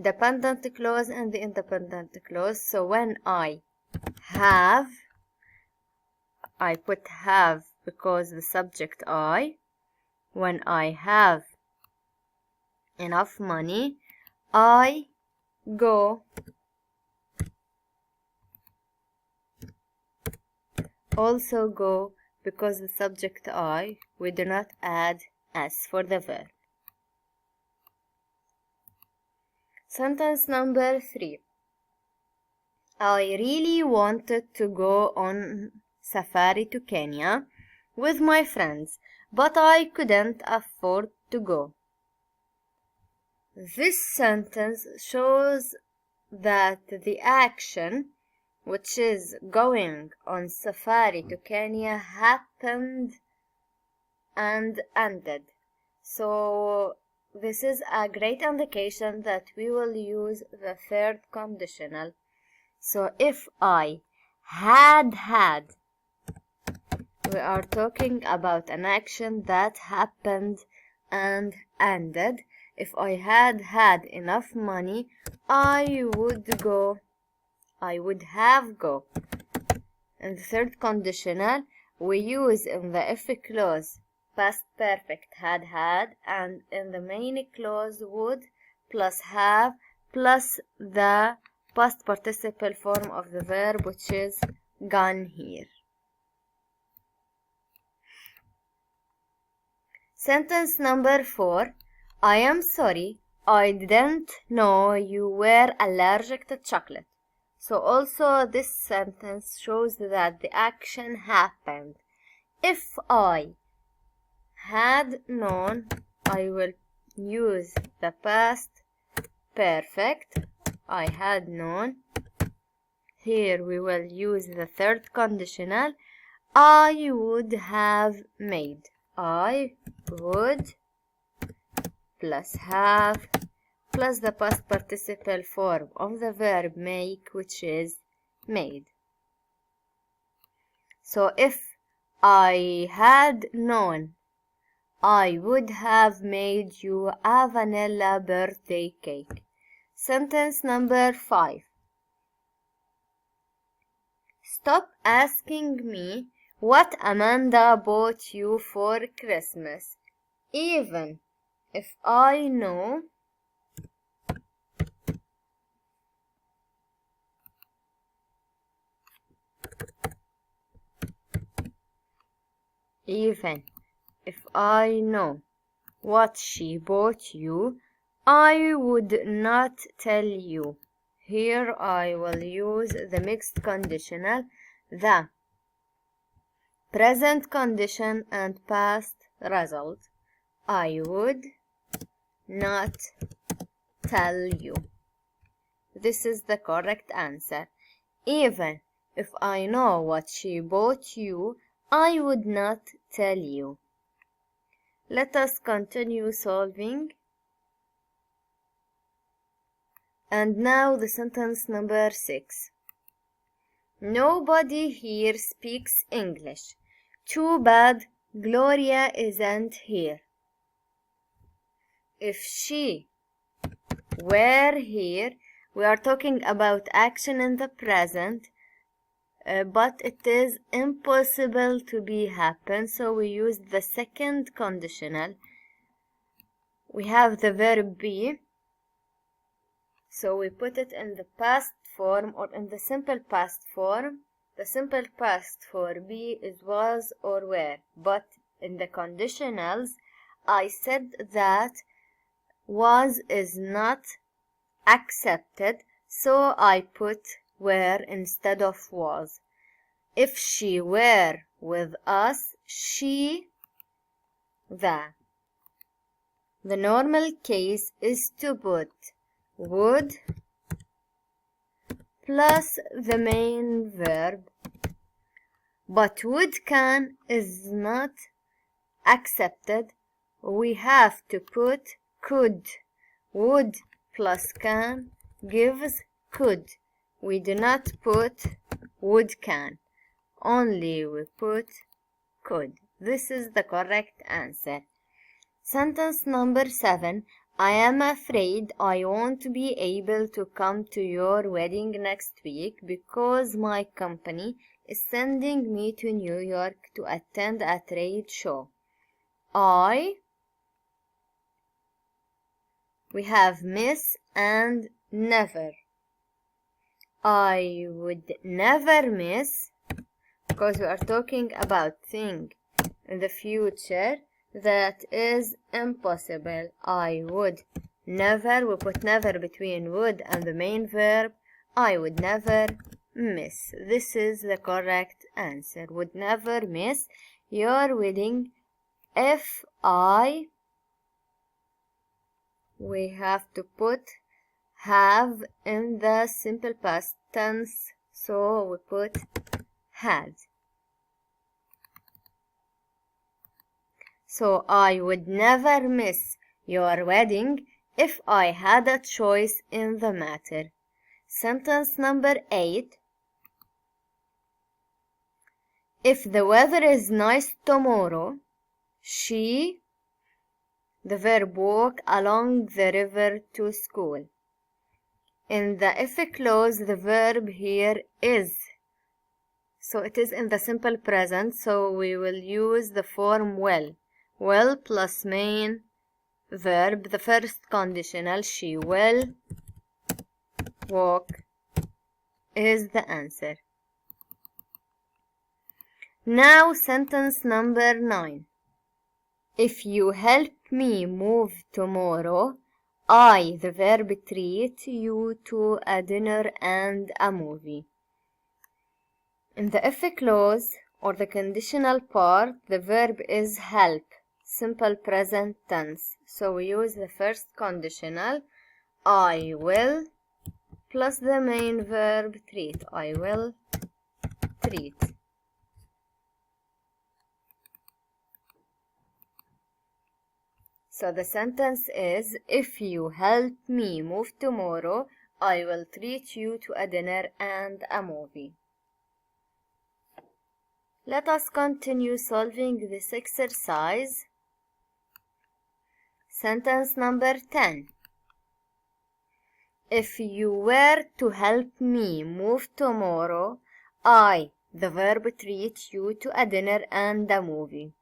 dependent clause and the independent clause. So when I have, I put have because the subject I. When I have enough money, I go. Also go because the subject I, we do not add s for the verb. Sentence number 3. I really wanted to go on safari to Kenya with my friends, but I couldn't afford to go. This sentence shows that the action, which is going on safari to Kenya, happened and ended. So this is a great indication that we will use the third conditional. So if I had, we are talking about an action that happened and ended. If I had enough money, I would go. I would have go. And the third conditional, we use in the if clause past perfect had, and in the main clause would plus have plus the past participle form of the verb, which is gone here. Sentence number 4. I am sorry, I didn't know you were allergic to chocolate. So also this sentence shows that the action happened. If I had known, I will use the past perfect. I had known. Here we will use the third conditional. I would have made. I would plus have plus the past participle form of the verb make, which is made. So if I had known, I would have made you a vanilla birthday cake. Sentence number 5. Stop asking me what Amanda bought you for Christmas, even if I know what she bought you, I would not tell you. Here I will use the mixed conditional, the present condition and past result. I would not tell you. This is the correct answer. Even if I know what she bought you, I would not tell you. Let us continue solving. And now the sentence number 6. Nobody here speaks English. Too bad Gloria isn't here. If she were here, we are talking about action in the present, but it is impossible to be happen, so we use the second conditional. We have the verb be, so we put it in the past form or in the simple past form. The simple past for be is was or were, but in the conditionals I said that was is not accepted, so I put were instead of was. If she were with us, she, the normal case is to put would plus the main verb, but would can is not accepted. We have to put could. Would plus can gives could. We do not put would can, only we put could. This is the correct answer. Sentence number 7. I am afraid I won't be able to come to your wedding next week because my company is sending me to New York to attend a trade show. We have miss and never. I would never miss, because we are talking about thing in the future that is impossible. I would never, we put never between would and the main verb. I would never miss. This is the correct answer. Would never miss your wedding. If we have to put have in the simple past tense, so we put had. So I would never miss your wedding if I had a choice in the matter. Sentence number 8. If the weather is nice tomorrow, she, the verb, walk along the river to school. In the if clause, the verb here is. So it is in the simple present, so we will use the form will. Will plus main verb, the first conditional, she will walk, is the answer. Now sentence number 9. If you help me move tomorrow, I, the verb, treat you to a dinner and a movie. In the if clause or the conditional part, the verb is help, simple present tense. So we use the first conditional, I will, plus the main verb treat. I will treat. So the sentence is, if you help me move tomorrow, I will treat you to a dinner and a movie. Let us continue solving this exercise. Sentence number 10. If you were to help me move tomorrow, I, the verb, treat you to a dinner and a movie.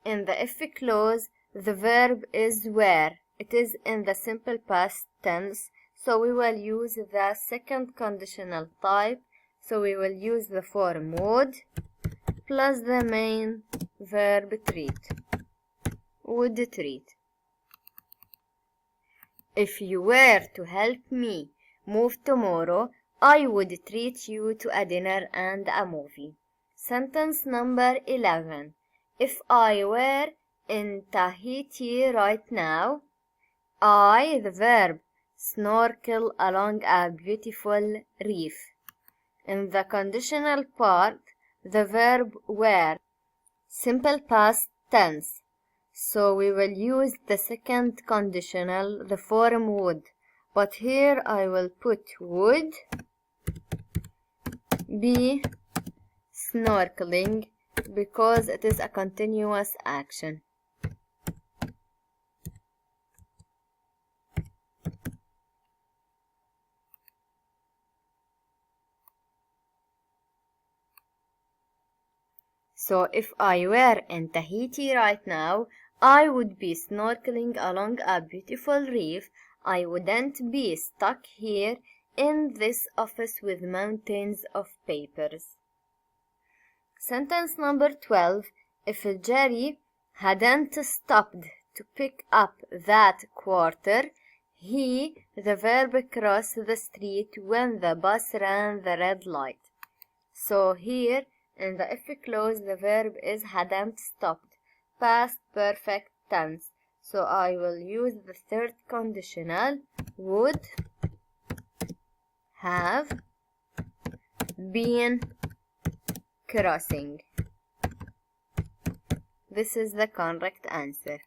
In the if clause, the verb is were. It is in the simple past tense, so we will use the second conditional type. So we will use the form would plus the main verb treat. Would treat. If you were to help me move tomorrow, I would treat you to a dinner and a movie. Sentence number 11. If I were in Tahiti right now, I, the verb, snorkel along a beautiful reef. In the conditional part, the verb were, simple past tense. So we will use the second conditional, the form would. But here I will put would be snorkeling because it is a continuous action. So if I were in Tahiti right now, I would be snorkeling along a beautiful reef. I wouldn't be stuck here in this office with mountains of papers. Sentence number 12. If Jerry hadn't stopped to pick up that quarter, he, the verb, crossed the street when the bus ran the red light. So here, in the if clause, the verb is hadn't stopped, past perfect tense. So I will use the third conditional, would have been crossing. This is the correct answer.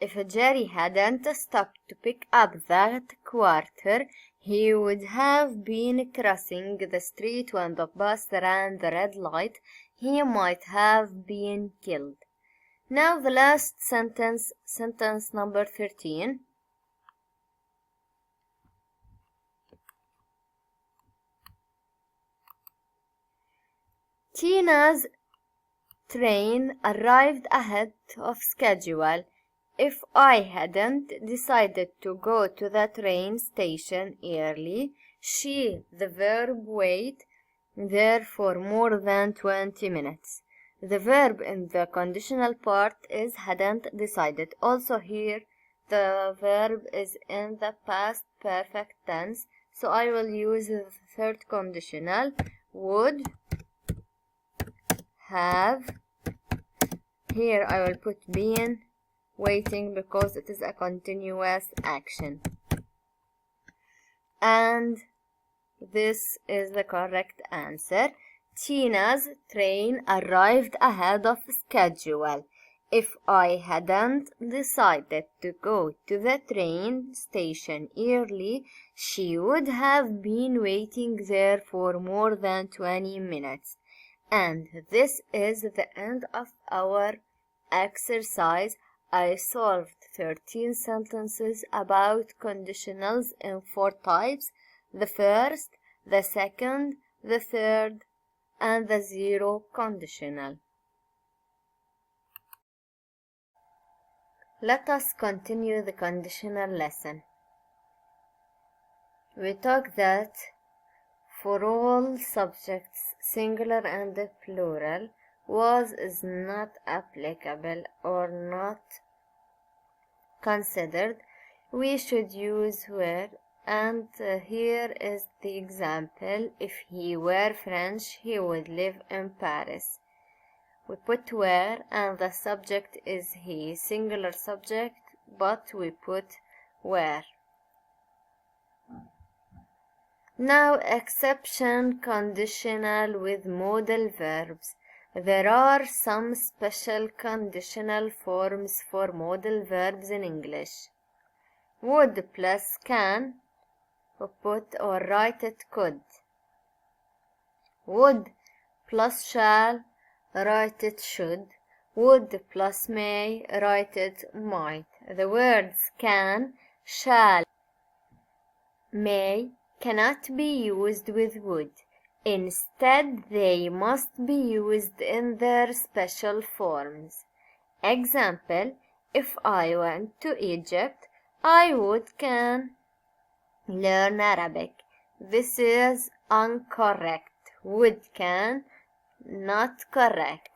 If Jerry hadn't stopped to pick up that quarter, he would have been crossing the street when the bus ran the red light. He might have been killed. Now the last sentence, sentence number 13. Tina's train arrived ahead of schedule. If I hadn't decided to go to the train station early, she, the verb, wait there for more than 20 minutes. The verb in the conditional part is hadn't decided. Also here, the verb is in the past perfect tense, so I will use the third conditional, would have. Here I will put been waiting because it is a continuous action. And this is the correct answer. Tina's train arrived ahead of schedule. If I hadn't decided to go to the train station early, she would have been waiting there for more than 20 minutes. And this is the end of our exercise. I solved 13 sentences about conditionals in 4 types: the first, the second, the third, and the zero conditional. Let us continue the conditional lesson. We talked that for all subjects, singular and plural, was is not applicable or not considered. We should use were, and here is the example. If he were French, he would live in Paris. We put were and the subject is he, singular subject, but we put were. Now, exception conditional with modal verbs. There are some special conditional forms for modal verbs in English. Would plus can, we put or write it could. Would plus shall, write it should. Would plus may, write it might. The words can, shall, may cannot be used with would. Instead, they must be used in their special forms. Example, if I went to Egypt, I can learn Arabic. This is incorrect. Would can, not correct.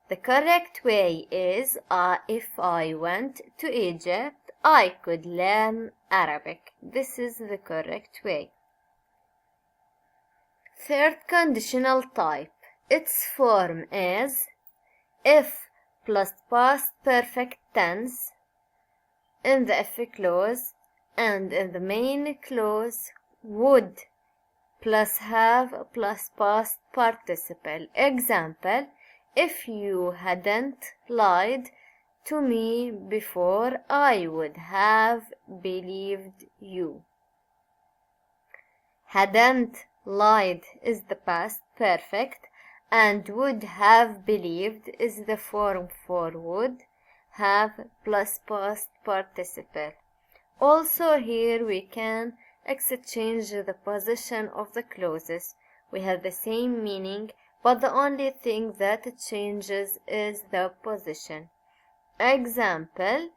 The correct way is if I went to Egypt, I could learn Arabic. This is the correct way. Third conditional type. Its form is if plus past perfect tense in the if clause, and in the main clause would plus have plus past participle. Example, if you hadn't lied to me before, I would have believed you. Hadn't lied is the past perfect, and would have believed is the form for would have plus past participle. Also here we can exchange the position of the clauses. We have the same meaning, but the only thing that changes is the position. Example,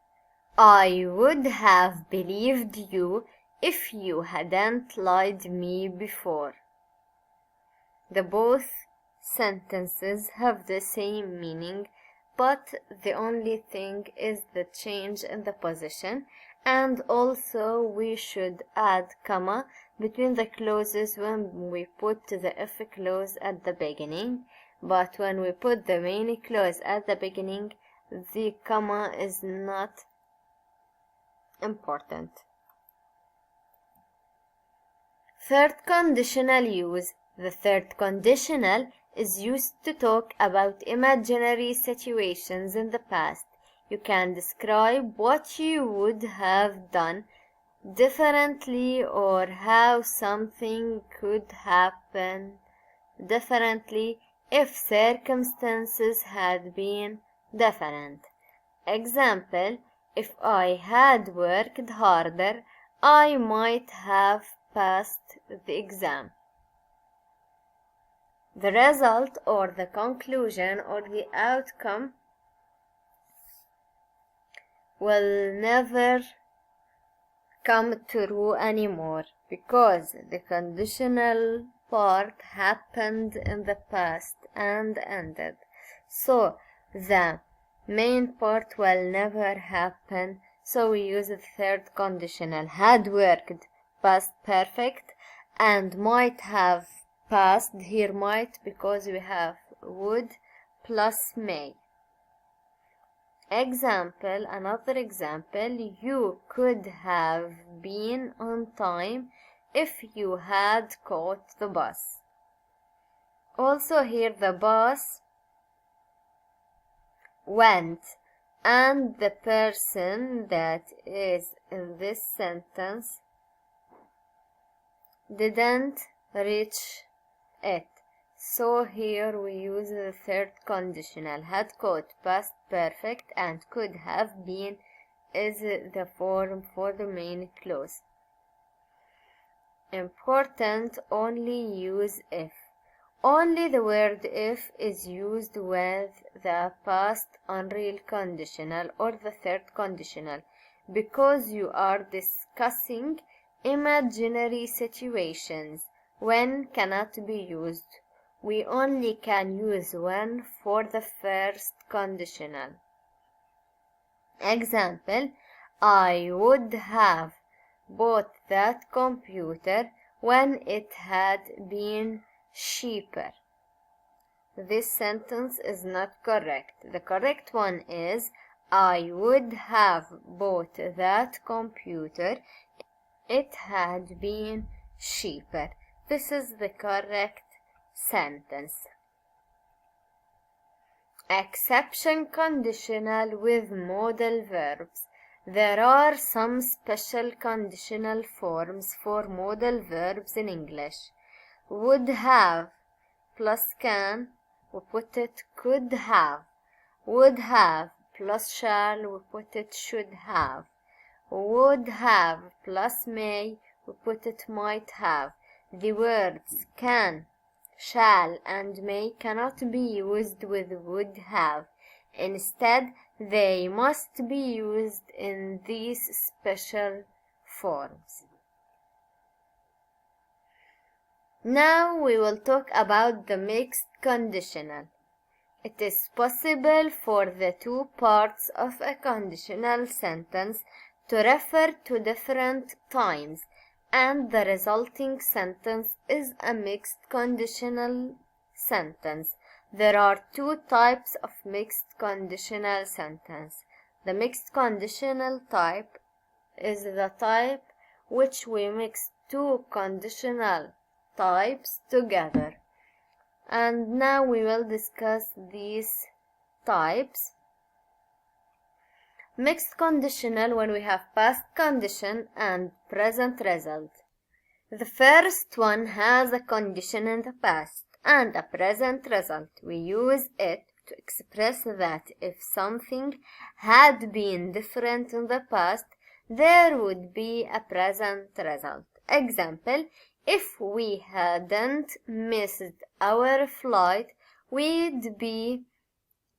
I would have believed you if you hadn't lied me before. The both sentences have the same meaning, but the only thing is the change in the position. And also we should add comma between the clauses when we put the if clause at the beginning, but when we put the main clause at the beginning, the comma is not important. Third conditional use. The third conditional is used to talk about imaginary situations in the past. You can describe what you would have done differently or how something could happen differently if circumstances had been different. Example, if I had worked harder, I might have passed the exam. The result or the conclusion or the outcome will never come true anymore because the conditional part happened in the past and ended. So the main part will never happen. So we use the third conditional. Had worked, past perfect, and might have passed. Here might because we have would plus may. Example, another example, you could have been on time if you had caught the bus. Also here the bus went and the person that is in this sentence didn't reach it. So here we use the third conditional. Had caught, past perfect, and could have been is the form for the main clause. Important, only use if. Only the word if is used with the past unreal conditional or the third conditional because you are discussing imaginary situations. When cannot be used. We only can use when for the first conditional. Example, I would have bought that computer when it had been cheaper. This sentence is not correct. The correct one is, I would have bought that computer if it had been cheaper. This is the correct sentence. Exception conditional with modal verbs. There are some special conditional forms for modal verbs in English. Would have plus can, we put it could have. Would have plus shall, we put it should have. Would have plus may, we put it might have. The words can, shall, and may cannot be used with would have. Instead, they must be used in these special forms. Now we will talk about the mixed conditional. It is possible for the two parts of a conditional sentence to refer to different times, and the resulting sentence is a mixed conditional sentence. There are two types of mixed conditional sentence. The mixed conditional type is the type which we mix two conditional types together. And now we will discuss these types. Mixed conditional when we have past condition and present result. The first one has a condition in the past and a present result. We use it to express that if something had been different in the past, there would be a present result. Example, if we hadn't missed our flight, we'd be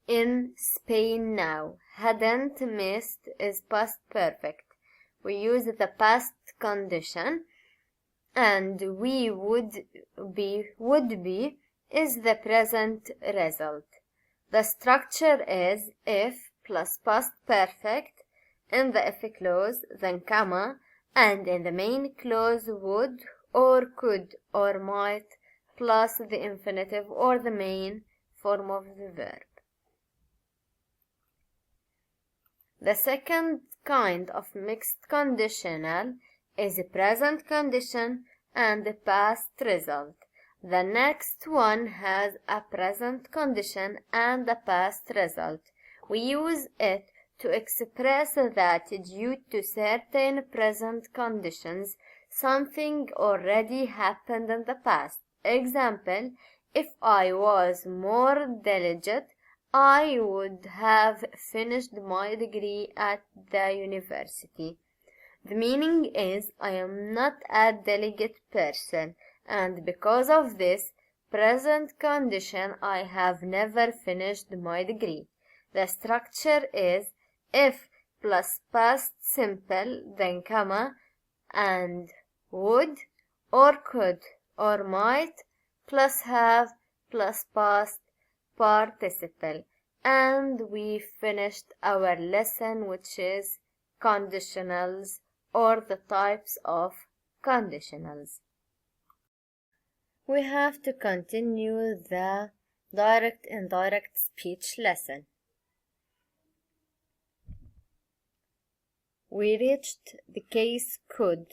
in Spain now. Hadn't missed is past perfect. We use the past condition, and we would be is the present result. The structure is if plus past perfect in the if clause, then comma, and in the main clause would or could or might plus the infinitive or the main form of the verb. The second kind of mixed conditional is a present condition and a past result. The next one has a present condition and a past result. We use it to express that due to certain present conditions, something already happened in the past. Example, if I was more diligent, I would have finished my degree at the university. The meaning is I am not a diligent person, and because of this present condition I have never finished my degree. The structure is if plus past simple, then comma, and would or could or might plus have plus past participle. And we finished our lesson, which is conditionals or the types of conditionals. We have to continue the direct-indirect speech lesson. We reached the case could.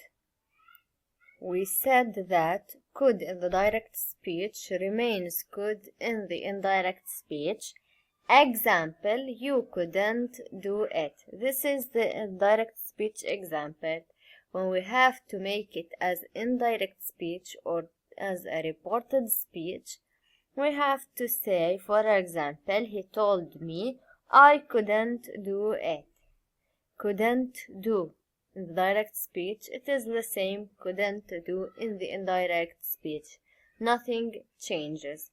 We said that could in the direct speech remains could in the indirect speech. Example, you couldn't do it. This is the indirect speech example. When we have to make it as indirect speech or as a reported speech, we have to say, for example, he told me I couldn't do it. couldn't do in the direct speech, it is the same couldn't do in the indirect speech. Nothing changes.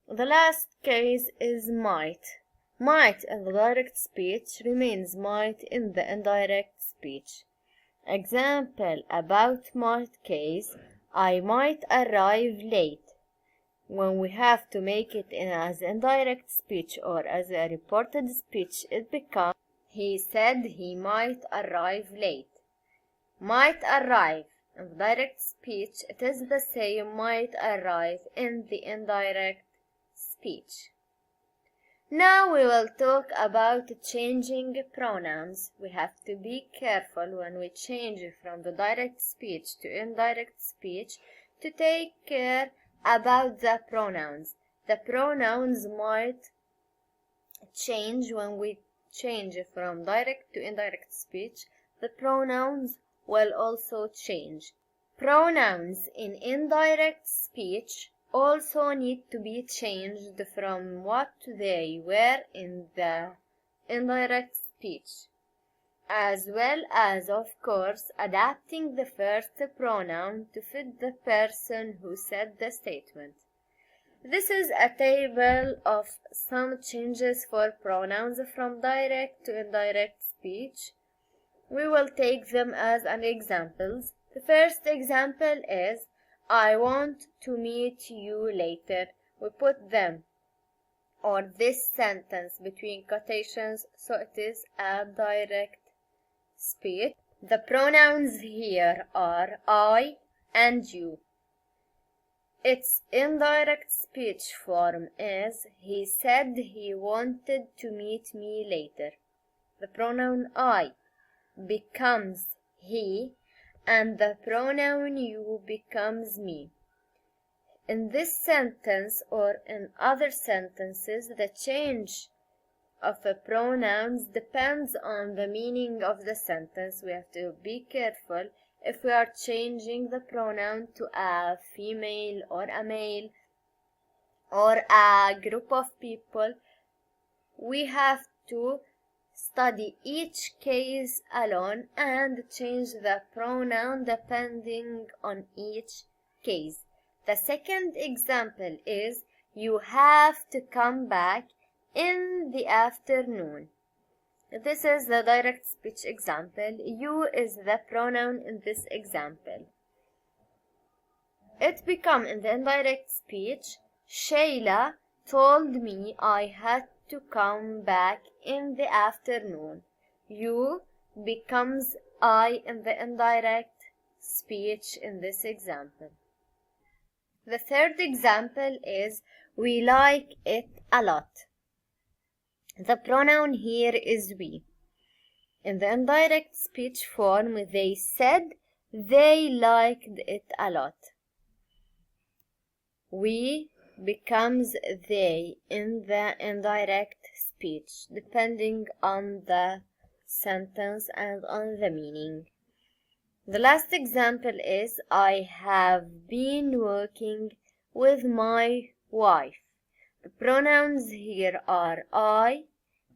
The last case is might. Might in the direct speech remains might in the indirect speech. Example about might case: I might arrive late. When we have to make it in as indirect speech or as a reported speech, it becomes he said he might arrive late. Might arrive in the direct speech, it is the same might arrive in the indirect speech. Now we will talk about changing pronouns. We have to be careful when we change from the direct speech to indirect speech to take care about the pronouns. The pronouns might change when we change from direct to indirect speech. The pronouns will also change. Pronouns in indirect speech also need to be changed from what they were in the indirect speech, as well as, of course, adapting the first pronoun to fit the person who said the statement. This is a table of some changes for pronouns from direct to indirect speech. We will take them as an examples. The first example is I want to meet you later. We put them or this sentence between quotations, so it is a direct speech. The pronouns here are I and you. Its indirect speech form is he said he wanted to meet me later. The pronoun I becomes he and the pronoun you becomes me. In this sentence or in other sentences, the change of the pronouns depends on the meaning of the sentence. We have to be careful. If we are changing the pronoun to a female or a male or a group of people, we have to study each case alone and change the pronoun depending on each case. The second example is you have to come back in the afternoon. This is the direct speech example. You is the pronoun in this example. It become in the indirect speech, Shayla told me I had to come back in the afternoon. You becomes I in the indirect speech in this example. The third example is we like it a lot. The pronoun here is we. In the indirect speech form, they said they liked it a lot. We becomes they in the indirect speech, depending on the sentence and on the meaning. The last example is I have been working with my wife. The pronouns here are I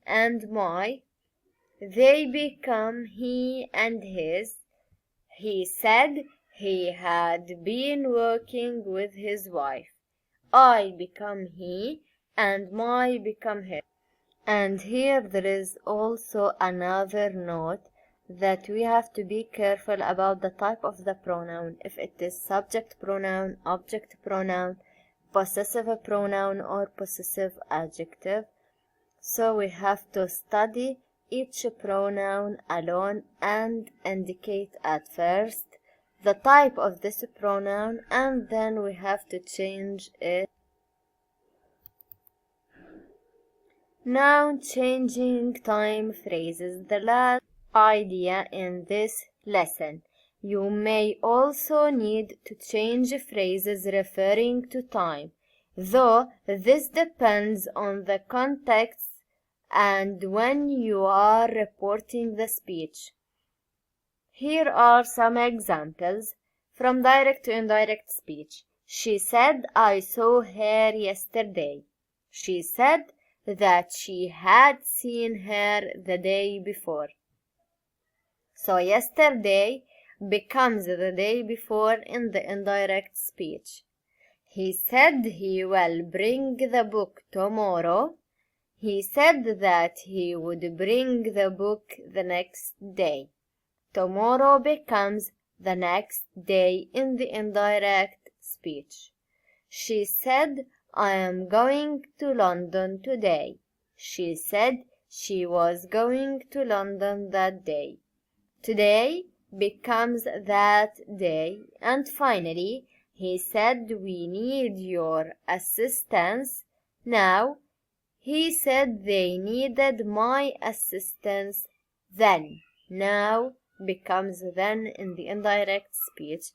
and my. They become he and his. He said he had been working with his wife. I become he and my become his. And here there is also another note that we have to be careful about the type of the pronoun, if it is subject pronoun, object pronoun, possessive pronoun, or possessive adjective. So we have to study each pronoun alone and indicate at first the type of this pronoun, and then we have to change it. Now changing time phrases, the last idea in this lesson. You may also need to change phrases referring to time, though this depends on the context and when you are reporting the speech. Here are some examples from direct to indirect speech. She said, I saw her yesterday. She said that she had seen her the day before. So yesterday becomes the day before in the indirect speech. He said he will bring the book tomorrow. He said that he would bring the book the next day. Tomorrow becomes the next day in the indirect speech. She said, I am going to London today. She said she was going to London that day. Today becomes that day. And finally, he said, we need your assistance. Now, he said they needed my assistance then. Now becomes then in the indirect speech.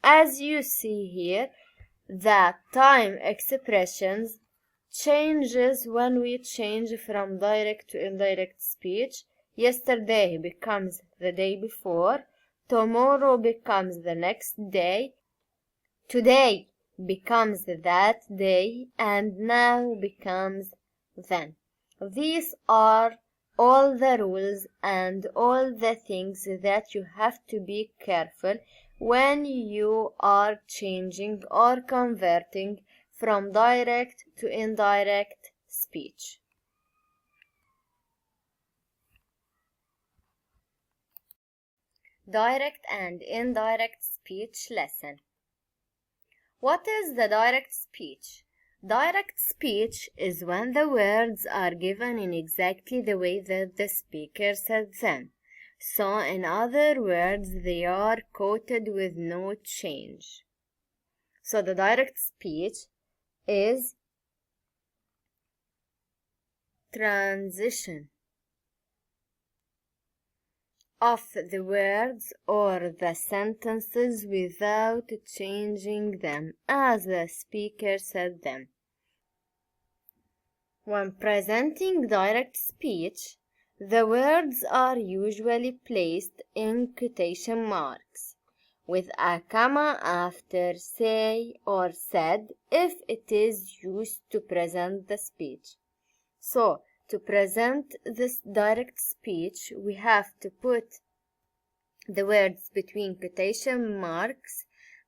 As you see here, the time expressions changes when we change from direct to indirect speech. Yesterday becomes the day before. Tomorrow becomes the next day. Today becomes that day. And now becomes then. These are all the rules and all the things that you have to be careful when you are changing or converting from direct to indirect speech. Direct and indirect speech lesson. What is the direct speech? Direct speech is when the words are given in exactly the way that the speaker said them. So, in other words, they are quoted with no change. So, the direct speech is transition of the words or the sentences without changing them as the speaker said them. When presenting direct speech, the words are usually placed in quotation marks with a comma after say or said if it is used to present the speech. So, to present this direct speech, we have to put the words between quotation marks,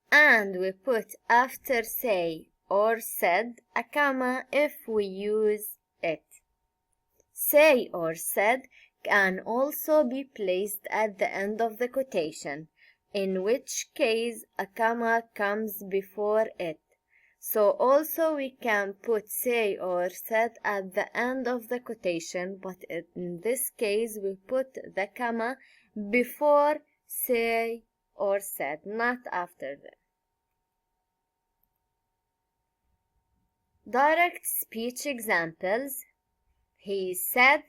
and we put after say or said a comma if we use it. Say or said can also be placed at the end of the quotation, in which case a comma comes before it. So also we can put say or said at the end of the quotation, but in this case we put the comma before say or said, not after them. Direct speech examples. He said,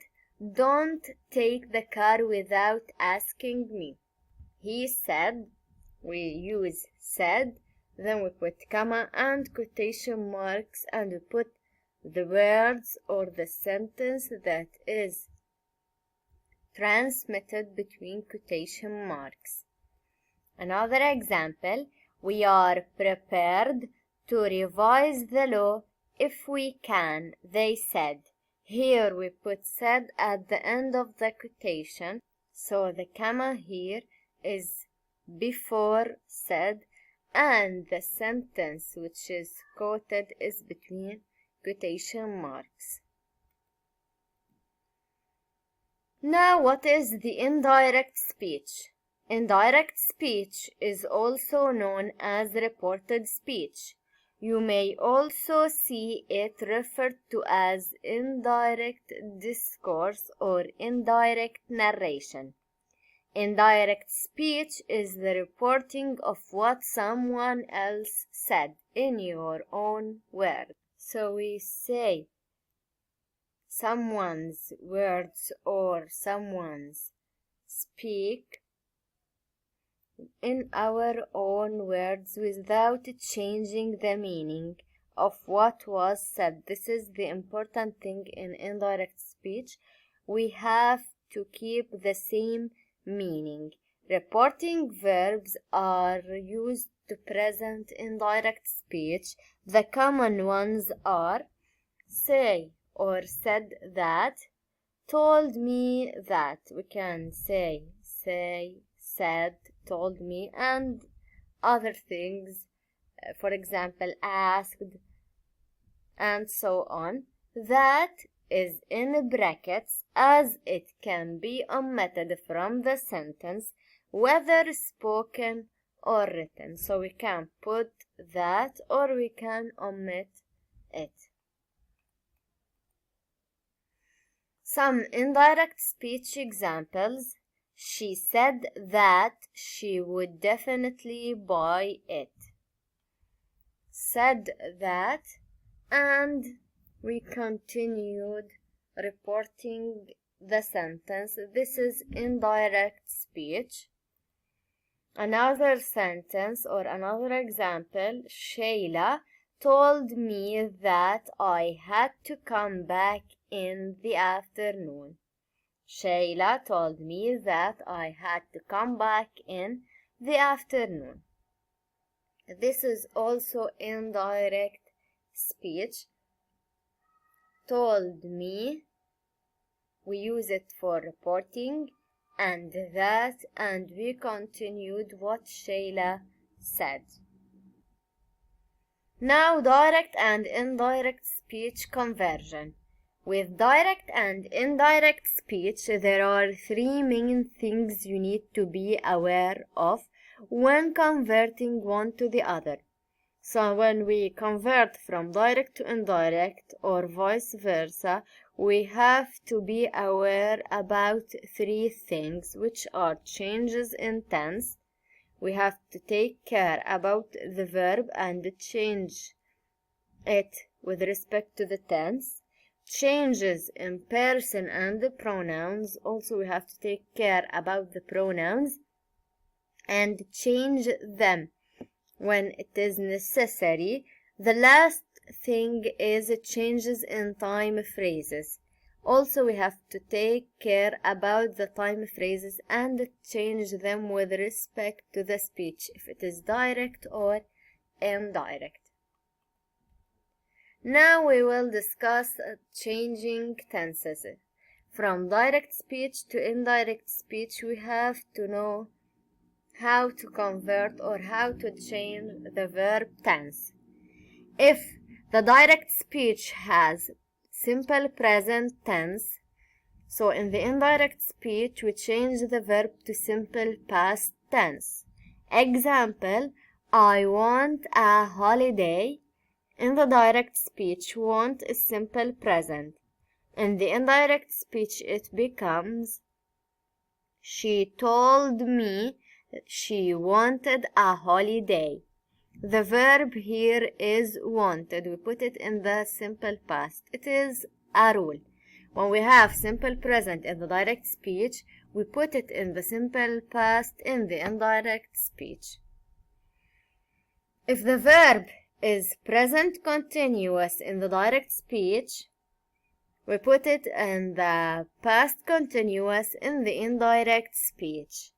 don't take the car without asking me. He said, we use said, then we put comma and quotation marks, and we put the words or the sentence that is transmitted between quotation marks. Another example, we are prepared to revise the law if we can, they said. Here we put said at the end of the quotation, so the comma here is before said, and the sentence which is quoted is between quotation marks. Now, what is the indirect speech? Indirect speech is also known as reported speech. You may also see it referred to as indirect discourse or indirect narration. Indirect speech is the reporting of what someone else said in your own words. So we say someone's words or someone's speak in our own words without changing the meaning of what was said. This is the important thing in indirect speech. We have to keep the same meaning. Reporting verbs are used to present indirect speech. The common ones are say or said that, told me that. We can say say said, told me, and other things, for example, asked, and so on. That is in brackets, as it can be omitted from the sentence, whether spoken or written. So we can put that or we can omit it. Some indirect speech examples. She said that she would definitely buy it. Said that, and we continued reporting the sentence. This is indirect speech. Another sentence or another example, Shayla told me that I had to come back in the afternoon. Shayla told me that I had to come back in the afternoon. This is also indirect speech. Told me, we use it for reporting, and that, and we continued what Shayla said. Now, direct and indirect speech conversion. With direct and indirect speech, there are three main things you need to be aware of when converting one to the other. So when we convert from direct to indirect or vice versa, we have to be aware about three things, which are changes in tense. We have to take care about the verb and change it with respect to the tense. Changes in person and the pronouns. Also, we have to take care about the pronouns and change them when it is necessary. The last thing is changes in time phrases. Also, we have to take care about the time phrases and change them with respect to the speech, if it is direct or indirect. Now we will discuss changing tenses. From direct speech to indirect speech, we have to know how to convert or how to change the verb tense. If the direct speech has simple present tense, so in the indirect speech we change the verb to simple past tense. Example, I want a holiday. In the direct speech, want is simple present. In the indirect speech, it becomes, she told me she wanted a holiday. The verb here is wanted. We put it in the simple past. It is a rule. When we have simple present in the direct speech, we put it in the simple past in the indirect speech. If the verb is present continuous in the direct speech, we put it in the past continuous in the indirect speech.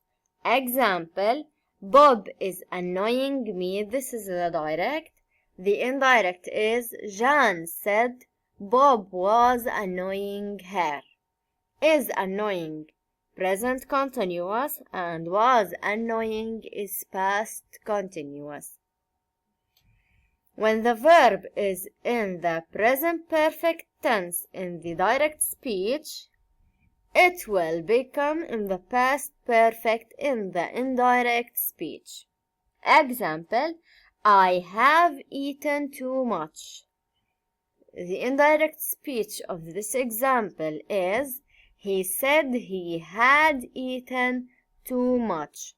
Example, Bob is annoying me. This is the direct. The indirect is, Jan said Bob was annoying her. Is annoying present continuous and was annoying is past continuous. When the verb is in the present perfect tense in the direct speech, it will become in the past perfect in the indirect speech. Example, I have eaten too much. The indirect speech of this example is, he said he had eaten too much.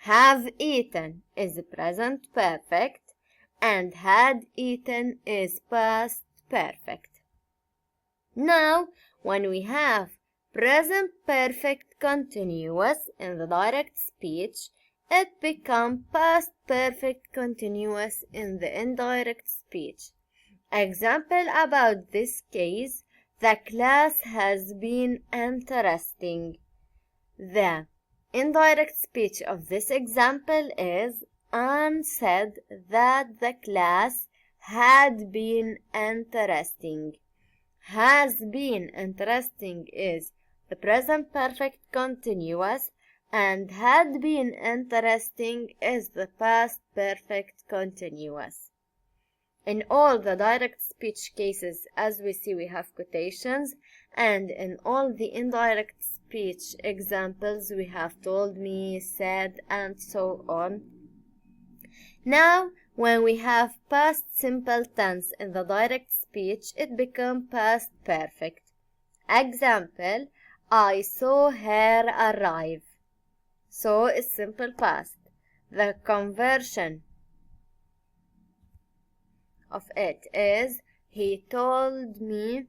Have eaten is present perfect and had eaten is past perfect. Now, when we have present perfect continuous in the direct speech, it becomes past perfect continuous in the indirect speech. Example about this case, the class has been interesting. The indirect speech of this example is, Anne said that the class had been interesting. Has been interesting is the present perfect continuous, and had been interesting is the past perfect continuous. In all the direct speech cases, as we see, we have quotations, and in all the indirect speech examples, we have told me, said, and so on. Now, when we have past simple tense in the direct speech, it becomes past perfect. Example, I saw her arrive. So is simple past. The conversion of it is he told me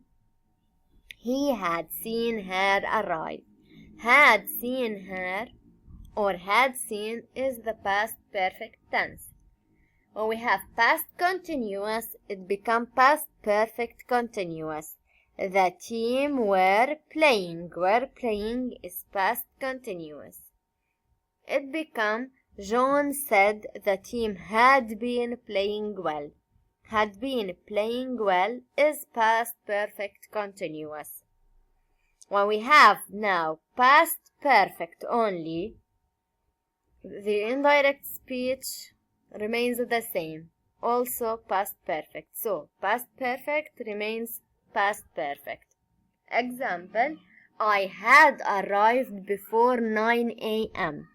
he had seen her arrive. Had seen her or had seen is the past perfect tense. When we have past continuous, it becomes past perfect continuous. The team were playing. Were playing is past continuous. It becomes John said the team had been playing well. Had been playing well is past perfect continuous. When we have now past perfect only, the indirect speech remains the same. Also past perfect. So past perfect remains past perfect. Example, I had arrived before 9 a.m.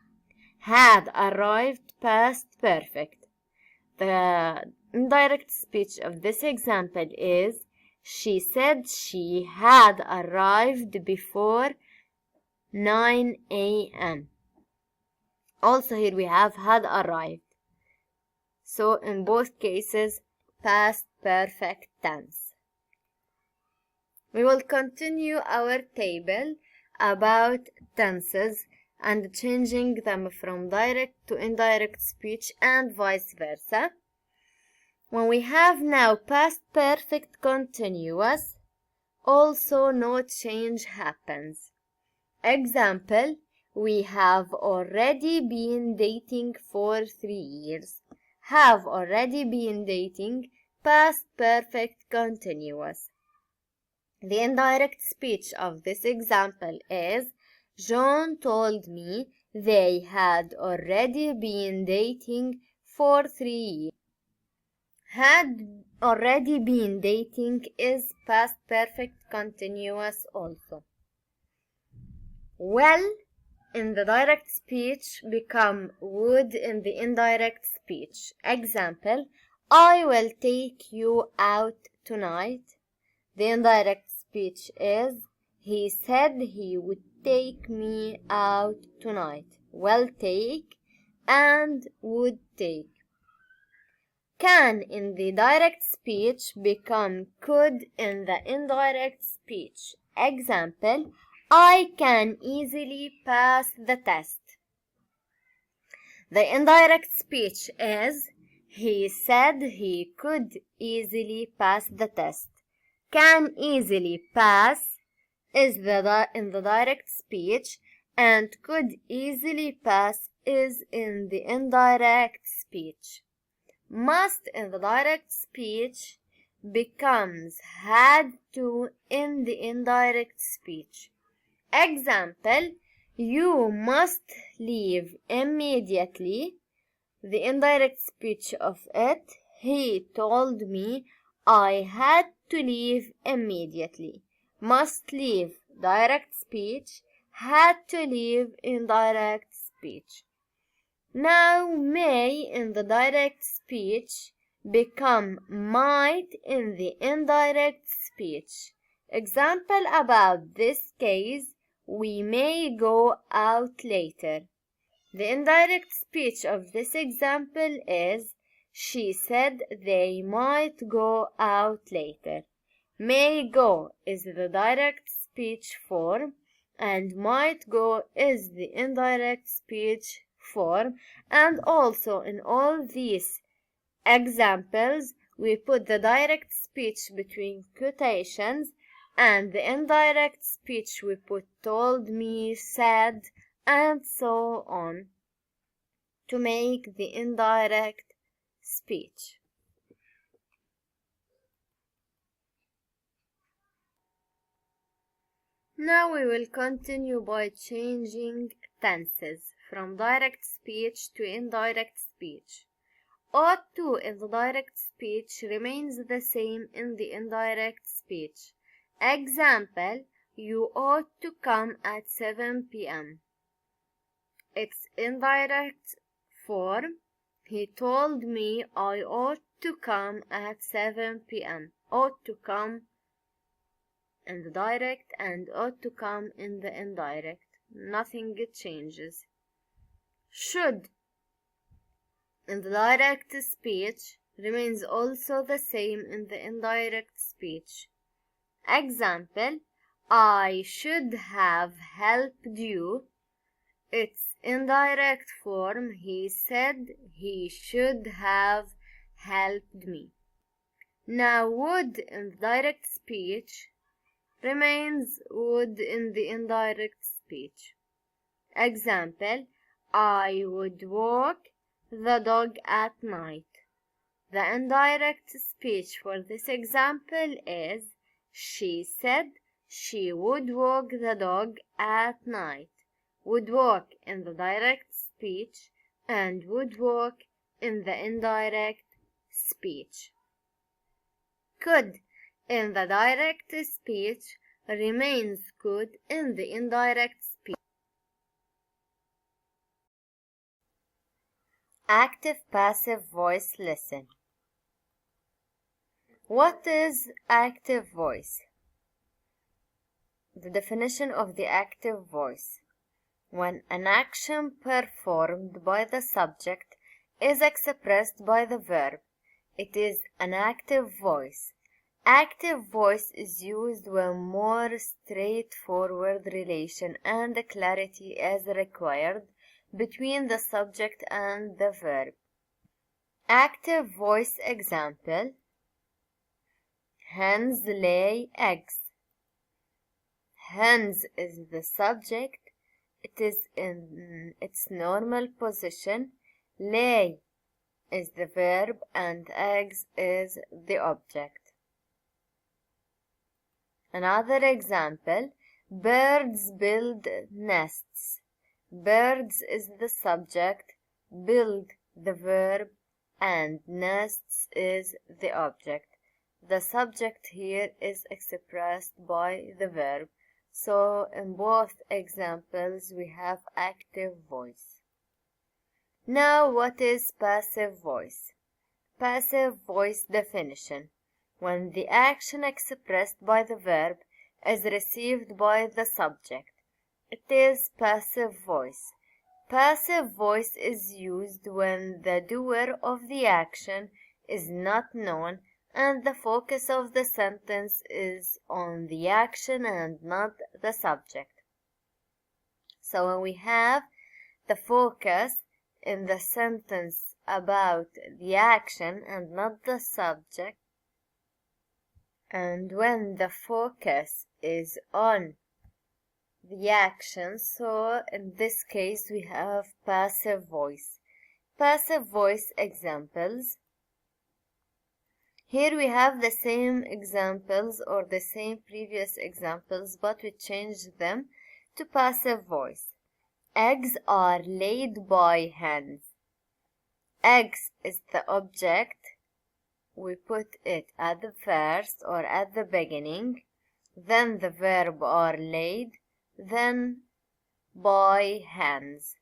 Had arrived past perfect. The indirect speech of this example is she said she had arrived before 9 a.m. Also here we have had arrived. So in both cases, past perfect tense. We will continue our table about tenses and changing them from direct to indirect speech and vice versa. When we have now past perfect continuous, also no change happens. Example, we have already been dating for 3 years. Have already been dating, past perfect continuous. The indirect speech of this example is John told me they had already been dating for 3 years. Had already been dating is past perfect continuous also. Well in the direct speech become would in the indirect speech. Example, I will take you out tonight. The indirect speech is he said he would take me out tonight. Will take and would take. Can in the direct speech become could in the indirect speech. Example, I can easily pass the test. The indirect speech is he said he could easily pass the test. Can easily pass is in the direct speech, and could easily pass is in the indirect speech. Must in the direct speech becomes had to in the indirect speech. Example, you must leave immediately. The indirect speech of it, he told me I had to leave immediately. Must leave, direct speech. Had to leave, indirect speech. Now may in the direct speech become might in the indirect speech. Example about this case, we may go out later. The indirect speech of this example is she said they might go out later. May go is the direct speech form and might go is the indirect speech form, and also in all these examples we put the direct speech between quotations and the indirect speech we put told me, said, and so on to make the indirect speech. Now we will continue by changing tenses from direct speech to indirect speech. Ought to in the direct speech remains the same in the indirect speech. Example, you ought to come at 7 p.m. Its indirect form, he told me I ought to come at 7 p.m. Ought to come in the direct and ought to come in the indirect. Nothing changes. Should in the direct speech remains also the same in the indirect speech. Example, I should have helped you. Its indirect form, he said he should have helped me. Now would in the direct speech remains would in the indirect speech. Example, I would walk the dog at night. The indirect speech for this example is she said she would walk the dog at night. Would walk in the direct speech and would walk in the indirect speech. Could in the direct speech remains could in the indirect speech. Active-passive voice listen. What is active voice? The definition of the active voice. When an action performed by the subject is expressed by the verb, it is an active voice. Active voice is used when more straightforward relation and clarity is required between the subject and the verb. Active voice example: hens lay eggs. Hens is the subject. It is in its normal position. Lay is the verb and eggs is the object. Another example, birds build nests. Birds is the subject, build the verb, and nests is the object. The subject here is expressed by the verb. So in both examples we have active voice. Now what is passive voice? Passive voice definition. When the action expressed by the verb is received by the subject, it is passive voice. Passive voice is used when the doer of the action is not known and the focus of the sentence is on the action and not the subject. So when we have the focus in the sentence about the action and not the subject, and when the focus is on the action, so in this case we have passive voice. Passive voice examples. Here we have the same examples or the same previous examples, but we changed them to passive voice. Eggs are laid by hens. Eggs is the object. We put it at the first or at the beginning, then the verb are laid, then by hens.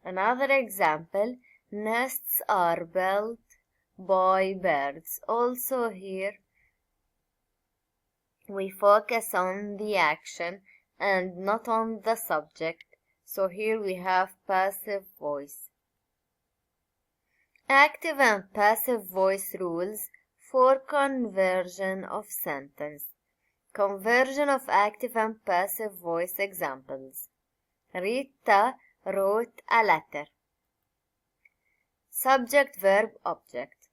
Another example, nests are built by birds. Also here we focus on the action and not on the subject. So here we have passive voice. Active and passive voice rules for conversion of sentence. Conversion of active and passive voice examples. Rita wrote a letter. Subject, verb, object.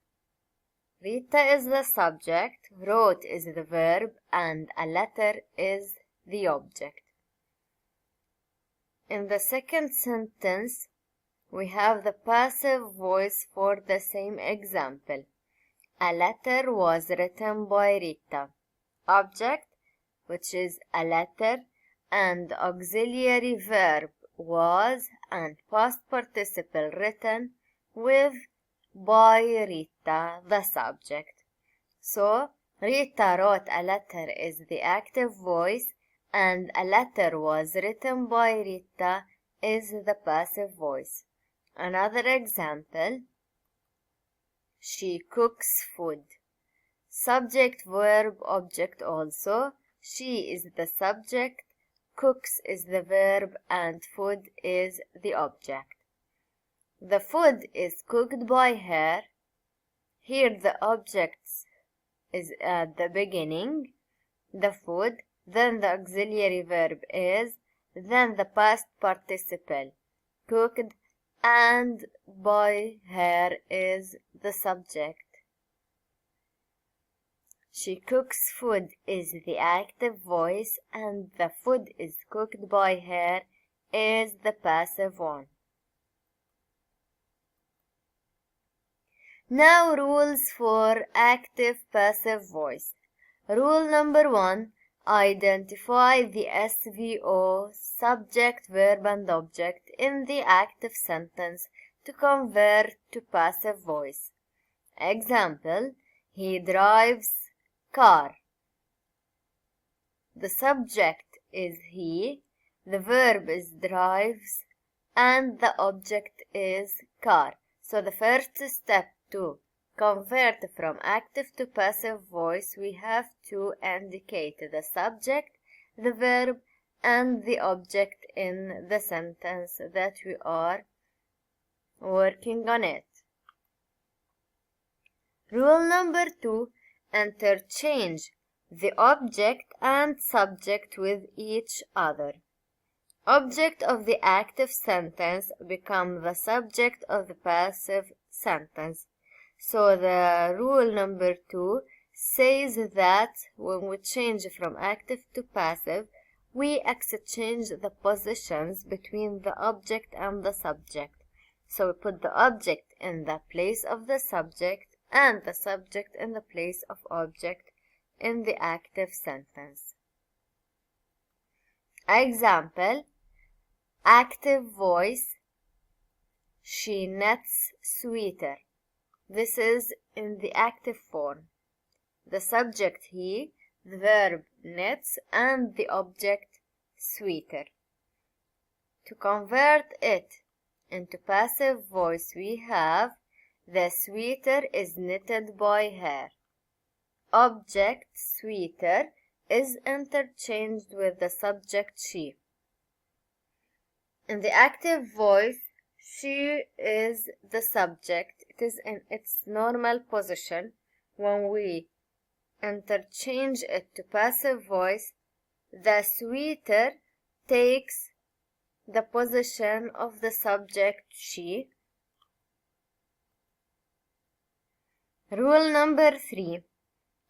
Rita is the subject, wrote is the verb, and a letter is the object. In the second sentence, we have the passive voice for the same example. A letter was written by Rita. Object, which is a letter, and auxiliary verb was and past participle written with by Rita, the subject. So, Rita wrote a letter is the active voice, and a letter was written by Rita is the passive voice. Another example, she cooks food. Subject, verb, object also. She is the subject, cooks is the verb, and food is the object. The food is cooked by her. Here the object is at the beginning, the food, then the auxiliary verb is, then the past participle, cooked, and by her is the subject. She cooks food is the active voice, and the food is cooked by her is the passive one. Now rules for active-passive voice. Rule number 1. Identify the SVO, subject, verb, and object in the active sentence to convert to passive voice. Example, he drives car. The subject is he, the verb is drives, and the object is car. So the first step to convert from active to passive voice, we have to indicate the subject, the verb, and the object in the sentence that we are working on it. Rule number 2, interchange the object and subject with each other. Object of the active sentence become the subject of the passive sentence. So the rule number 2 says that when we change from active to passive, we exchange the positions between the object and the subject. So we put the object in the place of the subject and the subject in the place of object in the active sentence. Example, active voice, she knits sweater. This is in the active form. The subject he, the verb knits, and the object sweater. To convert it into passive voice, we have the sweater is knitted by her. Object sweater is interchanged with the subject she. In the active voice, she is the subject. It is in its normal position. When we interchange it to passive voice, the sweater takes the position of the subject she. Rule number 3.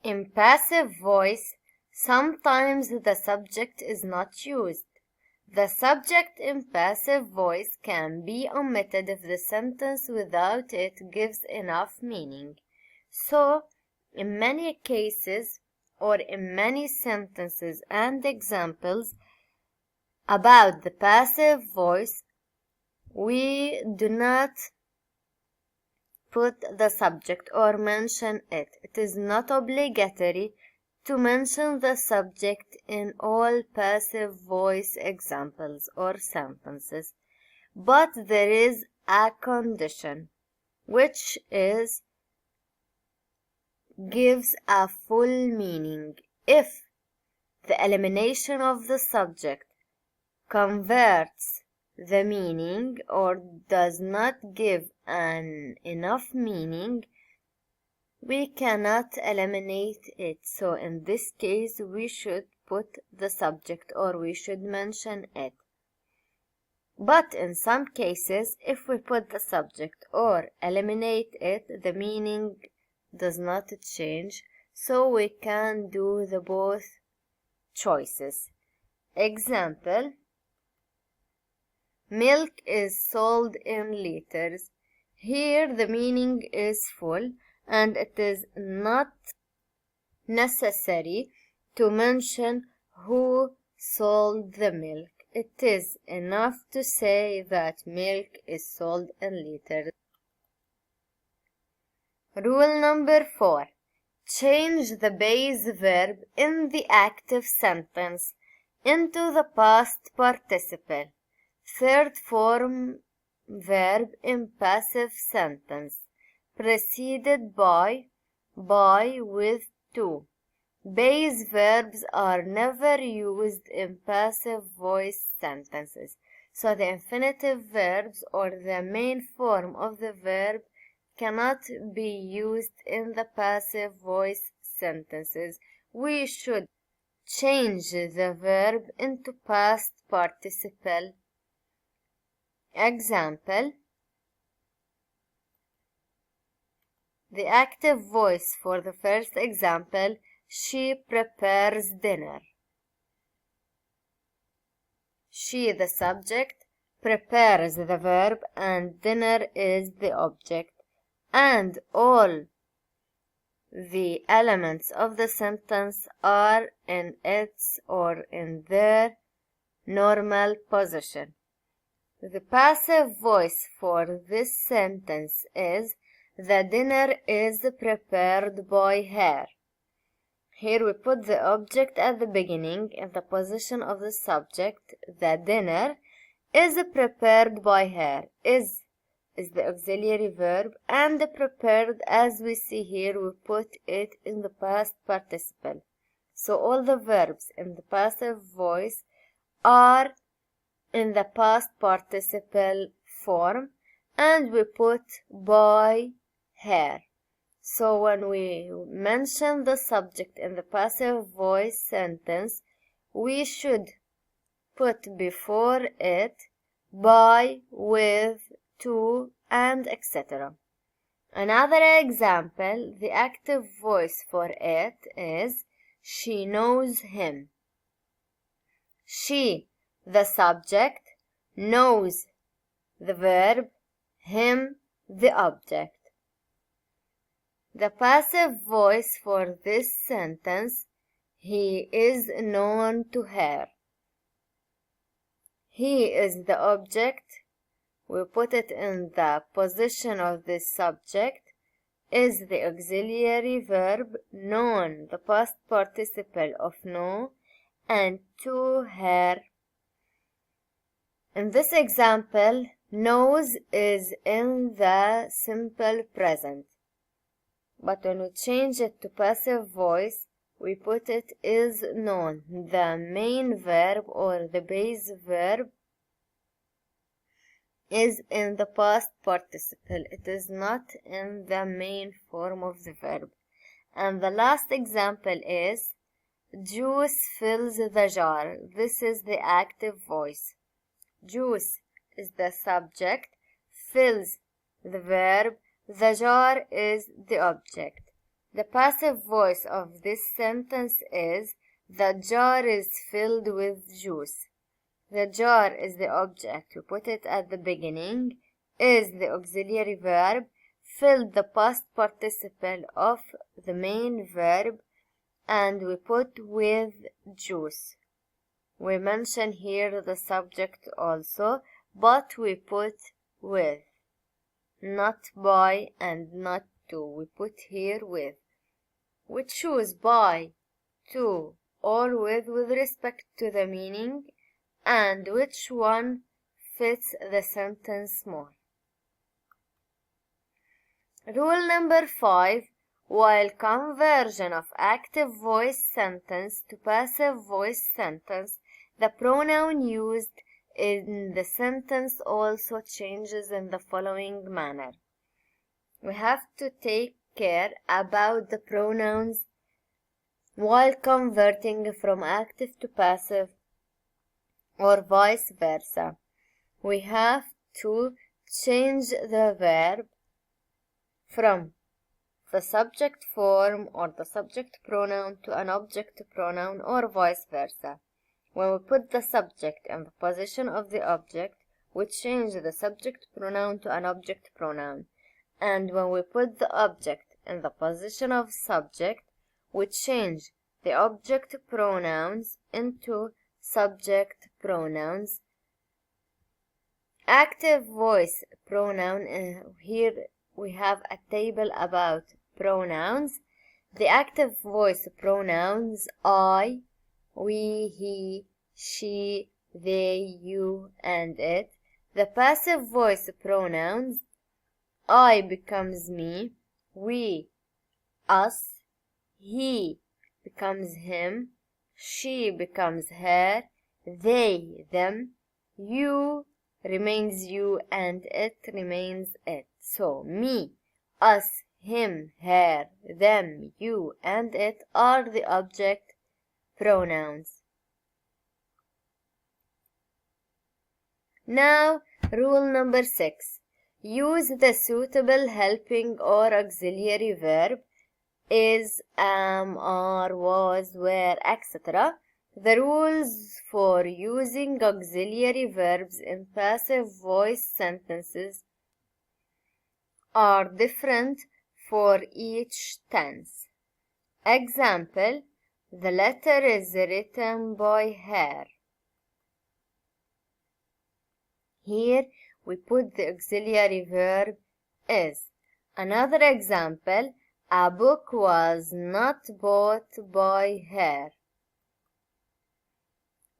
In passive voice, sometimes the subject is not used. The subject in passive voice can be omitted if the sentence without it gives enough meaning. So, in many cases or in many sentences and examples about the passive voice, we do not put the subject or mention it. It is not obligatory to mention the subject in all passive voice examples or sentences, but there is a condition, which is gives a full meaning. If the elimination of the subject converts the meaning or does not give an enough meaning, we cannot eliminate it. So in this case, we should put the subject or we should mention it. But in some cases, if we put the subject or eliminate it, the meaning does not change. So we can do the both choices. Example, milk is sold in liters. Here the meaning is full, and it is not necessary to mention who sold the milk. It is enough to say that milk is sold in liters. Rule number 4. Change the base verb in the active sentence into the past participle. Third form verb in passive sentence, preceded by, with, to. Base verbs are never used in passive voice sentences, so the infinitive verbs or the main form of the verb cannot be used in the passive voice sentences. We should change the verb into past participle. Example: the active voice for the first example, she prepares dinner. She, the subject, prepares the verb, and dinner is the object, and all the elements of the sentence are in its or in their normal position. The passive voice for this sentence is: the dinner is prepared by her. Here we put the object at the beginning in the position of the subject. The dinner is prepared by her. Is the auxiliary verb, and prepared, as we see here, we put it in the past participle. So all the verbs in the passive voice are in the past participle form, and we put by her. So when we mention the subject in the passive voice sentence, we should put before it by, with, to, and etc. Another example, the active voice for it is: she knows him. She, the subject, knows the verb, him, the object. The passive voice for this sentence: he is known to her. He is the object. We put it in the position of the subject. Is the auxiliary verb, known, the past participle of know, and to her. In this example, knows is in the simple present. But when we change it to passive voice, we put it is known. The main verb or the base verb is in the past participle. It is not in the main form of the verb. And the last example is: juice fills the jar. This is the active voice. Juice is the subject, fills the verb, the jar is the object. The passive voice of this sentence is: the jar is filled with juice. The jar is the object. We put it at the beginning. Is the auxiliary verb. Filled the past participle of the main verb, and we put with juice. We mention here the subject also, but we put with. Not by and not to. We put here with. We choose by, to, or with respect to the meaning and which one fits the sentence more. Rule number 5. While conversion of active voice sentence to passive voice sentence, the pronoun used in the sentence also changes in the following manner. We have to take care about the pronouns while converting from active to passive or vice versa. We have to change the verb from the subject form or the subject pronoun to an object pronoun or vice versa. When we put the subject in the position of the object, we change the subject pronoun to an object pronoun. And when we put the object in the position of subject, we change the object pronouns into subject pronouns. Active voice pronoun, here we have a table about pronouns. The active voice pronouns I, we, he, she, they, you, and it. The passive voice pronouns I becomes me, we, us, he becomes him, she becomes her, they, them, you remains you, and it remains it. So me, us, him, her, them, you, and it are the object pronouns. Now, rule number 6. Use the suitable helping or auxiliary verb is, am, are, was, were, etc. The rules for using auxiliary verbs in passive voice sentences are different for each tense. Example, the letter is written by her. Here we put the auxiliary verb is. Another example, a book was not bought by her.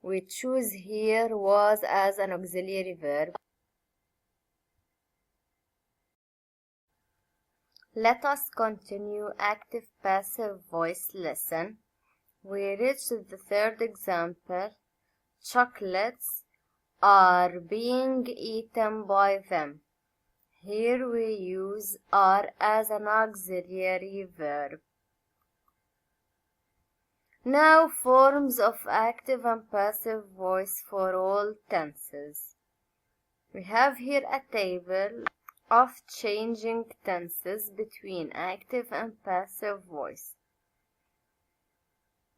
We choose here was as an auxiliary verb. Let us continue active passive voice lesson. We reached the third example. Chocolates are being eaten by them. Here we use are as an auxiliary verb. Now forms of active and passive voice for all tenses. We have here a table of changing tenses between active and passive voice.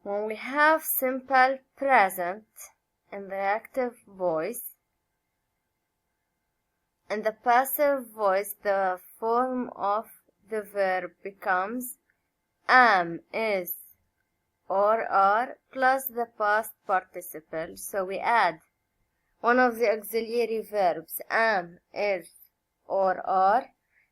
When we have simple present in the active voice, in the passive voice the form of the verb becomes am, is, or are plus the past participle. So we add one of the auxiliary verbs, am, is, or are,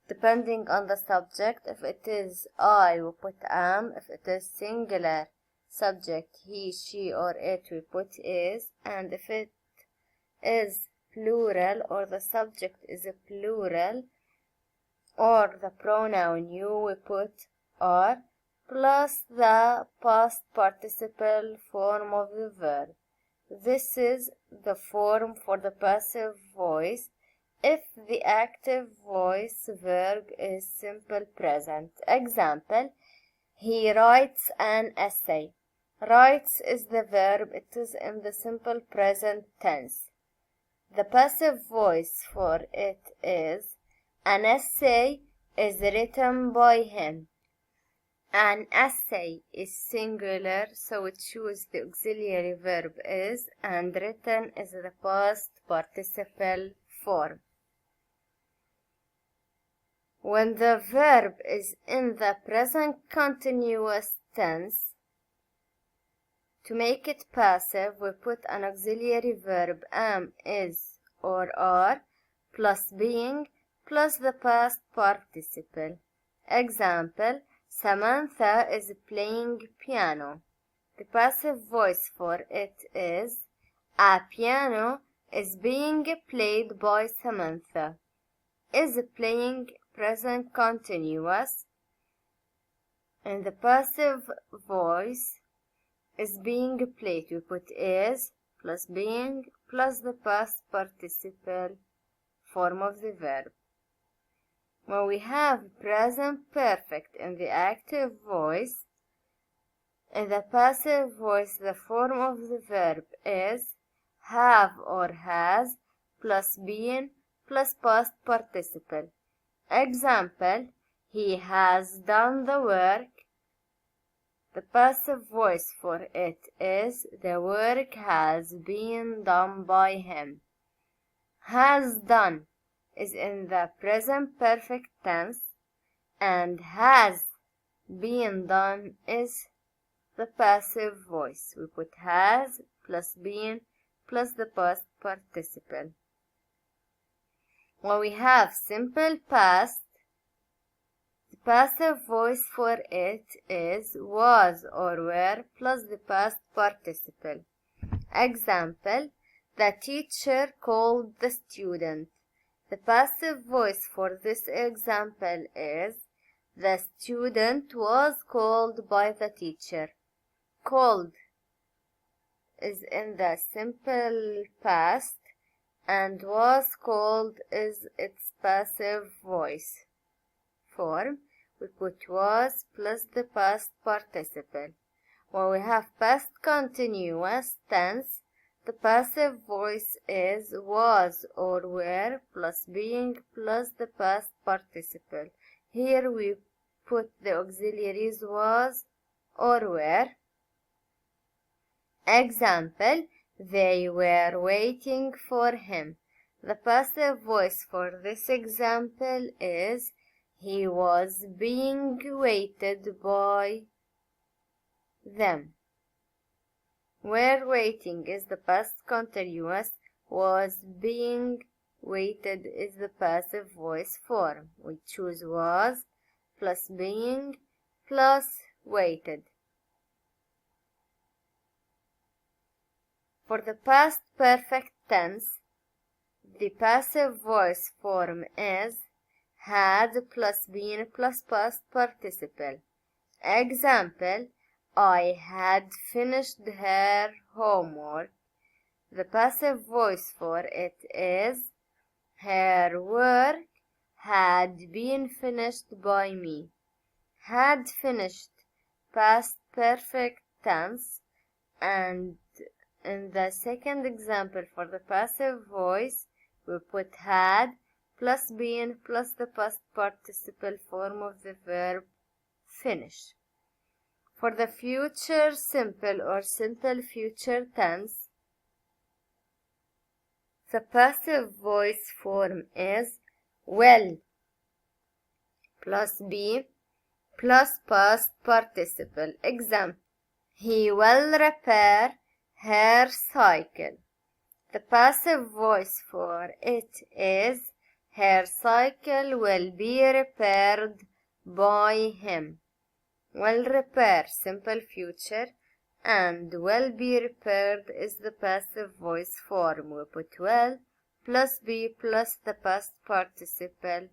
depending on the subject. If it is I, we put am. If it is singular subject, he, she, or it, we put is. And if it is plural or the subject is a plural or the pronoun you, we put are plus the past participle form of the verb. This is the form for the passive voice if the active voice verb is simple present. Example, he writes an essay. Writes is the verb, it is in the simple present tense. The passive voice for it is an essay is written by him. An essay is singular, so we choose the auxiliary verb is, and written is the past participle form. When the verb is in the present continuous tense, to make it passive, we put an auxiliary verb am, is, or are, plus being, plus the past participle. Example, Samantha is playing piano. The passive voice for it is a piano is being played by Samantha. Is playing present continuous, and the passive voice is being played. We put is plus being plus the past participle form of the verb. When we have present perfect in the active voice, in the passive voice the form of the verb is have or has plus been plus past participle. Example, he has done the work. The passive voice for it is the work has been done by him. Has done is in the present perfect tense, and has been done is the passive voice. We put has plus been plus the past participle. When we have simple past, the passive voice for it is was or were plus the past participle. Example, the teacher called the student. The passive voice for this example is the student was called by the teacher. Called is in the simple past and was called is its passive voice form. We put was plus the past participle. When we have past continuous tense, the passive voice is was or were plus being plus the past participle. Here we put the auxiliaries was or were. Example, they were waiting for him. The passive voice for this example is he was being waited by them. Were waiting is the past continuous, was being waited is the passive voice form. We choose was plus being plus waited. For the past perfect tense, the passive voice form is had plus been plus past participle. Example, I had finished her homework. The passive voice for it is her work had been finished by me. Had finished past perfect tense, and in the second example for the passive voice we put had plus been plus the past participle form of the verb finish. For the future simple or simple future tense, the passive voice form is will plus be plus past participle. Example, he will repair her cycle. The passive voice for it is her cycle will be repaired by him. Will repair simple future and will be repaired is the passive voice form. We put will plus be plus the past participle.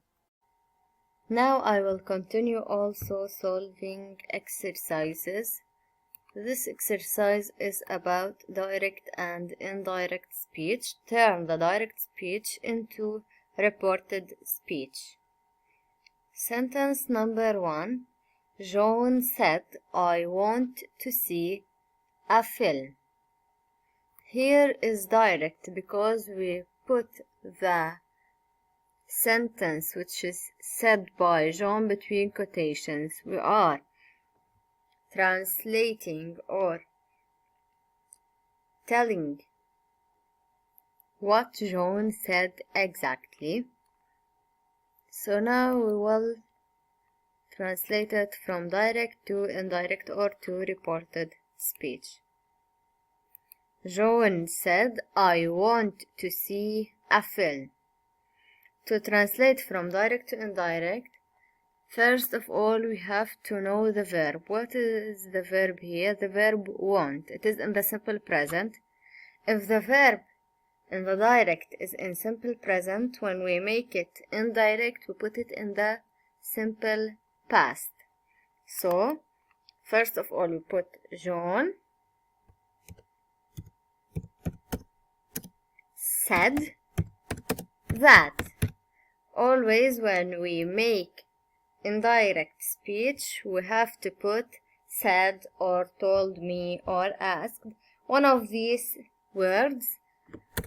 Now I will continue also solving exercises. This exercise is about direct and indirect speech. Turn the direct speech into reported speech. Sentence number 1. John said, I want to see a film. Here is direct because we put the sentence which is said by John between quotations. We are translating or telling what John said exactly. So now we will translate it from direct to indirect or to reported speech. John said, I want to see a film. To translate from direct to indirect, first of all, we have to know the verb. What is the verb here? The verb want. It is in the simple present. If the verb in the direct is in simple present, when we make it indirect, we put it in the simple past. So, first of all, we put John said that. Always when we make indirect speech, we have to put said or told me or asked, one of these words.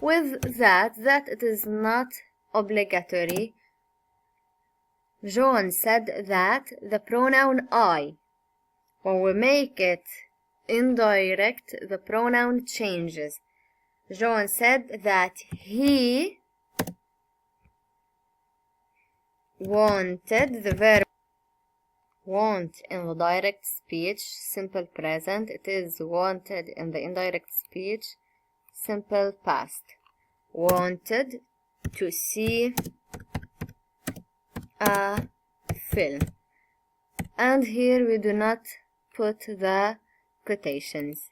With that it is not obligatory. John said that the pronoun I. When we make it indirect, the pronoun changes. John said that he wanted, the verb Want in the direct speech, simple present. It is wanted in the indirect speech, simple past. Wanted to see a film. And here we do not put the quotations.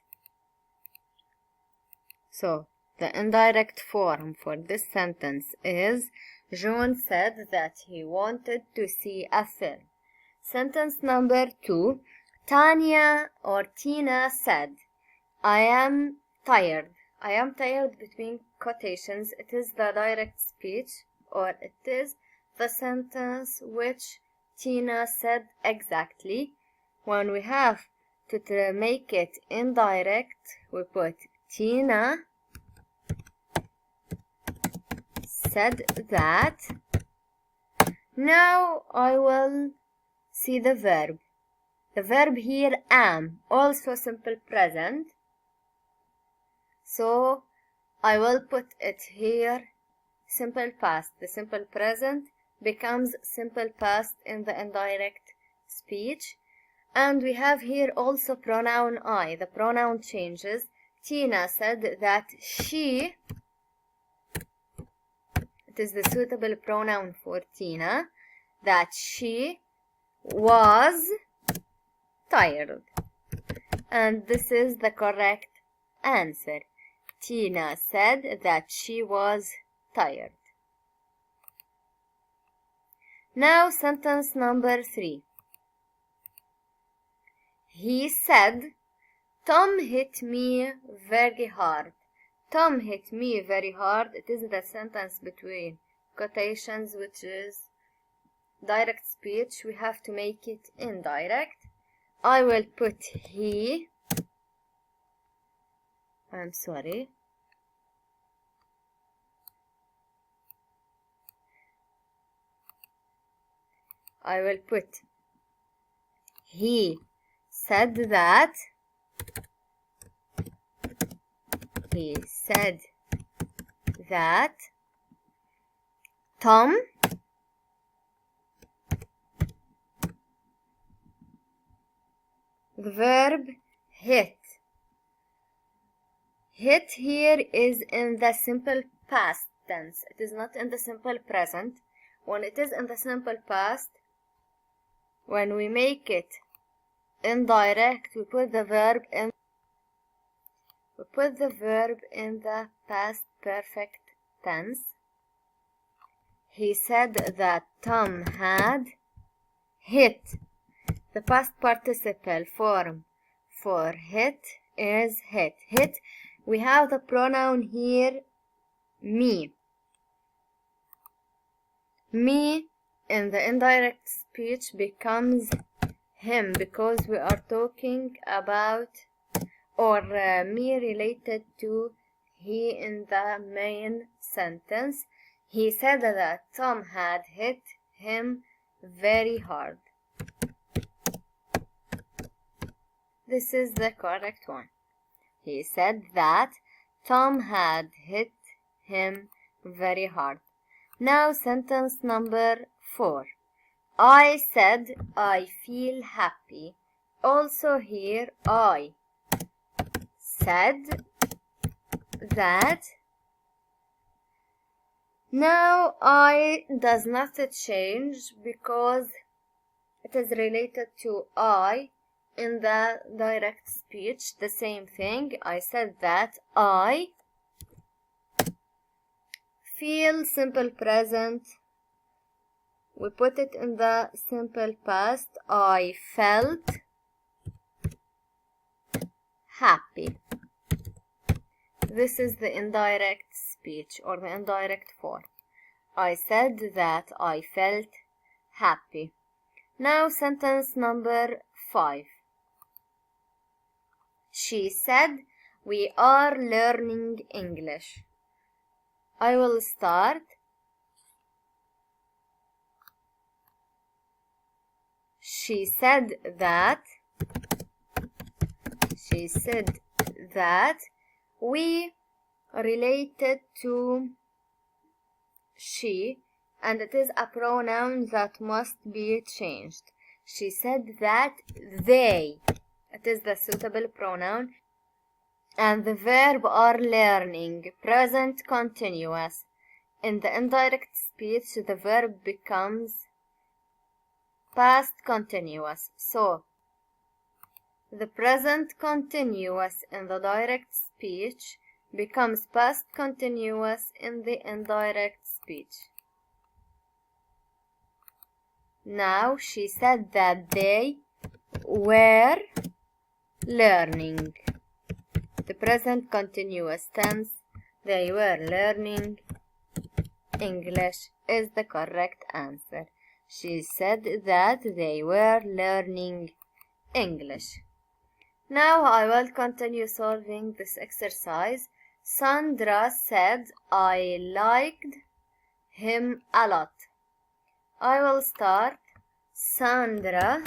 So the indirect form for this sentence is John said that he wanted to see a film. Sentence number 2, Tanya or Tina said, I am tired. I am tired between quotations. It is the direct speech, or it is the sentence which Tina said exactly. When we have to make it indirect, we put Tina said that. Now I will see the verb. The verb here am, also simple present. So I will put it here simple past. The simple present becomes simple past in the indirect speech. And we have here also pronoun I. The pronoun changes. Tina said that she, it is the suitable pronoun for Tina, that she was tired. And this is the correct answer. Tina said that she was tired. Now sentence number 3. He said, Tom hit me very hard. Tom hit me very hard. It is the sentence between quotations, which is direct speech. We have to make it indirect. I will put he. I'm sorry. I will put he said that. He said that Tom the verb hit. Hit here is in the simple past tense. It is not in the simple present. When it is in the simple past, when we make it indirect, we put the verb in the past perfect tense. He said that Tom had hit. The past participle form for hit is hit. Hit, we have the pronoun here, me. Me in the indirect speech becomes him because we are talking about me related to he in the main sentence. He said that Tom had hit him very hard. This is the correct one. He said that Tom had hit him very hard. Now sentence number 4. I said I feel happy. Also here I said that. Now I does not change because it is related to I in the direct speech. The same thing. I said that I feel simple present. We put it in the simple past. I felt happy. This is the indirect speech or the indirect form. I said that I felt happy. Now sentence number 5. She said we are learning English. I will start. She said that we related to she, and it is a pronoun that must be changed. She said that they, it is the suitable pronoun, and the verb are learning, present continuous. In the indirect speech, the verb becomes past continuous. So, the present continuous in the direct speech becomes past continuous in the indirect speech. Now, she said that they were learning. The present continuous tense, they were learning English, is the correct answer. She said that they were learning English. Now I will continue solving this exercise. Sandra said, I liked him a lot. I will start. Sandra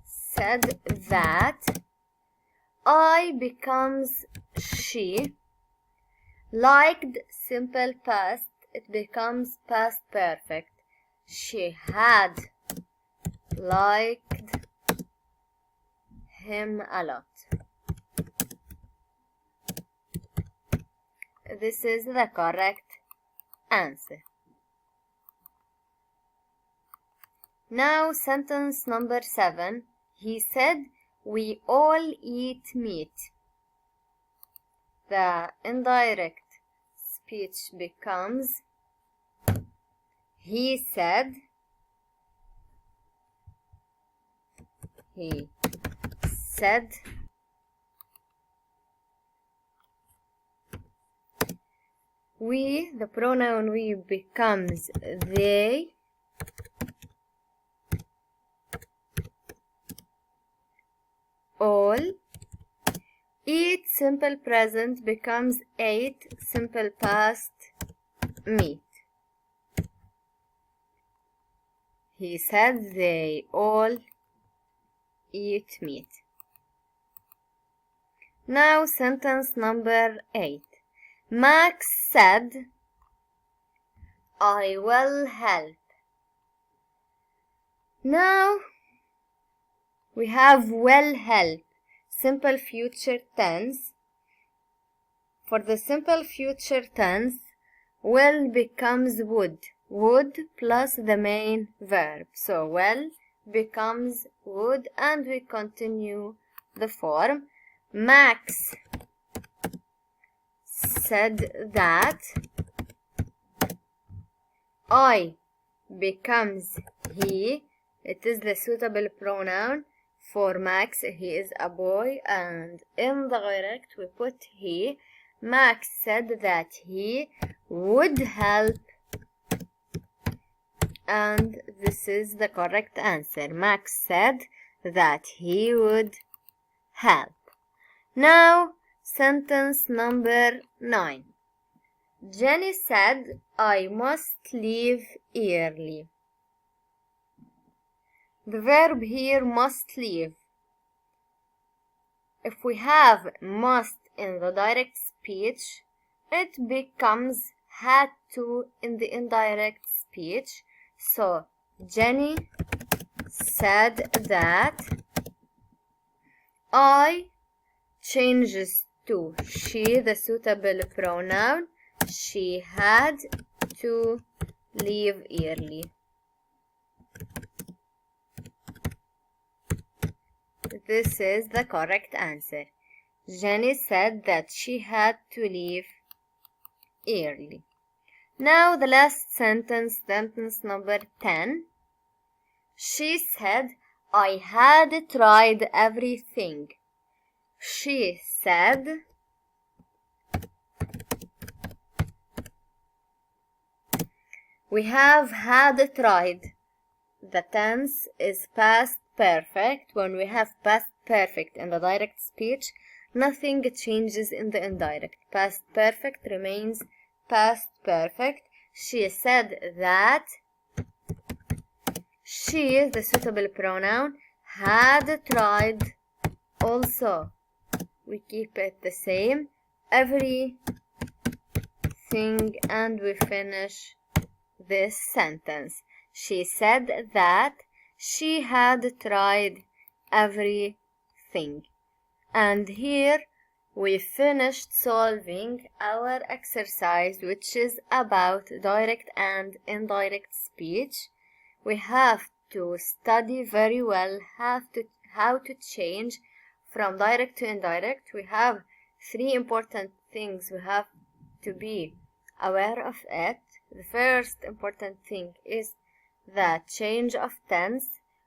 said that I becomes she. Liked, simple past, it becomes past perfect. She had liked him a lot. This is the correct answer. Now sentence number 7. He said, we all eat meat. The indirect speech becomes, he said, he said, we, the pronoun we becomes they, all, eat, simple present becomes ate, simple past, meat. He said they all eat meat. Now sentence number 8. Max said, I will help. Now we have will help, simple future tense. For the simple future tense, will becomes would. Would plus the main verb. So will becomes would, and we continue the form. Max said that I becomes he. It is the suitable pronoun for Max. He is a boy, and indirect we put he. Max said that he would help, and this is the correct answer. Max said that he would help. Now sentence number 9. Jenny said, I must leave early. The verb here, must leave. If we have must in the direct speech, it becomes had to in the indirect speech. So, Jenny said that I changes to she, the suitable pronoun. She had to leave early. This is the correct answer. Jenny said that she had to leave early. Now the last sentence, sentence number 10. She said, I had tried everything. She said, we have had tried. The tense is past perfect. When we have past perfect in the direct speech, nothing changes in the indirect. Past perfect remains past perfect. She said that she, the suitable pronoun, had tried. Also, we keep it the same. Every thing and we finish this sentence. She said that she had tried everything. And here we finished solving our exercise, which is about direct and indirect speech. We have to study very well how to change from direct to indirect. We have 3 important things we have to be aware of it. The first important thing is the change of tense.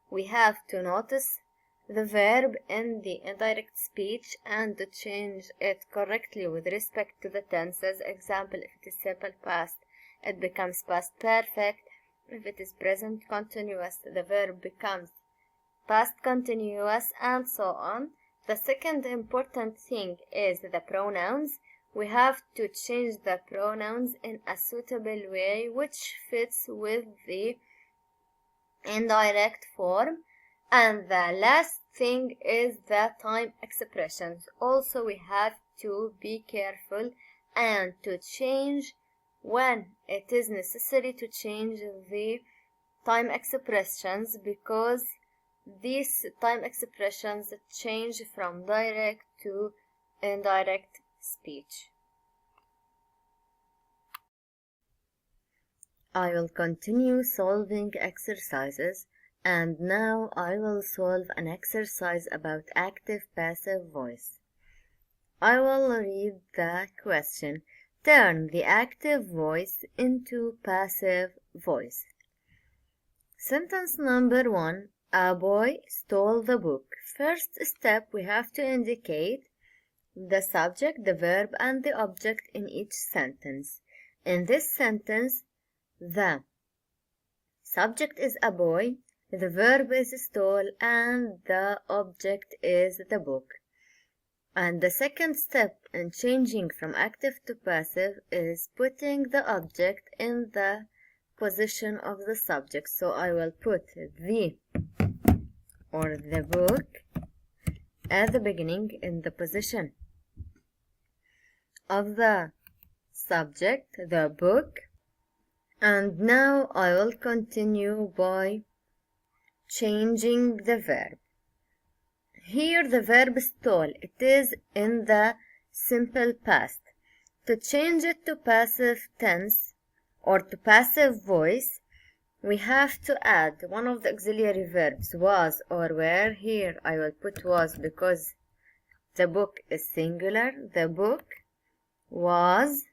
We have to notice the verb in the indirect speech and to change it correctly with respect to the tenses. Example, if it is simple past, it becomes past perfect. If it is present continuous, the verb becomes past continuous, and so on. The second important thing is the pronouns. We have to change the pronouns in a suitable way which fits with the indirect form. And the last thing is the time expressions. Also, we have to be careful and to change when it is necessary to change the time expressions, because these time expressions change from direct to indirect speech. I will continue solving exercises, and now I will solve an exercise about active-passive voice. I will read the question. Turn the active voice into passive voice. Sentence number 1. A boy stole the book. First step, we have to indicate the subject, the verb, and the object in each sentence. In this sentence, the subject is a boy, the verb is stole, and the object is the book. And the second step in changing from active to passive is putting the object in the position of the subject. So I will put the or the book at the beginning in the position of the subject, the book. And now I will continue by changing the verb. Here the verb stole, it is in the simple past. To change it to passive tense or to passive voice, we have to add one of the auxiliary verbs, was or were. Here I will put was because the book is singular. The book was,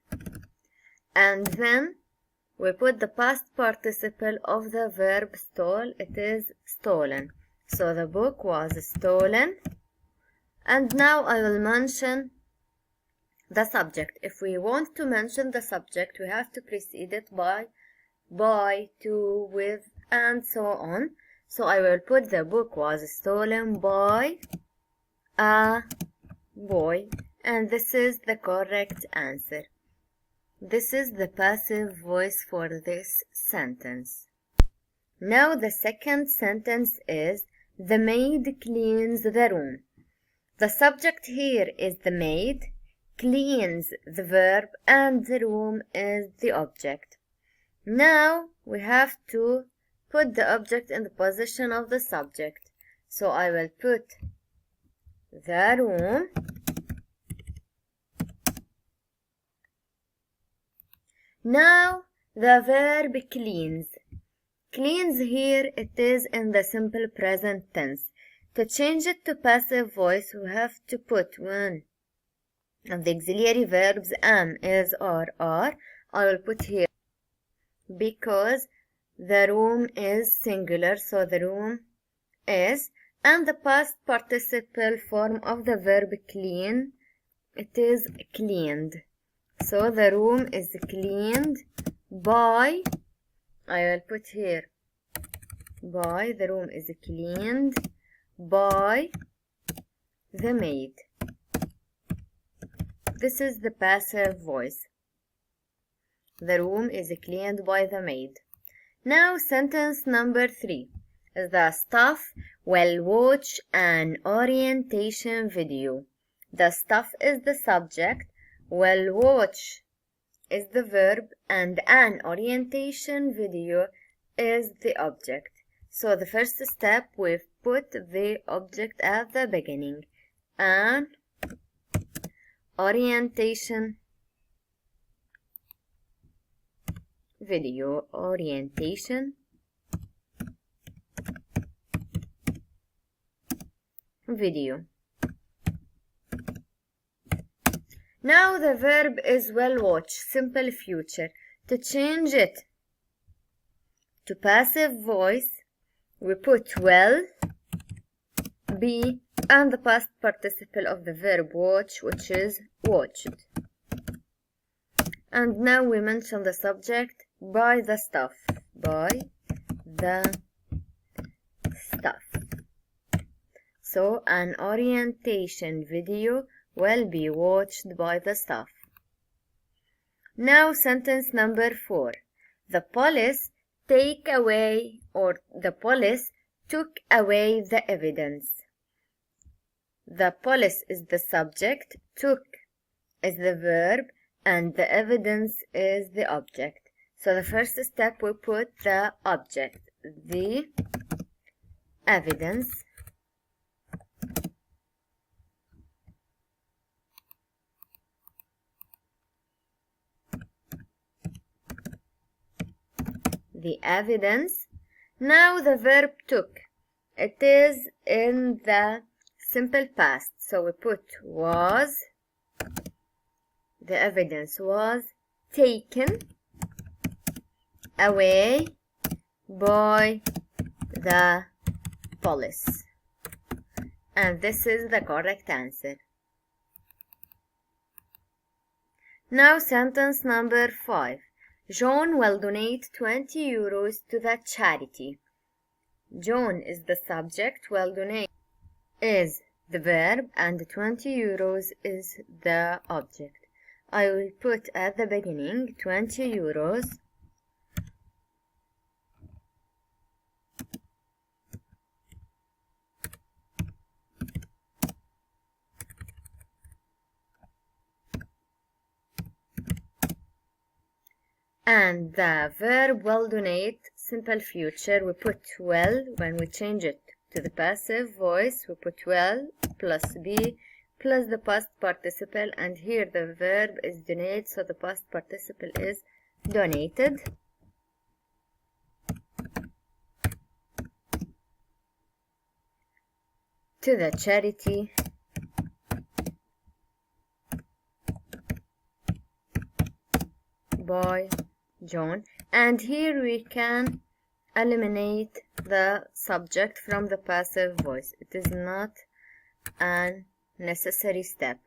and then we put the past participle of the verb stole. It is stolen. So the book was stolen. And now I will mention the subject. If we want to mention the subject, we have to precede it by, to, with, and so on. So I will put the book was stolen by a boy. And this is the correct answer. This is the passive voice for this sentence. Now the second sentence is, the maid cleans the room. The subject here is the maid, cleans the verb, and the room is the object. Now we have to put the object in the position of the subject. So I will put the room Now the verb cleans. Cleans here, it is in the simple present tense. To change it to passive voice, we have to put one of the auxiliary verbs am, is, or are. I will put here because the room is singular, so the room is, and the past participle form of the verb clean, it is cleaned. So the room is cleaned by, I will put here by, the room is cleaned by the maid. This is the passive voice. The room is cleaned by the maid. Now sentence number 3. The staff will watch an orientation video. The staff is the subject. Will watch is the verb and an orientation video is the object. So the first step, we've put the object at the beginning. An orientation video, orientation video. Now the verb is will watch, simple future. To change it to passive voice, we put will be and the past participle of the verb watch, which is watched. And now we mention the subject, buy the stuff, buy the stuff. So an orientation video will be watched by the staff. Now sentence number 4. The police took away the evidence. The police is the subject, took is the verb, and the evidence is the object. So the first step, we put the object, the evidence. The evidence. Now the verb took. It is in the simple past. So we put was. The evidence was taken away by the police. And this is the correct answer. Now sentence number 5. John will donate 20 euros to the charity. John is the subject, will donate is the verb, and 20 euros is the object. I will put at the beginning 20 euros and the verb will donate, simple future, we put will. When we change it to the passive voice, we put will plus be plus the past participle, and here the verb is donate, so the past participle is donated. To the charity by John. And here we can eliminate the subject from the passive voice. It is not an necessary step.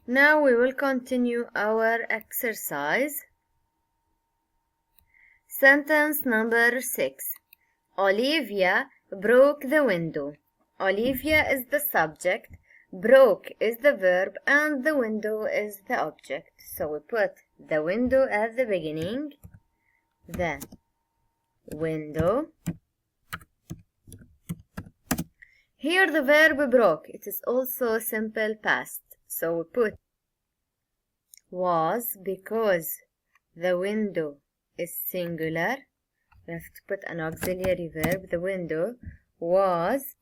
Now we will continue our exercise. Sentence number 6. Olivia broke the window. Olivia is the subject, broke is the verb, and the window is the object. So we put the window at the beginning. The window. Here the verb broke. It is also simple past. So we put was because the window is singular. We have to put an auxiliary verb. The window was.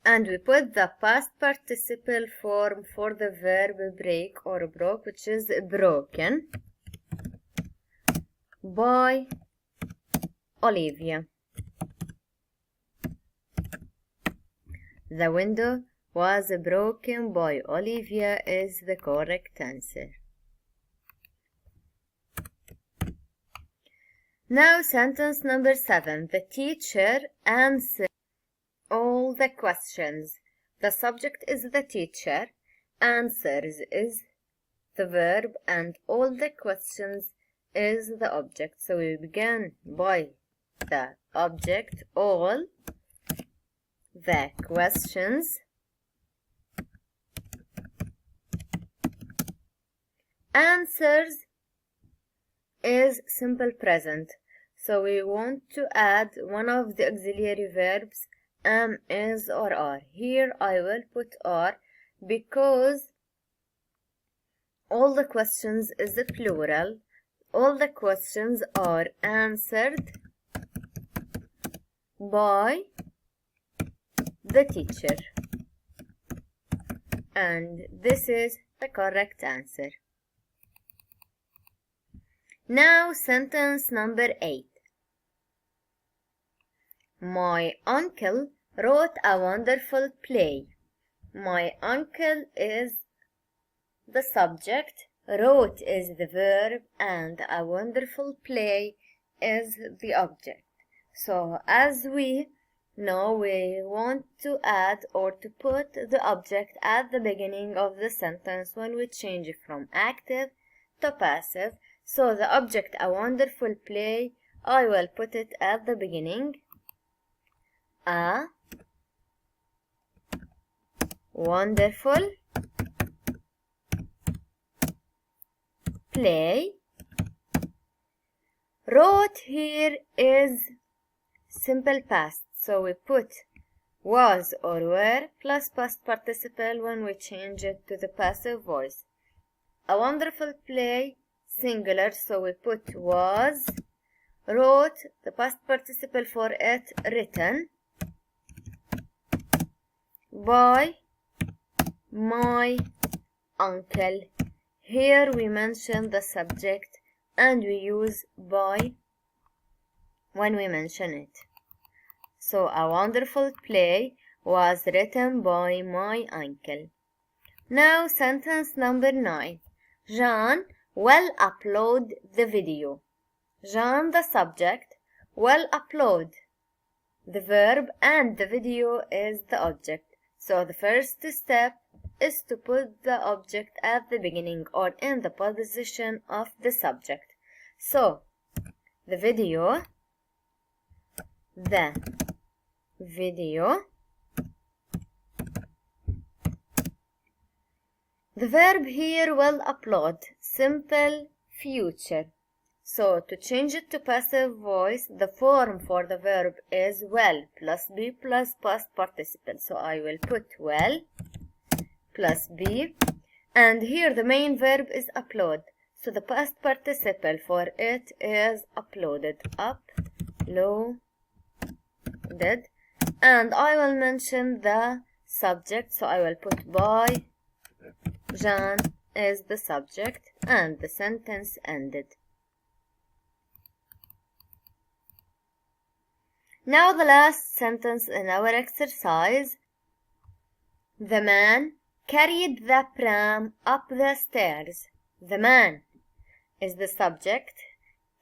And we put the past participle form for the verb break or broke, which is broken by Olivia. The window was broken by Olivia is the correct answer. Now sentence number 7. The teacher answered all the questions. The subject is the teacher, answers is the verb, and all the questions is the object. So we begin by the object, all the questions. Answers is simple present. So we want to add one of the auxiliary verbs, am, is, or are. Here I will put are because all the questions is a plural. All the questions are answered by the teacher. And this is the correct answer. Now sentence number 8. My uncle wrote a wonderful play. My uncle is the subject, wrote is the verb, and a wonderful play is the object. So as we know, we want to add or to put the object at the beginning of the sentence when we change it from active to passive. So the object, a wonderful play, I will put it at the beginning. A wonderful play. Wrote here is simple past, so we put was or were plus past participle when we change it to the passive voice. A wonderful play, singular, so we put was. Wrote, the past participle for it, written. By my uncle. Here we mention the subject and we use by when we mention it. So a wonderful play was written by my uncle. Now sentence number 9. Jean will upload the video. Jean, the subject, will upload the verb, and the video is the object. So the first step is to put the object at the beginning or in the position of the subject. So the video. The verb here will upload, simple future. So to change it to passive voice, the form for the verb is will plus be plus past participle. So I will put will plus be, and here the main verb is upload. So the past participle for it is uploaded, uploaded, and I will mention the subject. So I will put by Jean is the subject, and the sentence ended. Now the last sentence in our exercise. The man carried the pram up the stairs. The man is the subject,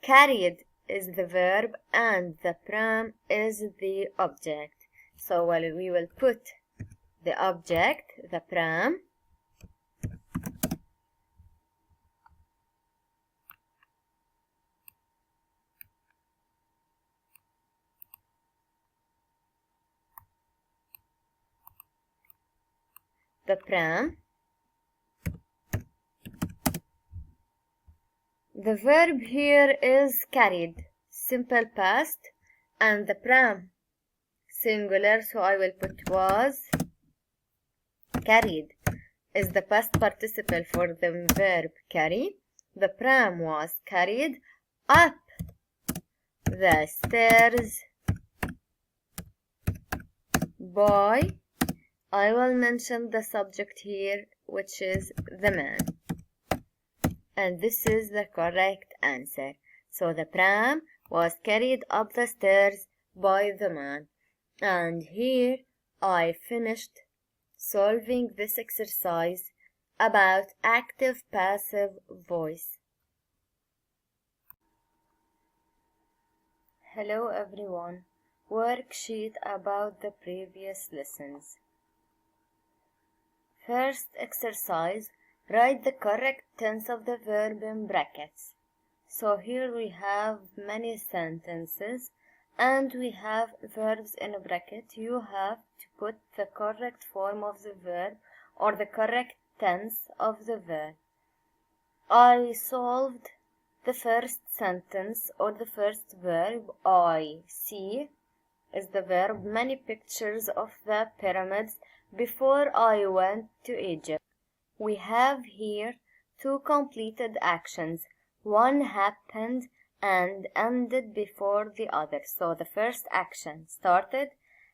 carried is the verb, and the pram is the object. So we will put the object, the pram, the pram. The verb here is carried, simple past, and the pram, singular, so I will put was. Carried is the past participle for the verb carry. The pram was carried up the stairs by. I will mention the subject here, which is the man. And this is the correct answer. So the pram was carried up the stairs by the man. And here I finished solving this exercise about active passive voice. Hello everyone. Worksheet about the previous lessons. First exercise, write the correct tense of the verb in brackets. So here we have many sentences and we have verbs in a bracket. You have to put the correct form of the verb or the correct tense of the verb. I solved the first sentence or the first verb. I see is the verb. Many pictures of the pyramids before I went to Egypt. We have here two completed actions. One happened and ended before the other. So the first action started,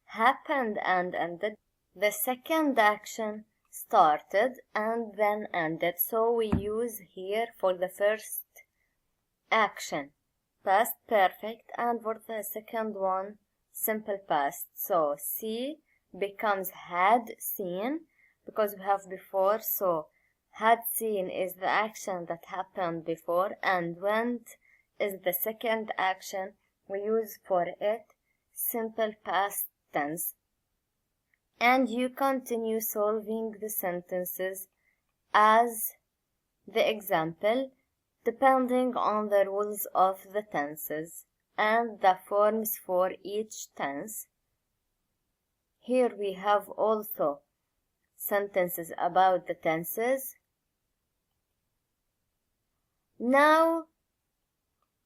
happened, and ended. The second action started and then ended. So we use here for the first action past perfect, and for the second one simple past. So see becomes had seen because we have before. So had seen is the action that happened before, and went is the second action we use for it, simple past tense. And you continue solving the sentences as the example, depending on the rules of the tenses and the forms for each tense. Here we have also sentences about the tenses. Now,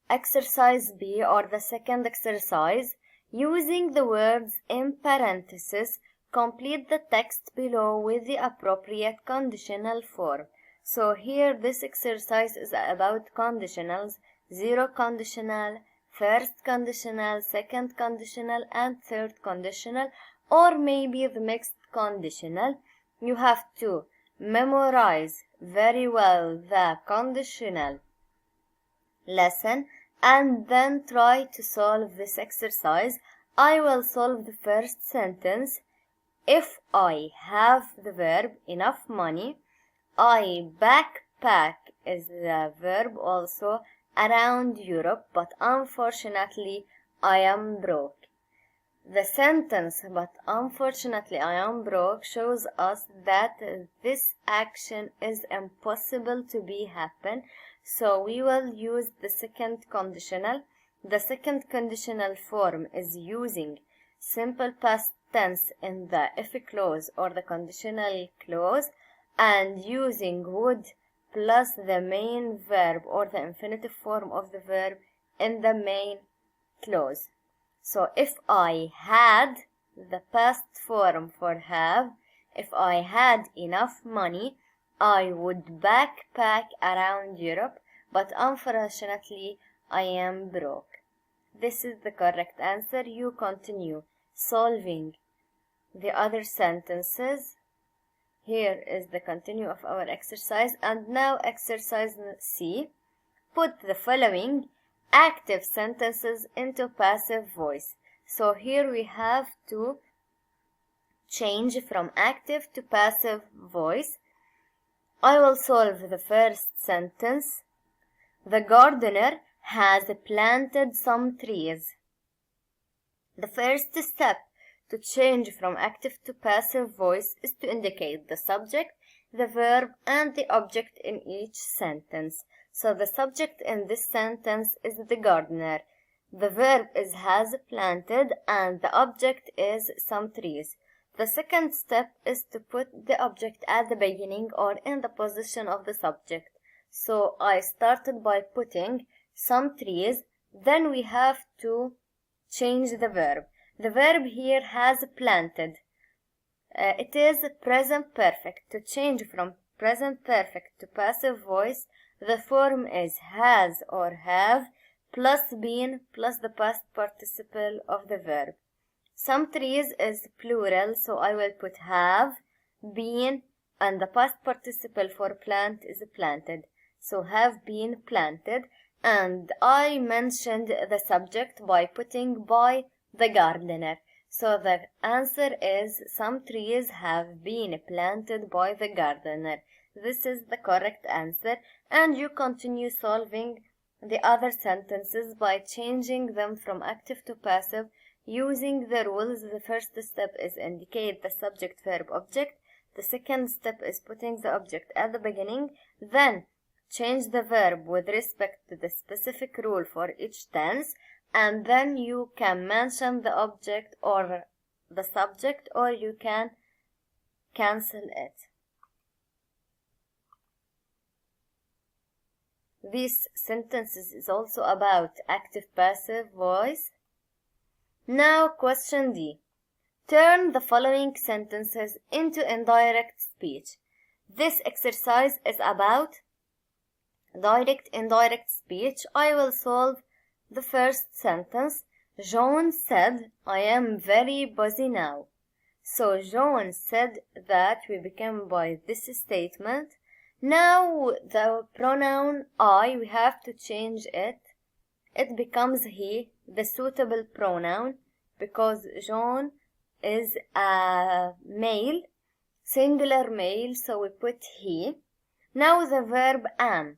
exercise B, or the second exercise, using the words in parentheses, complete the text below with the appropriate conditional form. So here this exercise is about conditionals, zero conditional, first conditional, second conditional, and third conditional, or maybe the mixed conditional. You have to memorize very well the conditional lesson and then try to solve this exercise. I will solve the first sentence. If I have the verb enough money, I backpack is the verb also around Europe, but unfortunately I am broke. The sentence, but unfortunately I am broke, shows us that this action is impossible to be happen. So we will use the second conditional. The second conditional form is using simple past tense in the if clause or the conditional clause, and using would plus the main verb or the infinitive form of the verb in the main clause. So if I had, the past form for have, if I had enough money, I would backpack around Europe, but unfortunately I am broke. This is the correct answer. You continue solving the other sentences. Here is the continue of our exercise. And now exercise C. Put the following active sentences into passive voice. So here we have to change from active to passive voice. I will solve the first sentence. The gardener has planted some trees. The first step to change from active to passive voice is to indicate the subject, the verb, and the object in each sentence. So the subject in this sentence is the gardener. The verb is has planted, and the object is some trees. The second step is to put the object at the beginning or in the position of the subject. So I started by putting some trees. Then we have to change the verb. The verb here has planted. It is present perfect. To change from present perfect to passive voice, the form is has or have plus been plus the past participle of the verb. Some trees is plural, so I will put have, been, and the past participle for plant is planted. So have been planted, and I mentioned the subject by putting by the gardener. So the answer is some trees have been planted by the gardener. This is the correct answer, and you continue solving the other sentences by changing them from active to passive using the rules. The first step is indicate the subject, verb, object. The second step is putting the object at the beginning. Then change the verb with respect to the specific rule for each tense, and then you can mention the object or the subject, or you can cancel it. These sentences is also about active-passive voice. Now question D. Turn the following sentences into indirect speech. This exercise is about direct-indirect speech. I will solve the first sentence. John said, I am very busy now. So John said that we begin by this statement. Now the pronoun I, we have to change it. It becomes he, the suitable pronoun, because John is a male, singular male, so we put he. Now the verb am.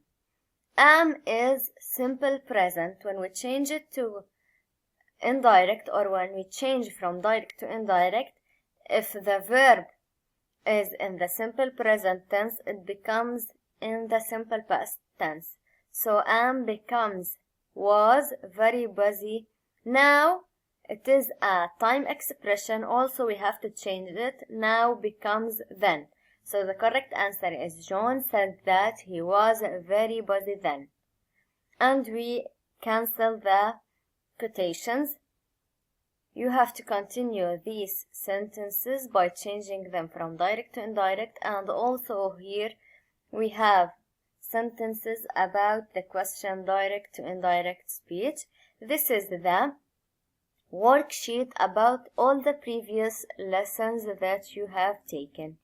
Am is simple present. When we change it to indirect, or when we change from direct to indirect, if the verb is in the simple present tense, it becomes in the simple past tense. So am becomes was very busy. Now it is a time expression. Also we have to change it. Now becomes then. So the correct answer is John said that he was very busy then. And we cancel the quotations. You have to continue these sentences by changing them from direct to indirect. And also here we have sentences about the question direct to indirect speech. This is the worksheet about all the previous lessons that you have taken.